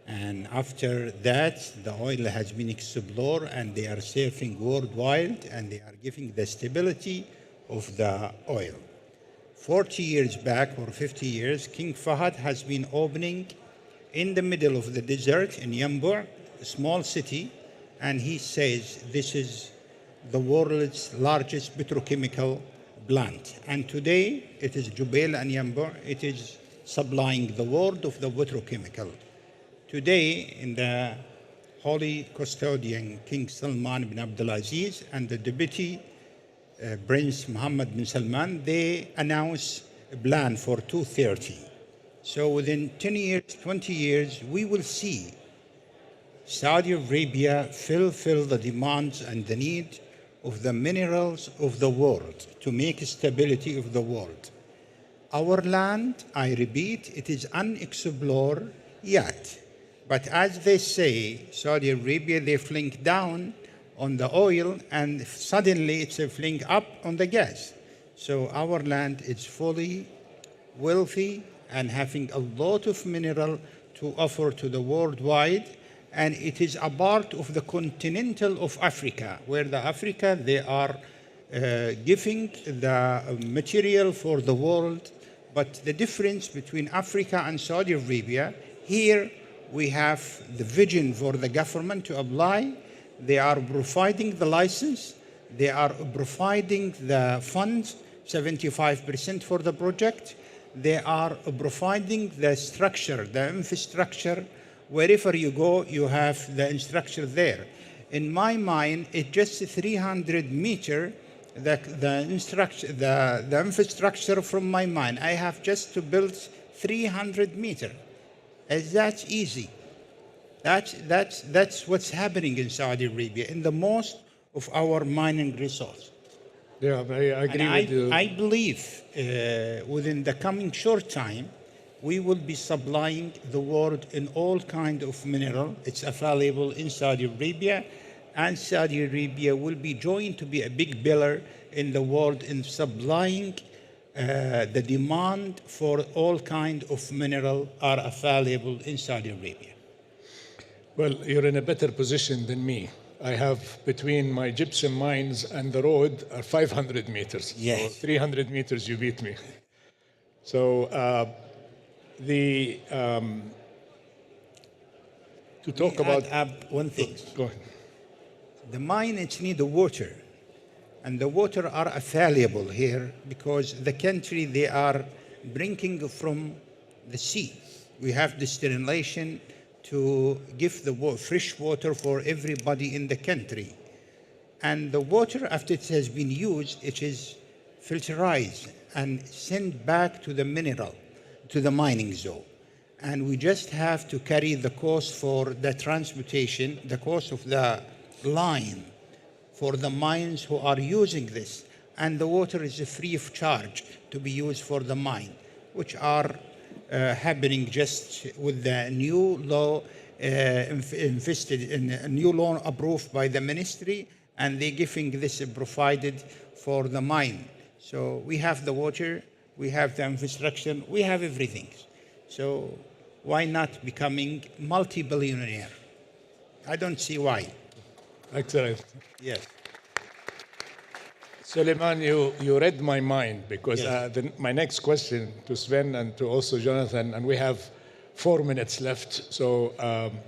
And after that, the oil has been explored and they are surfing worldwide and they are giving the stability of the oil. 40 years back or 50 years, King Fahd has been opening in the middle of the desert in Yanbu, a small city, and he says this is the world's largest petrochemical plant. And today it is Jubail and Yanbu, it is supplying the world of the petrochemical. Today, in the Holy Custodian, King Salman bin Abdulaziz and the Deputy Prince Mohammed bin Salman, they announced a plan for 2030. So within 10 years, 20 years, we will see Saudi Arabia fulfill the demands and the need of the minerals of the world to make stability of the world. Our land, I repeat, it is unexplored yet. But as they say, Saudi Arabia, they fling down on the oil and suddenly it's a fling up on the gas. So our land is fully wealthy and having a lot of mineral to offer to the worldwide. And it is a part of the continental of Africa, where the Africa, they are giving the material for the world. But the difference between Africa and Saudi Arabia, here, we have the vision for the government to apply. They are providing the license. They are providing the funds, 75% for the project. They are providing the structure, the infrastructure. Wherever you go, you have the infrastructure there. In my mind, it's just 300 meters, the infrastructure from my mind. I have just to build 300 meters. That's easy. That's what's happening in Saudi Arabia, in the most of our mining resource. Yeah, I agree with you. I believe within the coming short time, we will be supplying the world in all kind of mineral. It's available in Saudi Arabia, and Saudi Arabia will be joined to be a big pillar in the world in supplying the demand for all kind of mineral are available in Saudi Arabia. Well, you're in a better position than me. I have between my gypsum mines and the road are 500 meters. Yes. So 300 meters, you beat me. So to talk about one thing. Go ahead. The mines need the water, and the water are available here because the country they are bringing from the sea. We have desalination to give the fresh water for everybody in the country. And the water, after it has been used, it is filterized and sent back to the mineral, to the mining zone. And we just have to carry the cost for the transportation, the cost of the line for the mines who are using this. And the water is free of charge to be used for the mine, which are happening just with the new law invested in a new law approved by the ministry, and they're giving this provided for the mine. So we have the water, we have the infrastructure, we have everything. So why not becoming multi-billionaire? I don't see why. Excellent. Yes. Suleiman, you read my mind because my next question to Sven and to also Jonathan, and we have 4 minutes left, so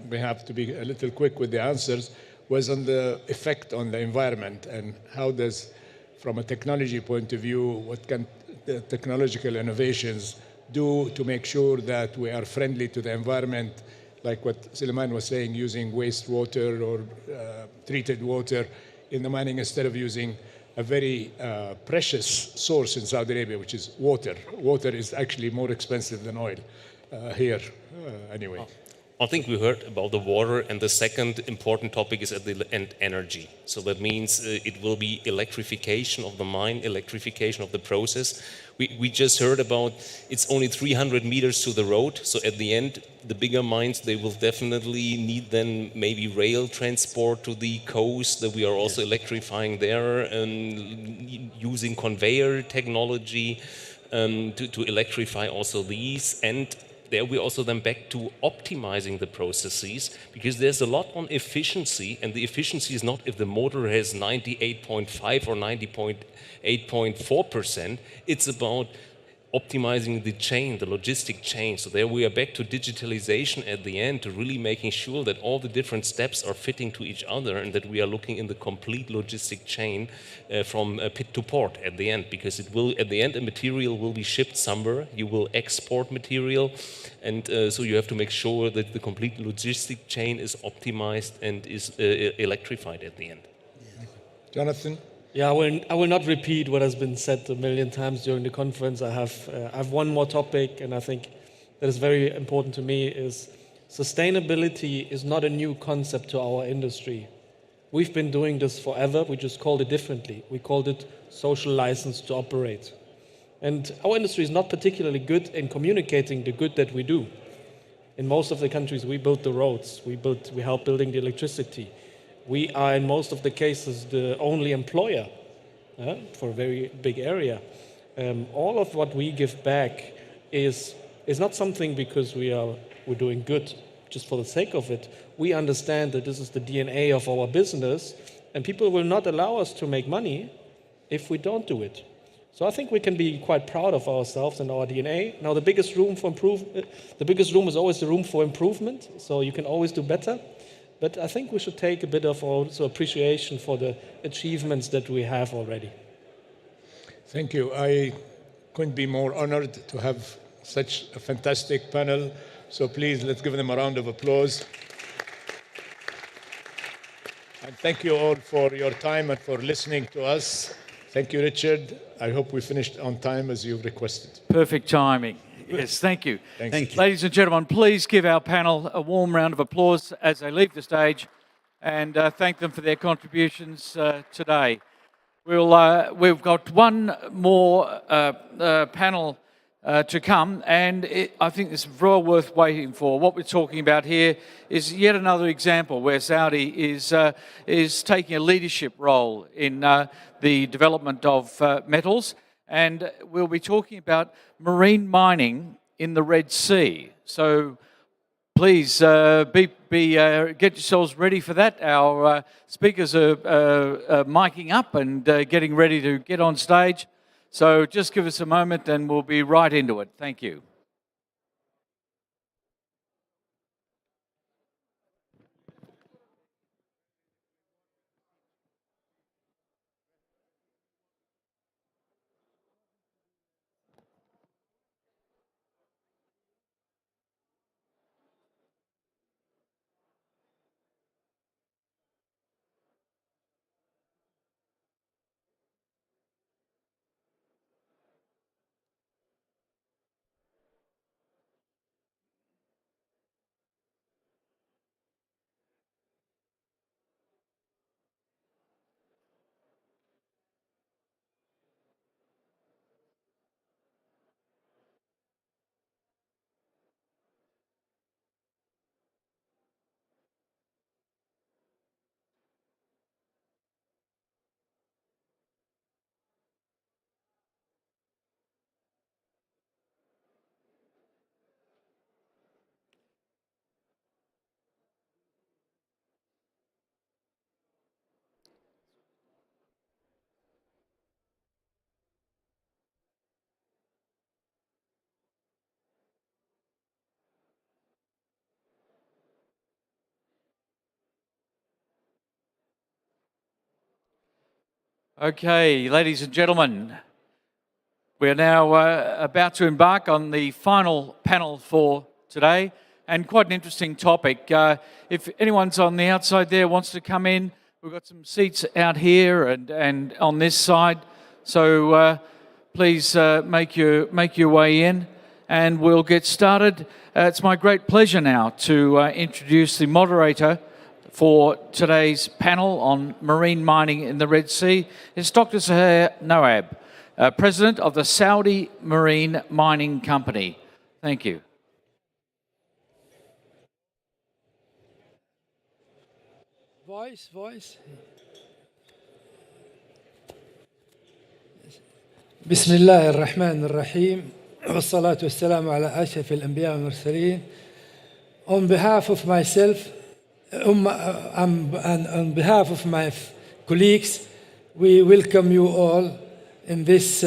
we have to be a little quick with the answers, was on the effect on the environment and how does, from a technology point of view, what can the technological innovations do to make sure that we are friendly to the environment, like what Suleiman was saying, using wastewater or treated water in the mining instead of using a very precious source in Saudi Arabia, which is water. Water is actually more expensive than oil here, anyway. I think we heard about the water, and the second important topic is at the end energy. So that means it will be electrification of the mine, electrification of the process. We just heard about it's only 300 meters to the road. So at the end, the bigger mines, they will definitely need then maybe rail transport to the coast, that we are also electrifying there and using conveyor technology to electrify also these. And there we also then back to optimizing the processes, because there's a lot on efficiency, and the efficiency is not if the motor has 98.5 or 90.8.4%. It's about optimizing the chain, the logistic chain. So there we are back to digitalization at the end, to really making sure that all the different steps are fitting to each other, and that we are looking in the complete logistic chain from pit to port at the end, because it will, at the end, a material will be shipped somewhere. You will export material, and so you have to make sure that the complete logistic chain is optimized and is electrified at the end. Jonathan? Yeah, I will not repeat what has been said a million times during the conference. I have one more topic, and I think that is very important to me, is sustainability is not a new concept to our industry. We've been doing this forever. We just called it differently. We called it social license to operate. And our industry is not particularly good in communicating the good that we do. In most of the countries, we build the roads, we help building the electricity. We are, in most of the cases, the only employer for a very big area. All of what we give back is not something because we're doing good just for the sake of it. We understand that this is the DNA of our business, and people will not allow us to make money if we don't do it. So I think we can be quite proud of ourselves and our DNA. Now, the biggest room is always the room for improvement, so you can always do better. But I think we should take a bit of also appreciation for the achievements that we have already. Thank you. I couldn't be more honored to have such a fantastic panel. So please, let's give them a round of applause. And thank you all for your time and for listening to us. Thank you, Richard. I hope we finished on time as you've requested. Perfect timing. Yes, thank you. Thank you. Ladies and gentlemen, please give our panel a warm round of applause as they leave the stage, and thank them for their contributions today. We've got one more panel to come, and I think it's well worth waiting for. What we're talking about here is yet another example where Saudi is taking a leadership role in the development of metals, and we'll be talking about marine mining in the Red Sea. So please get yourselves ready for that. Our speakers are miking up and getting ready to get on stage. So just give us a moment and we'll be right into it. Thank you. Okay, ladies and gentlemen, we're now about to embark on the final panel for today, and quite an interesting topic. If anyone's on the outside there wants to come in, we've got some seats out here and on this side, so please make your way in, and we'll get started. It's my great pleasure now to introduce the moderator for today's panel on marine mining in the Red Sea. It's Dr. Zahir Noab, President of the Saudi Marine Mining Company. Thank you. Voice. بسم الله الرحمن الرحيم والصلاة والسلام على أشرف الأنبياء والمرسلين. On behalf of myself, and on behalf of my colleagues, we welcome you all in this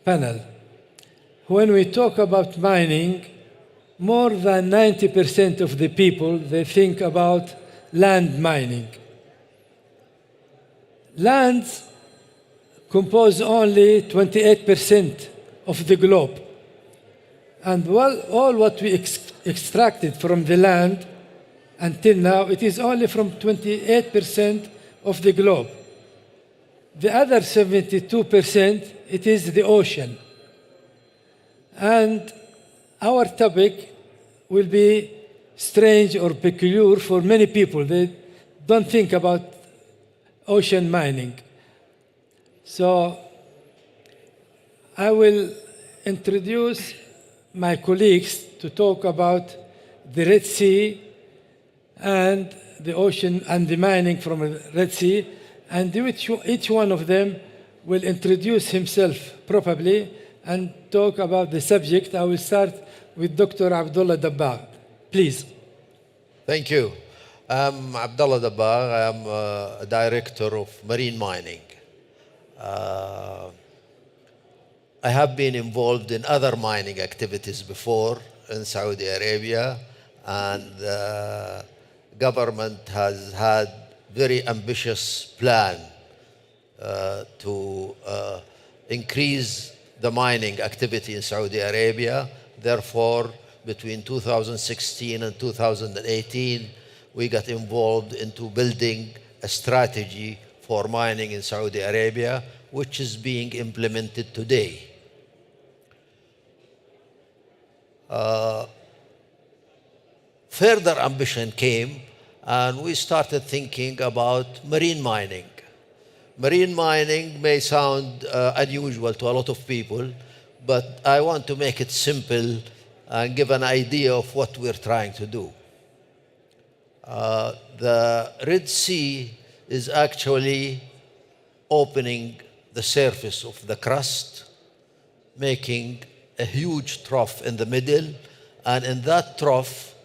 panel. When we talk about mining, more than 90% of the people, they think about land mining. Lands compose only 28% of the globe. And all what we extracted from the land until now, it is only from 28% of the globe. The other 72%, it is the ocean. And our topic will be strange or peculiar for many people. They don't think about ocean mining. So I will introduce my colleagues to talk about the Red Sea and the ocean and the mining from the Red Sea, and each one of them will introduce himself properly and talk about the subject. I will start with Dr. Abdullah Dabbar. Please. Thank you. I'm Abdullah Dabbar. I'm a director of marine mining. I have been involved in other mining activities before in Saudi Arabia, and the government has had very ambitious plan to increase the mining activity in Saudi Arabia. Therefore, between 2016 and 2018, we got involved into building a strategy for mining in Saudi Arabia, which is being implemented today. Further ambition came, and we started thinking about marine mining. Marine mining may sound unusual to a lot of people, but I want to make it simple and give an idea of what we're trying to do. The Red Sea is actually opening the surface of the crust, making a huge trough in the middle, and in that trough,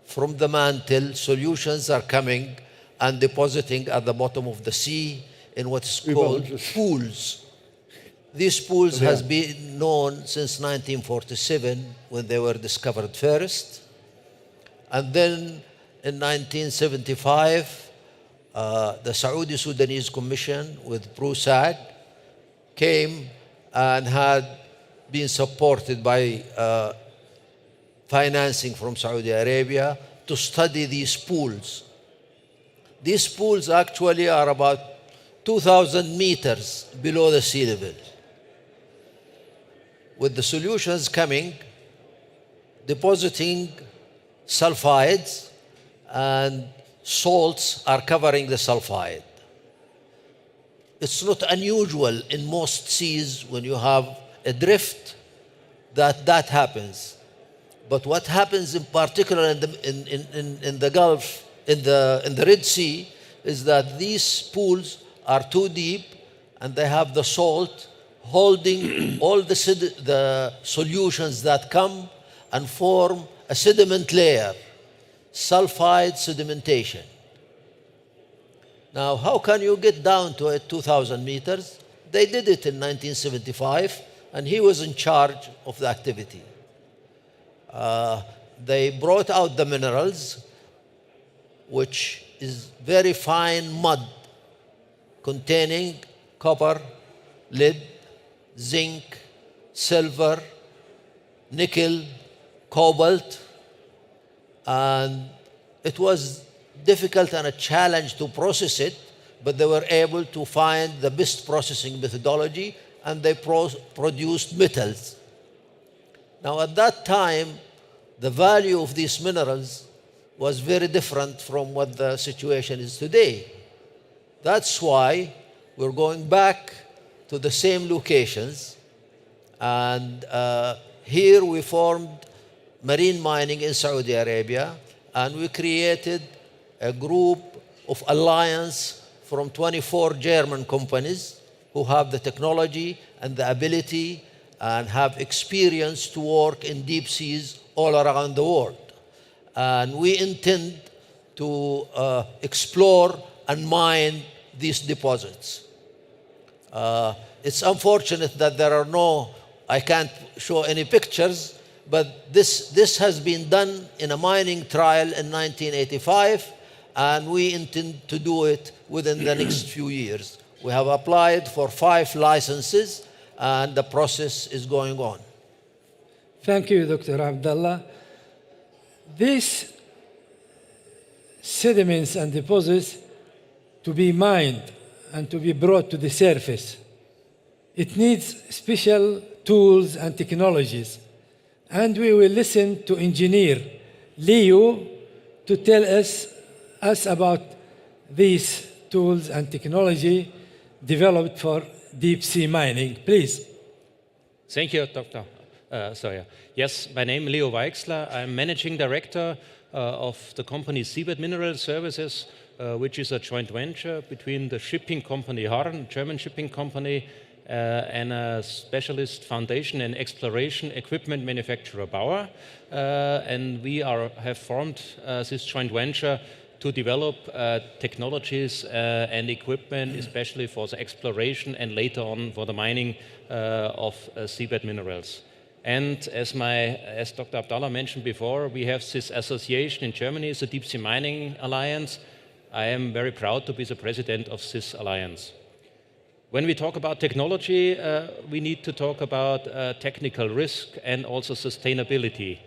from the mantle, solutions are coming and depositing at the bottom of the sea in what's called pools. These pools has been known since 1947 when they were discovered first. And then in 1975, the Saudi Sudanese Commission with PRUSAG came and had been supported by financing from Saudi Arabia to study these pools. These pools actually are about 2,000 meters below the sea level. With the solutions coming, depositing sulfides, and salts are covering the sulfide. It's not unusual in most seas when you have a drift that happens. But what happens in particular in the Gulf, in the Red Sea, is that these pools are too deep and they have the salt holding all the solutions that come and form a sediment layer, sulfide sedimentation. Now, how can you get down to 2,000 meters? They did it in 1975, and he was in charge of the activity. They brought out the minerals, which is very fine mud containing copper, lead, zinc, silver, nickel, cobalt, and it was difficult and a challenge to process it, but they were able to find the best processing methodology, and they produced metals. Now, at that time, the value of these minerals was very different from what the situation is today. That's why we're going back to the same locations, and here we formed marine mining in Saudi Arabia, and we created a group of alliance from 24 German companies who have the technology and the ability and have experience to work in deep seas all around the world. And we intend to explore and mine these deposits. It's unfortunate that there are I can't show any pictures, but this has been done in a mining trial in 1985, and we intend to do it within the next few years. We have applied for 5 licenses, and the process is going on. Thank you, Dr. Abdallah. These sediments and deposits to be mined and to be brought to the surface, it needs special tools and technologies. And we will listen to engineer Leo to tell us about these tools and technology developed for deep sea mining. Please. Thank you, Dr. Yes, my name is Leo Weixler. I'm managing director of the company Seabed Mineral Services, which is a joint venture between the shipping company Harn, German shipping company, and a specialist foundation and exploration equipment manufacturer Bauer. And we have formed this joint venture to develop technologies and equipment, especially for the exploration and later on for the mining of seabed minerals. And as Dr. Abdallah mentioned before, we have this association in Germany, the Deep Sea Mining Alliance. I am very proud to be the president of this alliance. When we talk about technology, we need to talk about technical risk and also sustainability.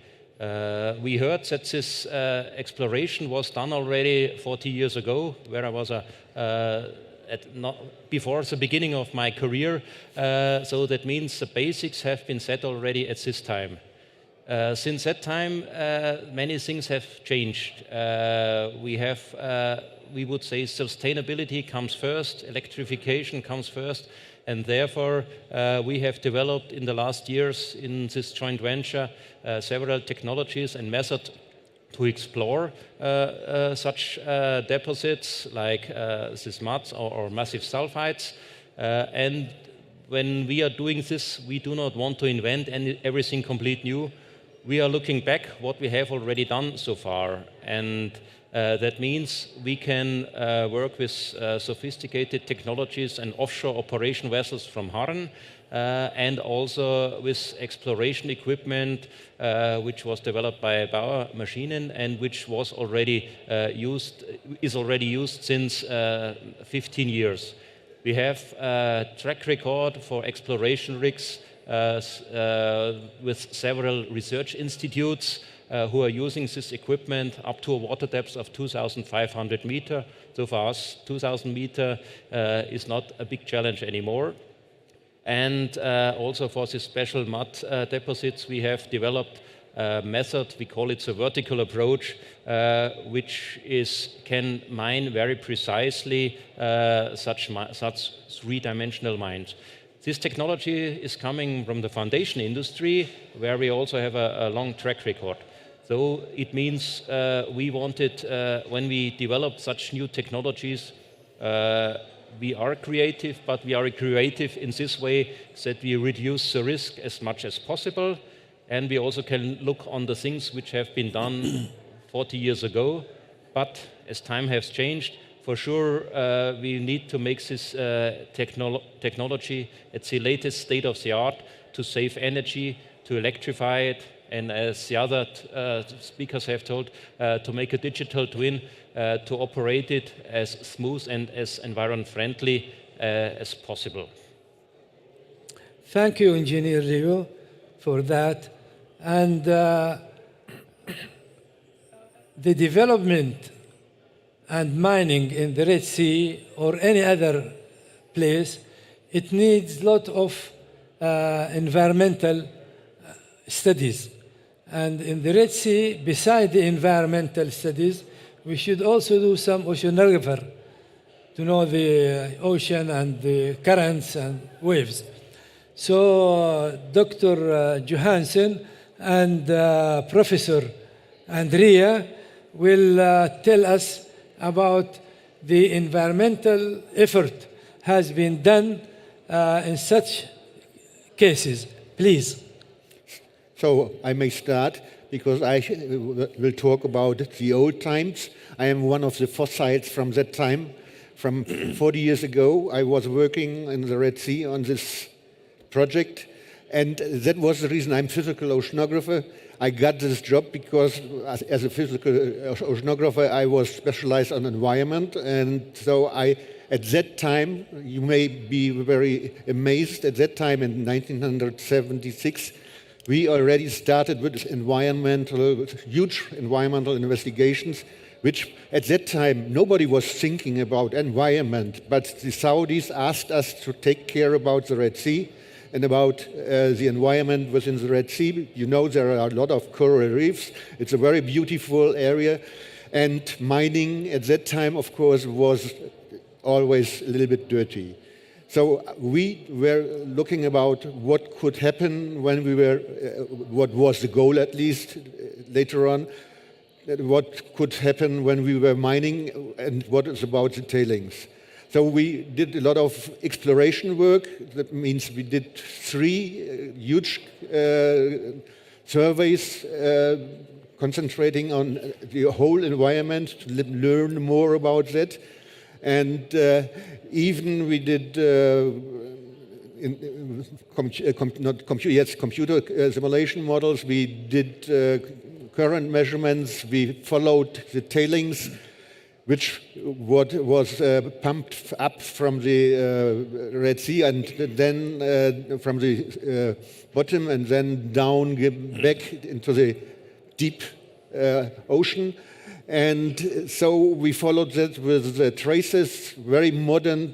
We heard that this exploration was done already 40 years ago, where I was before the beginning of my career. So that means the basics have been set already at this time. Since that time, many things have changed. We would say sustainability comes first, electrification comes first, And therefore, we have developed in the last years in this joint venture several technologies and methods to explore such deposits like these muds or massive sulfides. And when we are doing this, we do not want to invent everything complete new. We are looking back what we have already done so far. And that means we can work with sophisticated technologies and offshore operation vessels from Harren, and also with exploration equipment which was developed by Bauer Maschinen and which was already is already used since 15 years. We have a track record for exploration rigs with several research institutes who are using this equipment up to a water depth of 2,500 meters. So for us, 2,000 meters is not a big challenge anymore. And also for these special mud deposits, we have developed a method, we call it the vertical approach, which can mine very precisely such three-dimensional mines. This technology is coming from the foundation industry, where we also have a long track record. So it means we wanted, when we develop such new technologies, we are creative, but we are creative in this way that we reduce the risk as much as possible, and we also can look on the things which have been done 40 years ago. But as time has changed, for sure, we need to make this technology at the latest state of the art to save energy, to electrify it, and as the other speakers have told, to make a digital twin, to operate it as smooth and as environment friendly as possible. Thank you, Engineer Leo, for that. And the development and mining in the Red Sea or any other place, it needs a lot of environmental studies. And in the Red Sea, beside the environmental studies, we should also do some oceanography to know the ocean and the currents and waves. So Dr. Johansson and Professor Andrea will tell us about the environmental effort has been done in such cases. Please. So I may start because I will talk about the old times. I am one of the fossils from that time. From 40 years ago, I was working in the Red Sea on this project, and that was the reason I'm physical oceanographer. I got this job because as a physical oceanographer, I was specialized on environment, and so at that time, you may be very amazed, at that time in 1976, we already started with huge environmental investigations, which at that time nobody was thinking about environment, but the Saudis asked us to take care about the Red Sea and about the environment within the Red Sea. You know, there are a lot of coral reefs. It's a very beautiful area, and mining at that time, of course, was always a little bit dirty. So we were looking about what could happen when we were, what was the goal at least later on, what could happen when we were mining and what is about the tailings. So we did a lot of exploration work. That means we did 3 huge surveys concentrating on the whole environment to learn more about that. And even we did computer simulation models. We did current measurements. We followed the tailings, which was pumped up from the Red Sea and then from the bottom and then down back into the deep ocean. And so we followed that with the traces, very modern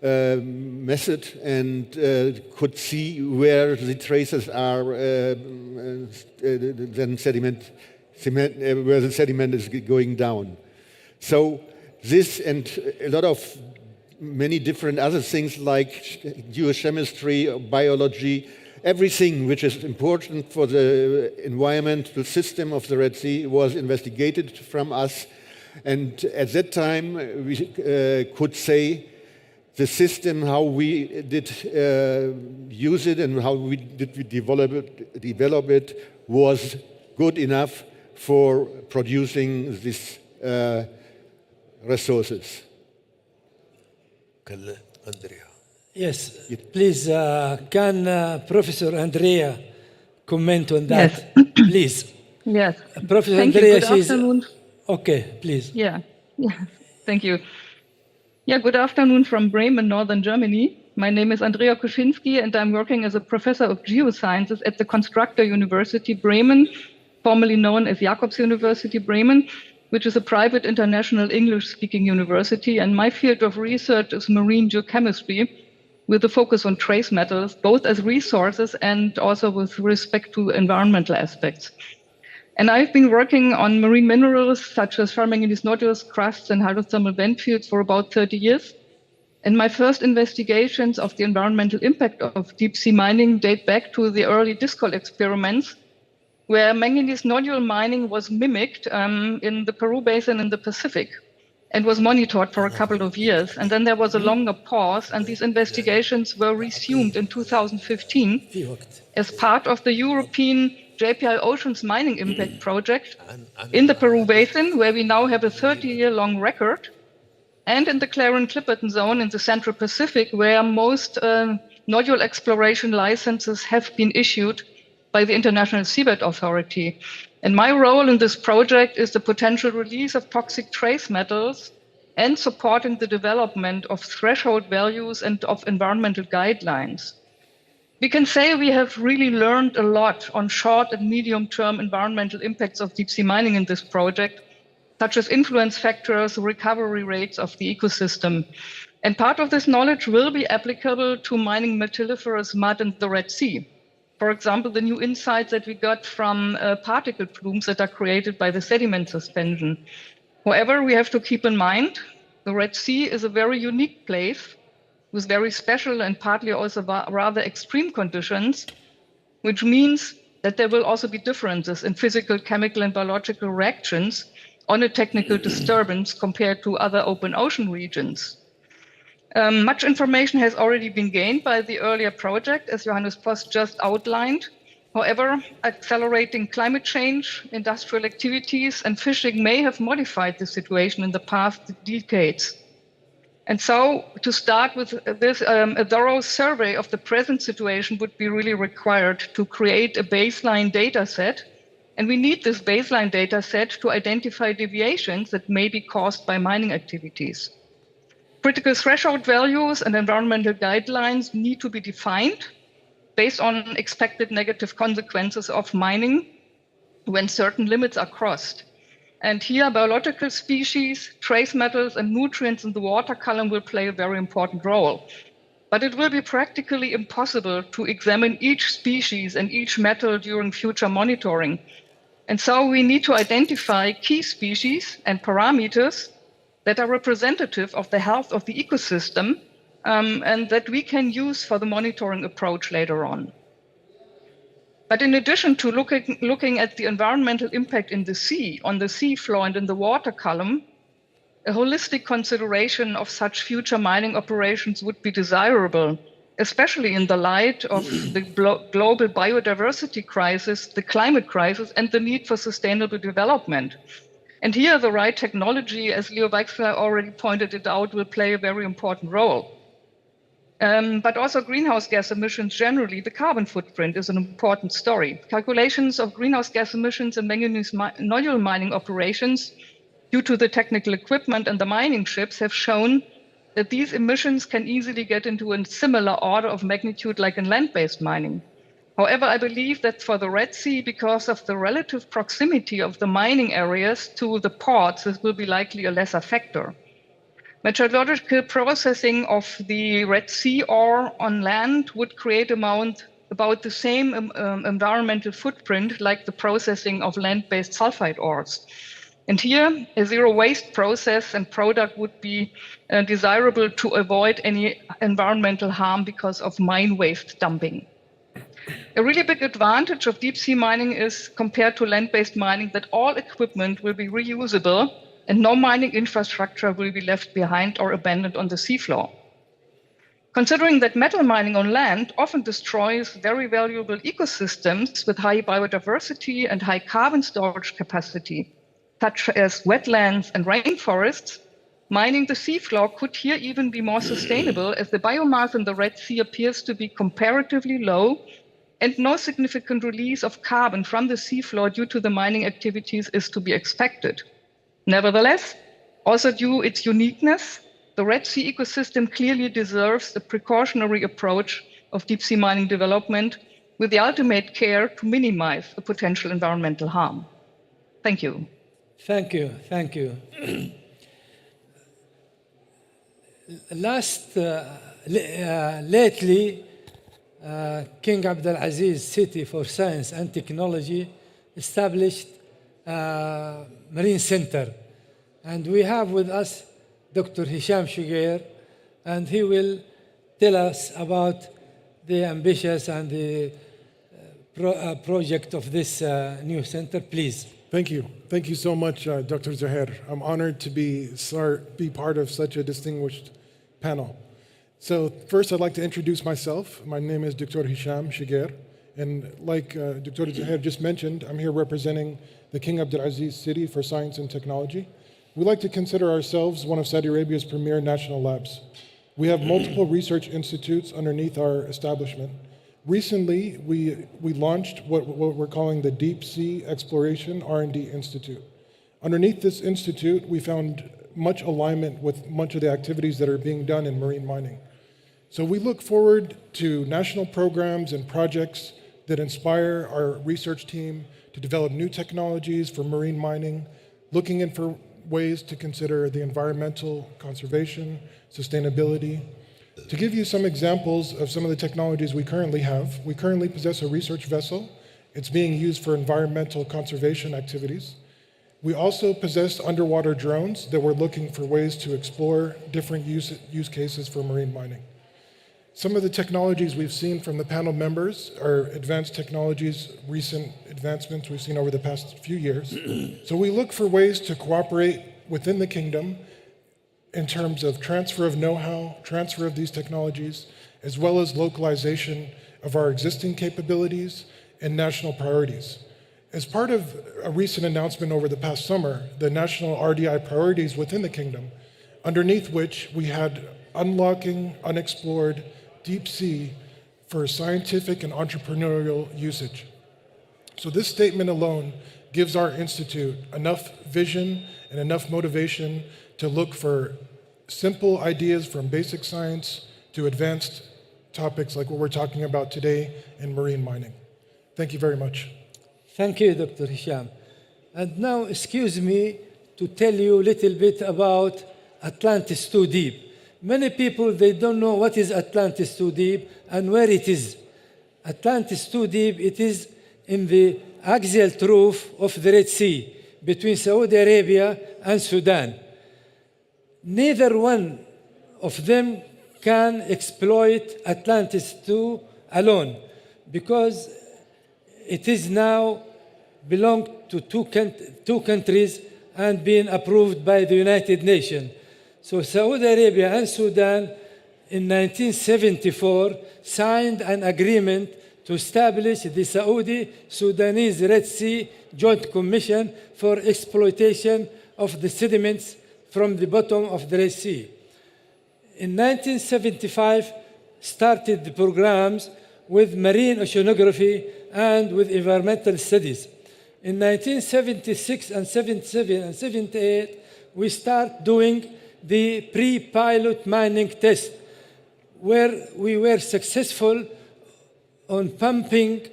method, and could see where the traces are then where the sediment is going down. So this and a lot of many different other things like geochemistry, biology, everything which is important for the environmental system of the Red Sea was investigated from us. And at that time, we could say the system, how we did use it and how we develop it was good enough for producing these resources. Andrea. Yes, please, can Professor Andrea comment on that? Yes. Please. Yes. Professor Thank you. Andrea, Good she's... afternoon. Okay, please. Yeah. Thank you. Yeah, good afternoon from Bremen, northern Germany. My name is Andrea Kuczynski, and I'm working as a professor of geosciences at the Constructor University Bremen, formerly known as Jacobs University Bremen, which is a private international English-speaking university. And my field of research is marine geochemistry, with a focus on trace metals, both as resources and also with respect to environmental aspects. And I've been working on marine minerals such as ferromanganese nodules, crusts, and hydrothermal vent fields for about 30 years. And my first investigations of the environmental impact of deep sea mining date back to the early Discol experiments, where manganese nodule mining was mimicked in the Peru Basin in the Pacific and was monitored for a couple of years. And then there was a longer pause, and these investigations were resumed in 2015 as part of the European JPI Oceans Mining Impact Project in the Peru Basin, where we now have a 30-year-long record, and in the Clarion-Clipperton Zone in the Central Pacific, where most nodule exploration licenses have been issued by the International Seabed Authority. And my role in this project is the potential release of toxic trace metals and supporting the development of threshold values and of environmental guidelines. We can say we have really learned a lot on short and medium-term environmental impacts of deep sea mining in this project, such as influence factors, recovery rates of the ecosystem. And part of this knowledge will be applicable to mining metalliferous mud in the Red Sea. For example, the new insights that we got from particle plumes that are created by the sediment suspension. However, we have to keep in mind the Red Sea is a very unique place with very special and partly also rather extreme conditions, which means that there will also be differences in physical, chemical, and biological reactions on a technical disturbance compared to other open ocean regions. Much information has already been gained by the earlier project, as Johannes Post just outlined. However, accelerating climate change, industrial activities, and fishing may have modified the situation in the past decades. And so, to start with this, a thorough survey of the present situation would be really required to create a baseline data set. And we need this baseline data set to identify deviations that may be caused by mining activities. Critical threshold values and environmental guidelines need to be defined based on expected negative consequences of mining when certain limits are crossed. And here, biological species, trace metals, and nutrients in the water column will play a very important role. But it will be practically impossible to examine each species and each metal during future monitoring. And so we need to identify key species and parameters that are representative of the health of the ecosystem and that we can use for the monitoring approach later on. But in addition to looking at the environmental impact in the sea, on the seafloor and in the water column, a holistic consideration of such future mining operations would be desirable, especially in the light of the global biodiversity crisis, the climate crisis, and the need for sustainable development. And here the right technology, as Leo Weixler already pointed it out, will play a very important role. But also greenhouse gas emissions generally, the carbon footprint is an important story. Calculations of greenhouse gas emissions in manganese nodule mining operations due to the technical equipment and the mining ships have shown that these emissions can easily get into a similar order of magnitude like in land-based mining. However, I believe that for the Red Sea, because of the relative proximity of the mining areas to the ports, this will be likely a lesser factor. Metallurgical processing of the Red Sea ore on land would create about the same environmental footprint like the processing of land-based sulfide ores. And here, a zero waste process and product would be desirable to avoid any environmental harm because of mine waste dumping. A really big advantage of deep sea mining is, compared to land-based mining, that all equipment will be reusable and no mining infrastructure will be left behind or abandoned on the seafloor. Considering that metal mining on land often destroys very valuable ecosystems with high biodiversity and high carbon storage capacity, such as wetlands and rainforests, mining the seafloor could here even be more sustainable, as the biomass in the Red Sea appears to be comparatively low and no significant release of carbon from the seafloor due to the mining activities is to be expected. Nevertheless, also due to its uniqueness, the Red Sea ecosystem clearly deserves the precautionary approach of deep sea mining development with the ultimate care to minimize the potential environmental harm. Thank you. Thank you. Thank you. Lately, King Abdulaziz City for Science and Technology established a Marine Center. And we have with us Dr. Hisham Shugair, and he will tell us about the ambitious and the project of this new center. Please. Thank you. Thank you so much, Dr. Zaher. I'm honored to be part of such a distinguished panel. So first, I'd like to introduce myself. My name is Dr. Hisham Shugair, and like Dr. Zaher just mentioned, I'm here representing the King Abdulaziz City for Science and Technology. We like to consider ourselves one of Saudi Arabia's premier national labs. We have multiple research institutes underneath our establishment. Recently, we launched what we're calling the Deep Sea Exploration R&D Institute. Underneath this institute, we found much alignment with much of the activities that are being done in marine mining. So we look forward to national programs and projects that inspire our research team to develop new technologies for marine mining, looking in for ways to consider the environmental conservation, sustainability. To give you some examples of some of the technologies we currently have, we currently possess a research vessel. It's being used for environmental conservation activities. We also possess underwater drones that we're looking for ways to explore different use cases for marine mining. Some of the technologies we've seen from the panel members are advanced technologies, recent advancements we've seen over the past few years. So we look for ways to cooperate within the kingdom in terms of transfer of know-how, transfer of these technologies, as well as localization of our existing capabilities and national priorities. As part of a recent announcement over the past summer, the national RDI priorities within the kingdom, underneath which we had unlocking unexplored deep sea for scientific and entrepreneurial usage. So this statement alone gives our institute enough vision and enough motivation to look for simple ideas from basic science to advanced topics like what we're talking about today in marine mining. Thank you very much. Thank you, Dr. Hisham. And now, excuse me to tell you a little bit about Atlantis 2 Deep. Many people, they don't know what is Atlantis 2 Deep and where it is. Atlantis 2 Deep, it is in the axial trough of the Red Sea between Saudi Arabia and Sudan. Neither one of them can exploit Atlantis 2 alone because it is now belong to two countries and being approved by the United Nations. So Saudi Arabia and Sudan in 1974 signed an agreement to establish the Saudi-Sudanese Red Sea Joint Commission for exploitation of the sediments from the bottom of the Red Sea. In 1975, started the programs with marine oceanography and with environmental studies. In 1976 and 77 and 78, we start doing the pre-pilot mining test, where we were successful on pumping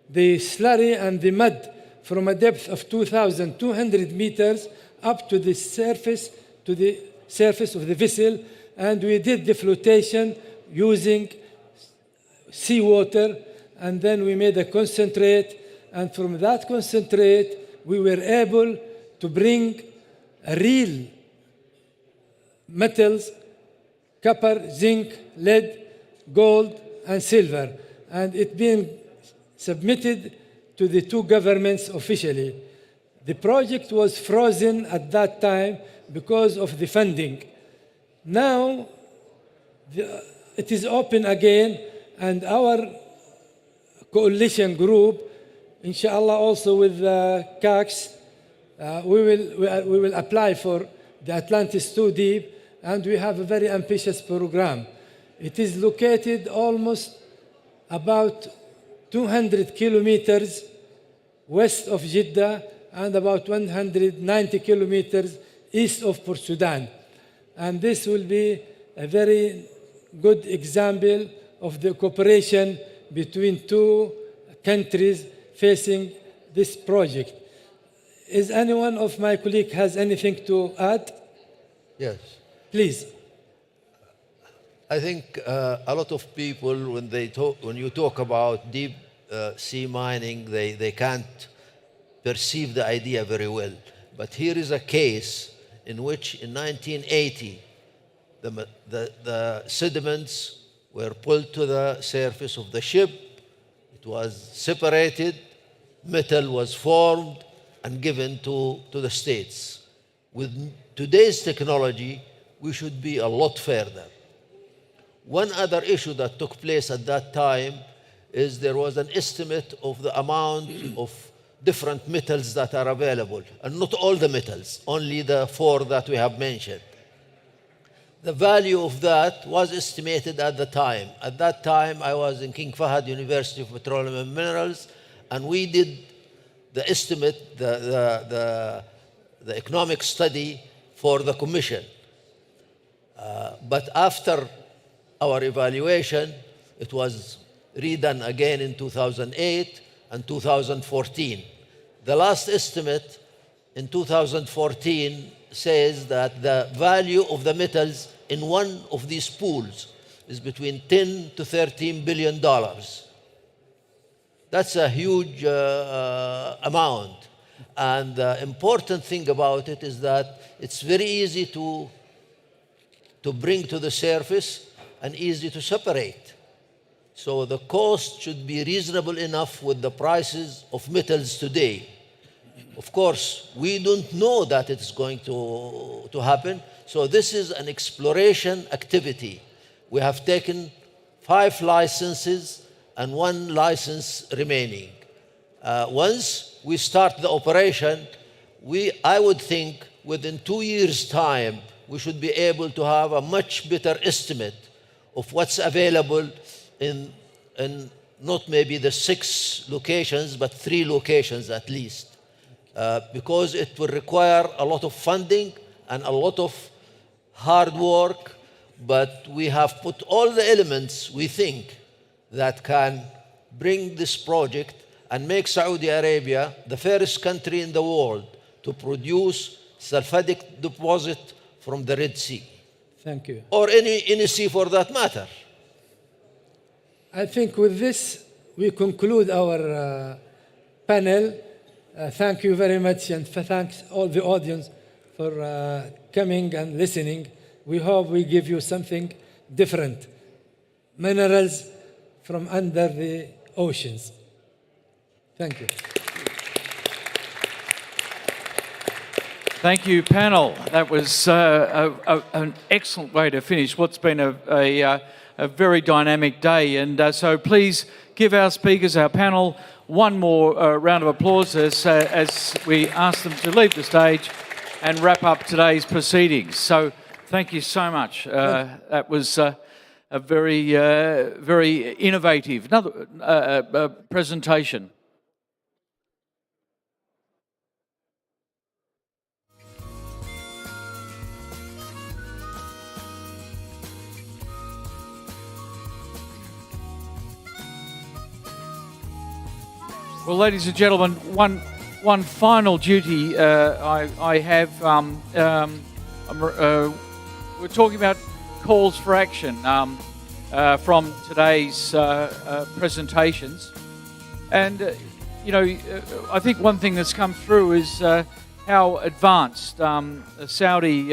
the slurry and the mud from a depth of 2,200 meters up to the surface of the vessel, and we did the flotation using seawater, and then we made a concentrate, and from that concentrate we were able to bring real metals, copper, zinc, lead, gold, and silver. And it's been submitted to the two governments officially. The project was frozen at that time because of the funding. Now, it is open again, and our coalition group, inshallah, also with KAICC, we will apply for the Atlantis 2 Deep, and we have a very ambitious program. It is located almost about 200 kilometers west of Jeddah and about 190 kilometers east of Port Sudan. And this will be a very good example of the cooperation between two countries facing this project. Is anyone of my colleagues has anything to add? Yes. Please. I think a lot of people, when you talk about deep sea mining, they can't perceive the idea very well. But here is a case in which in 1980, the sediments were pulled to the surface of the ship. It was separated, metal was formed and given to the States. With today's technology, we should be a lot further. One other issue that took place at that time is there was an estimate of the amount of different metals that are available, and not all the metals, only the 4 that we have mentioned. The value of that was estimated at the time. At that time, I was in King Fahd University of Petroleum and Minerals, and we did the estimate, the economic study for the commission. But after our evaluation, it was redone again in 2008 and 2014. The last estimate in 2014 says that the value of the metals in one of these pools is between $10 to $13 billion. That's a huge amount. And the important thing about it is that it's very easy to bring to the surface and easy to separate. So the cost should be reasonable enough with the prices of metals today. Of course, we don't know that it's going to happen. So this is an exploration activity. We have taken 5 licenses and 1 license remaining. Once we start the operation, I would think within 2 years' time, we should be able to have a much better estimate of what's available in not maybe the 6 locations, but 3 locations at least. Because it will require a lot of funding and a lot of hard work, but we have put all the elements, we think, that can bring this project and make Saudi Arabia the first country in the world to produce sulfuric deposit from the Red Sea. Thank you. Or any sea for that matter. I think with this, we conclude our panel. Thank you very much, and thanks all the audience for coming and listening. We hope we give you something different. Minerals from under the oceans. Thank you. Thank you, panel. That was an excellent way to finish what's been a very dynamic day. And so please give our speakers, our panel, one more round of applause as we ask them to leave the stage and wrap up today's proceedings. So thank you so much. That was a very, very innovative presentation. Well, ladies and gentlemen, one final duty I have. We're talking about calls for action from today's presentations, and you know, I think one thing that's come through is how advanced the Saudi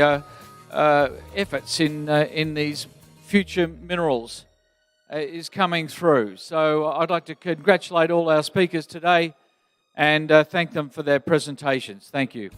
efforts in these future minerals is coming through. So I'd like to congratulate all our speakers today and thank them for their presentations. Thank you.